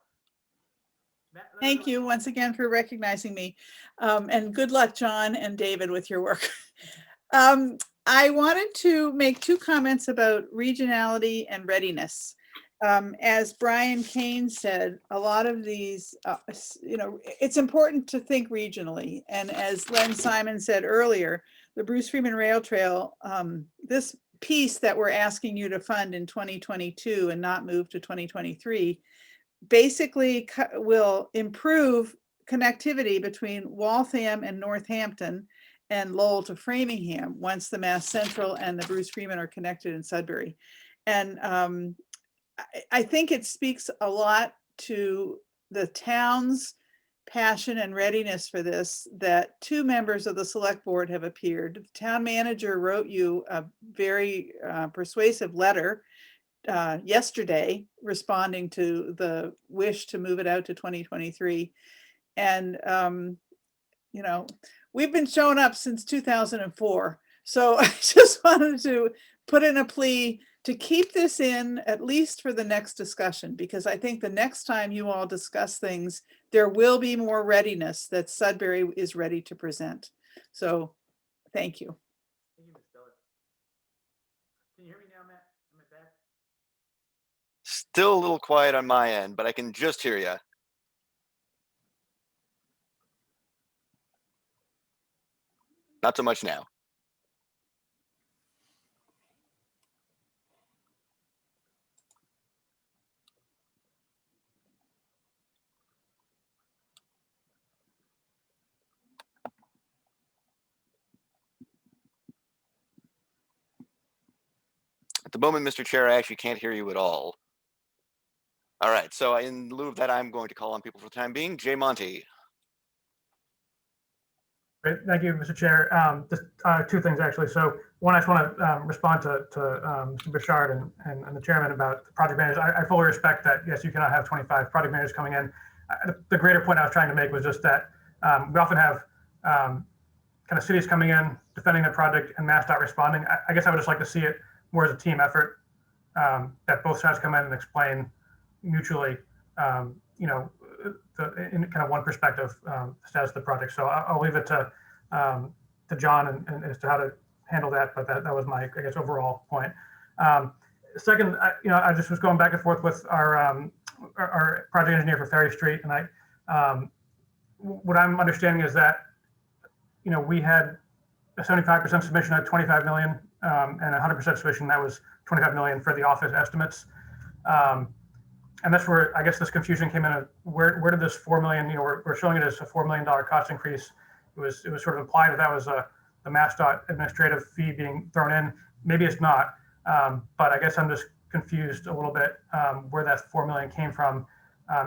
Thank you once again for recognizing me. And good luck, John and David, with your work. I wanted to make two comments about regionality and readiness. As Brian Kane said, a lot of these, it's important to think regionally. And as Len Simon said earlier, the Bruce Freeman Rail Trail, this piece that we're asking you to fund in 2022 and not move to 2023, basically will improve connectivity between Waltham and Northampton and Lowell to Framingham once the Mass Central and the Bruce Freeman are connected in Sudbury. And I think it speaks a lot to the town's passion and readiness for this that two members of the select board have appeared. The town manager wrote you a very persuasive letter yesterday responding to the wish to move it out to 2023. And, we've been showing up since 2004. So I just wanted to put in a plea to keep this in at least for the next discussion, because I think the next time you all discuss things, there will be more readiness that Sudbury is ready to present. So thank you. Thank you, Ms. Diller. Can you hear me now, Matt? Am I back? Still a little quiet on my end, but I can just hear you. Not so much now. At the moment, Mr. Chair, I actually can't hear you at all. All right, so in lieu of that, I'm going to call on people for the time being. Jay Monty. Great. Thank you, Mr. Chair. Just two things, actually. So one, I just want to respond to Mr. Bouchard and the chairman about the project managers. I fully respect that, yes, you cannot have 25 project managers coming in. The greater point I was trying to make was just that we often have kind of cities coming in, defending the project, and MassDOT responding. I guess I would just like to see it more as a team effort, that both sides come in and explain mutually, in kind of one perspective, the status of the project. So I'll leave it to John and as to how to handle that. But that was my, I guess, overall point. Second, I just was going back and forth with our project engineer for Ferry Street, and what I'm understanding is that we had a 75% submission at 25 million and 100% submission that was 25 million for the office estimates. And that's where I guess this confusion came in. Where did this 4 million? We're showing it as a $4 million cost increase. It was sort of implied that was the MassDOT administrative fee being thrown in. Maybe it's not, but I guess I'm just confused a little bit where that 4 million came from.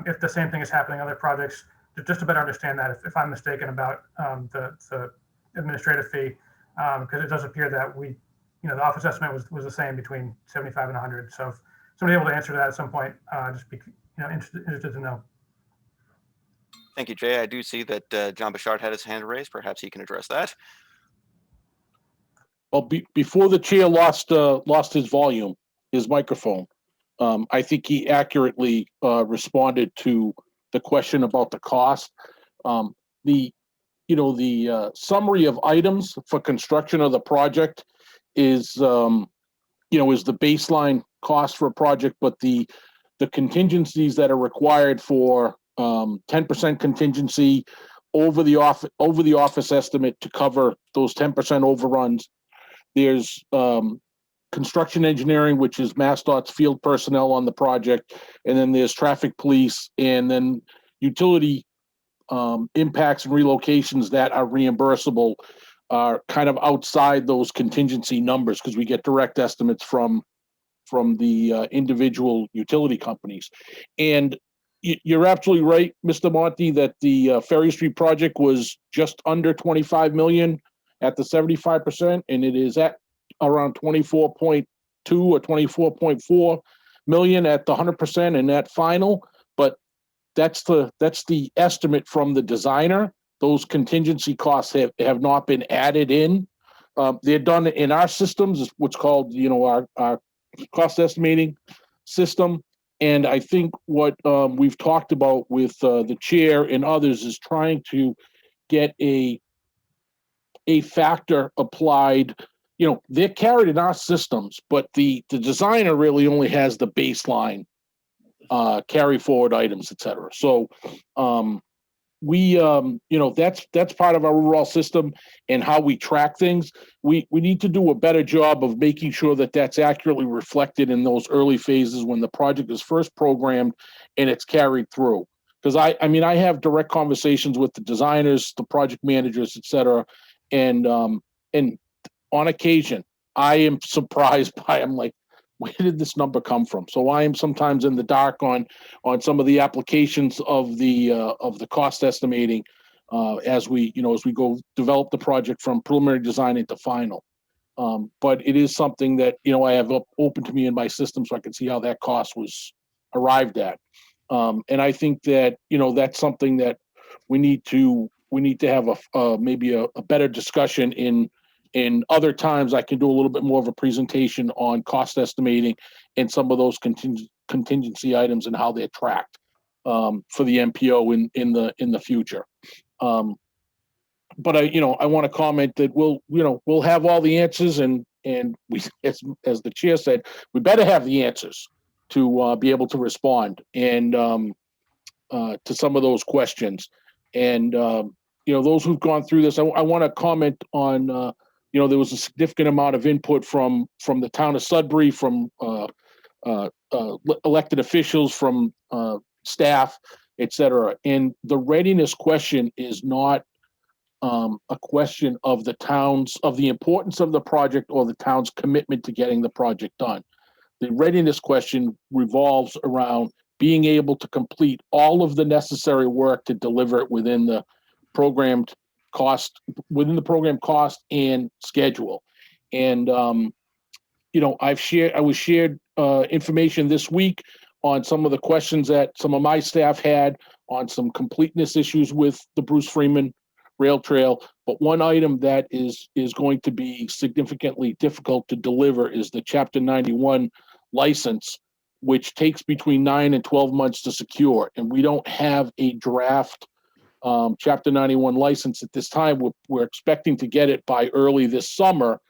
If the same thing is happening in other projects, just to better understand that. If I'm mistaken about the administrative fee, because it does appear that the office estimate was the same between 75 and 100. So if somebody able to answer that at some point, just be interested to know. Thank you, Jay. I do see that John Bouchard had his hand raised. Perhaps he can address that. Well, before the chair lost his volume, his microphone, I think he accurately responded to the question about the cost. The summary of items for construction of the project is the baseline cost for a project, but the contingencies that are required for 10% contingency over the office estimate to cover those 10% overruns. There's construction engineering, which is MassDOT's field personnel on the project, and then there's traffic police, and then utility impacts and relocations that are reimbursable are kind of outside those contingency numbers because we get direct estimates from the individual utility companies. And you're absolutely right, Mr. Monty, that the Ferry Street project was just under 25 million at the 75%, and it is at around 24.2 or 24.4 million at the 100% in that final. But that's the estimate from the designer. Those contingency costs have not been added in. They're done in our systems, what's called our cost estimating system. And I think what we've talked about with the chair and others is trying to get a factor applied. They're carried in our systems, but the designer really only has the baseline carry forward items, et cetera. So that's part of our overall system and how we track things. We need to do a better job of making sure that that's accurately reflected in those early phases when the project is first programmed and it's carried through. Because I have direct conversations with the designers, the project managers, et cetera, and on occasion I am surprised by, I'm like, where did this number come from? So I am sometimes in the dark on some of the applications of the cost estimating as we go develop the project from preliminary design into final. But it is something that I have open to me in my system so I can see how that cost was arrived at. And I think that that's something that we need to have maybe a better discussion in And other times I can do a little bit more of a presentation on cost estimating and some of those contingency items and how they're tracked for the MPO in the future. But I want to comment that we'll have all the answers, and we, as the chair said, we better have the answers to be able to respond and to some of those questions. And those who've gone through this, I want to comment on there was a significant amount of input from the town of Sudbury, from elected officials, from staff, et cetera. And the readiness question is not a question of the importance of the project or the town's commitment to getting the project done. The readiness question revolves around being able to complete all of the necessary work to deliver it within the programmed cost, and schedule. And I was shared information this week on some of the questions that some of my staff had on some completeness issues with the Bruce Freeman rail trail. But one item that is going to be significantly difficult to deliver is the Chapter 91 license, which takes between 9 and 12 months to secure. And we don't have a draft Chapter 91 license at this time. We're expecting to get it by early this summer.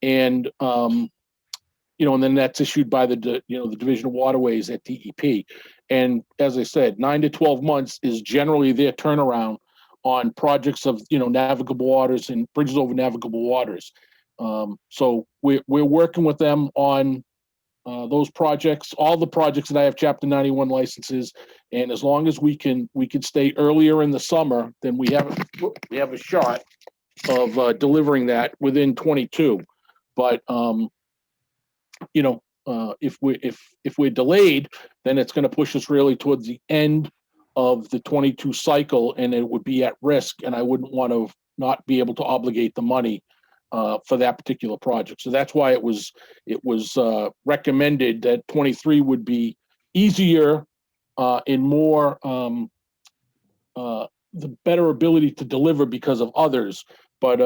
And and then that's issued by the Division of Waterways at DEP. And as I said, 9 to 12 months is generally their turnaround on projects of navigable waters and bridges over navigable waters. So we're working with them on those projects, all the projects that I have Chapter 91 licenses, and as long as we can stay earlier in the summer, then we have a shot of delivering that within 22. But if we're delayed, then it's going to push us really towards the end of the 22 cycle, and it would be at risk, and I wouldn't want to not be able to obligate the money for that particular project. So that's why it was recommended that 23 would be easier and more the better ability to deliver because of others. But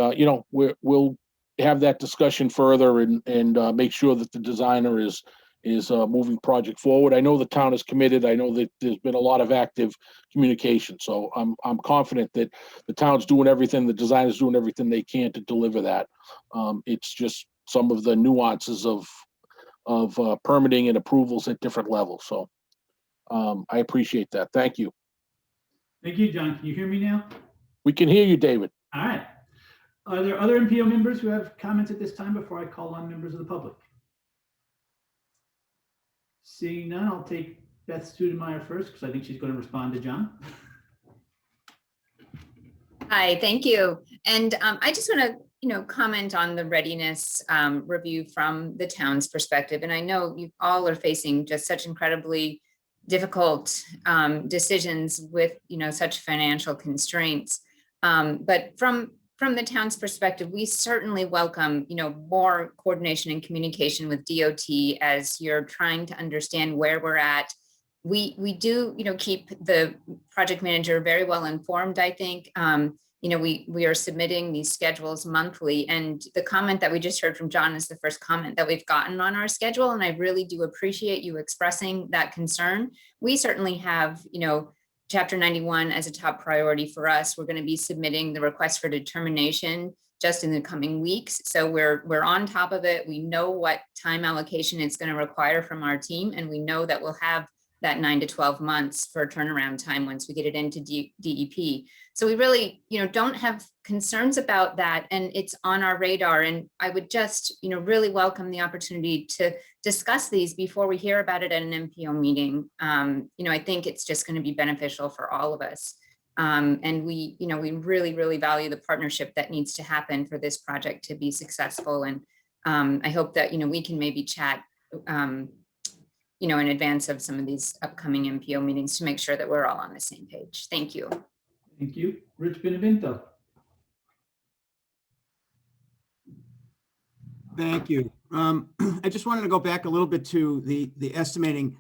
we'll have that discussion further and make sure that the designer is moving project forward. I know the town is committed. I know that there's been a lot of active communication. So I'm confident that the town's doing everything, the designer's doing everything they can to deliver that. It's just some of the nuances of permitting and approvals at different levels. So I appreciate that. Thank you. Thank you, John. Can you hear me now? We can hear you, David. All right. Are there other MPO members who have comments at this time before I call on members of the public? Seeing none, I'll take Beth Studemeyer first because I think she's going to respond to John. Hi, thank you. And I just want to, comment on the readiness review from the town's perspective. And I know you all are facing just such incredibly difficult decisions with, such financial constraints. But from the town's perspective, we certainly welcome, more coordination and communication with DOT as you're trying to understand where we're at. We do, keep the project manager very well informed, I think. We are submitting these schedules monthly, and the comment that we just heard from John is the first comment that we've gotten on our schedule. And I really do appreciate you expressing that concern. We certainly have, Chapter 91 as a top priority for us. We're going to be submitting the request for determination just in the coming weeks. So we're on top of it. We know what time allocation it's going to require from our team, and we know that we'll have that 9 to 12 months for turnaround time once we get it into DEP. So we really, don't have concerns about that, and it's on our radar. And I would just, really welcome the opportunity to discuss these before we hear about it at an MPO meeting. I think it's just going to be beneficial for all of us. And we really, really value the partnership that needs to happen for this project to be successful. And I hope that, we can maybe chat, in advance of some of these upcoming MPO meetings to make sure that we're all on the same page. Thank you. Thank you. Rich Benevento. Thank you. I just wanted to go back a little bit to the estimating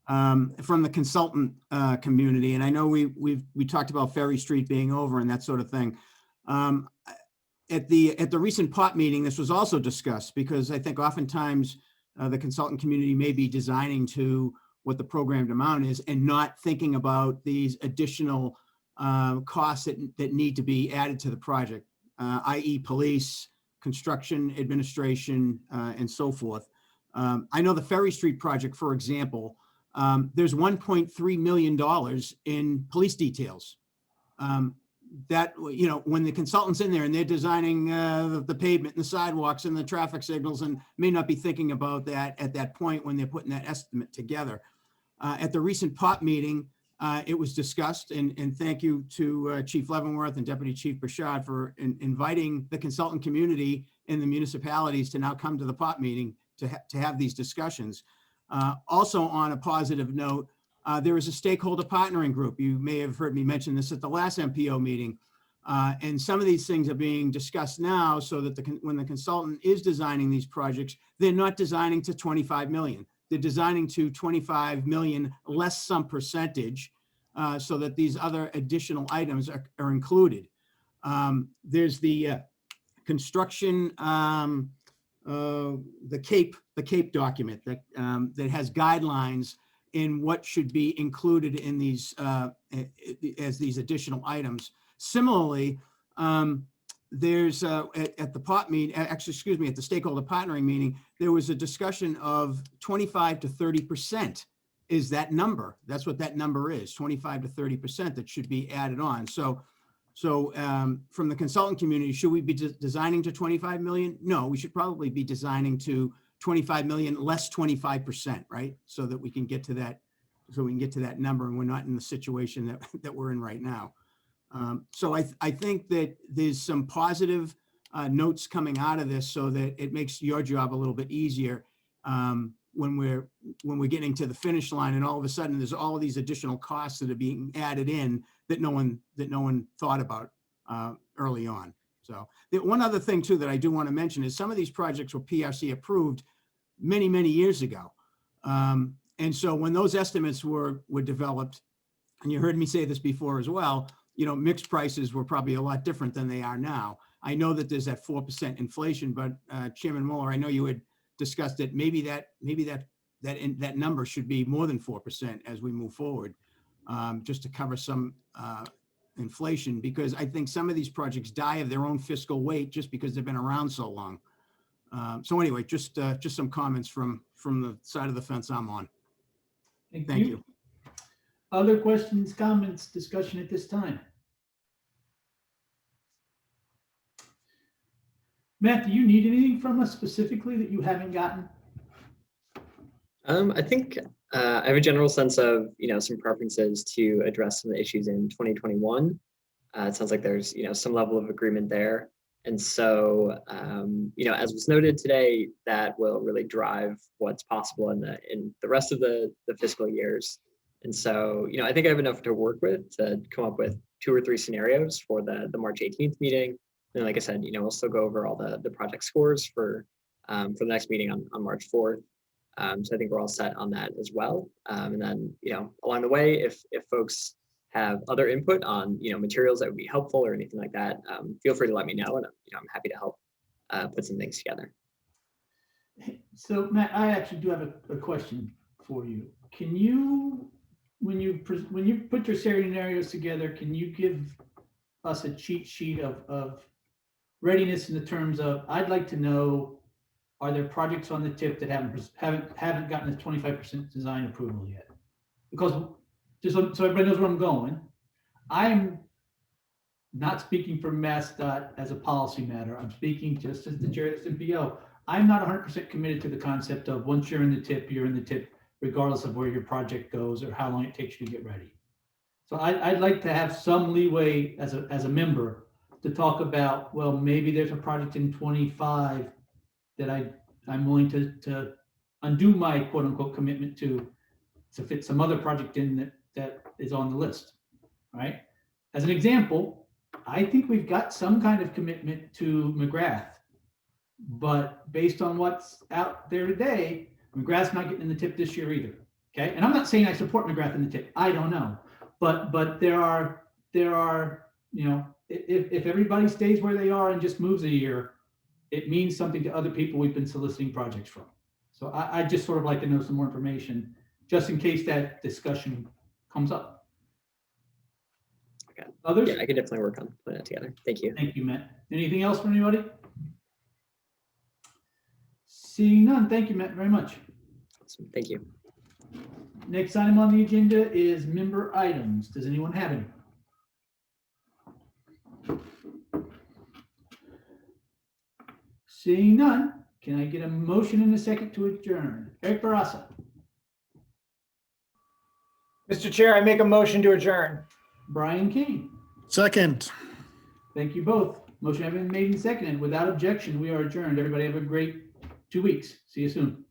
from the consultant community. And I know we talked about Ferry Street being over and that sort of thing. At the recent POP meeting, this was also discussed because I think oftentimes the consultant community may be designing to what the programmed amount is and not thinking about these additional costs that need to be added to the project, i.e. police, construction, administration, and so forth. I know the Ferry Street project, for example, there's $1.3 million in police details. That, you know, when the consultant's in there and they're designing the pavement and the sidewalks and the traffic signals, and may not be thinking about that at that point when they're putting that estimate together. At the recent POP meeting, it was discussed, and thank you to Chief Leavenworth and Deputy Chief Bashad for inviting the consultant community and the municipalities to now come to the POP meeting to have these discussions. Also, on a positive note, there is a stakeholder partnering group. You may have heard me mention this at the last MPO meeting. And some of these things are being discussed now so that when the consultant is designing these projects, they're not designing to 25 million. They're designing to 25 million less some percentage so that these other additional items are included. There's the construction, the CAPE document that has guidelines in what should be included in these as these additional items. Similarly, there's at the POP meeting, actually, excuse me, at the stakeholder partnering meeting, there was a discussion of 25 to 30% is that number. That's what that number is, 25 to 30% that should be added on. So from the consultant community, should we be designing to 25 million? No, we should probably be designing to 25 million less 25%, right? So that we can get to that, number, and we're not in the situation that we're in right now. So I think that there's some positive notes coming out of this so that it makes your job a little bit easier when we're getting to the finish line, and all of a sudden there's all of these additional costs that are being added in that no one thought about early on. So one other thing too that I do want to mention is some of these projects were PRC approved many, many years ago. And so when those estimates were developed, and you heard me say this before as well, you know, mixed prices were probably a lot different than they are now. I know that there's that 4% inflation, but Chairman Mueller, I know you had discussed that maybe that number should be more than 4% as we move forward, just to cover some inflation, because I think some of these projects die of their own fiscal weight just because they've been around so long. So anyway, just some comments from the side of the fence I'm on. Thank you. Other questions, comments, discussion at this time? Matt, do you need anything from us specifically that you haven't gotten? I think I have a general sense of, some preferences to address some of the issues in 2021. It sounds like there's, some level of agreement there. And so, as was noted today, that will really drive what's possible in the rest of the fiscal years. And so, I think I have enough to work with to come up with 2 or 3 scenarios for the March 18th meeting. And like I said, we'll still go over all the project scores for the next meeting on March 4th. So I think we're all set on that as well. And then, along the way, if folks have other input on, materials that would be helpful or anything like that, feel free to let me know, and I'm happy to help put some things together. So Matt, I actually do have a question for you. Can you, when you put your scenarios together, can you give us a cheat sheet of readiness in the terms of, I'd like to know, are there projects on the tip that haven't gotten the 25% design approval yet? Because just so everybody knows where I'm going, I'm not speaking for MassDOT as a policy matter. I'm speaking just as the chair of this MPO. I'm not 100% committed to the concept of once you're in the tip, you're in the tip, regardless of where your project goes or how long it takes you to get ready. So I'd like to have some leeway as a member to talk about, well, maybe there's a project in 25 that I'm willing to undo my quote unquote commitment to fit some other project in that is on the list, right? As an example, I think we've got some kind of commitment to McGrath, but based on what's out there today, McGrath's not getting in the tip this year either, okay? And I'm not saying I support McGrath in the tip, I don't know, but there are if everybody stays where they are and just moves a year, it means something to other people we've been soliciting projects from. So I just sort of like to know some more information, just in case that discussion comes up. Okay. Others? Yeah, I could definitely work on putting that together. Thank you. Thank you, Matt. Anything else from anybody? Seeing none, thank you, Matt, very much. Awesome. Thank you. Next item on the agenda is member items. Does anyone have any? Seeing none, can I get a motion and a second to adjourn? Eric Barassa. Mr. Chair, I make a motion to adjourn. Brian King. Second. Thank you both. Motion having been made and seconded. Without objection, we are adjourned. Everybody have a great 2 weeks. See you soon.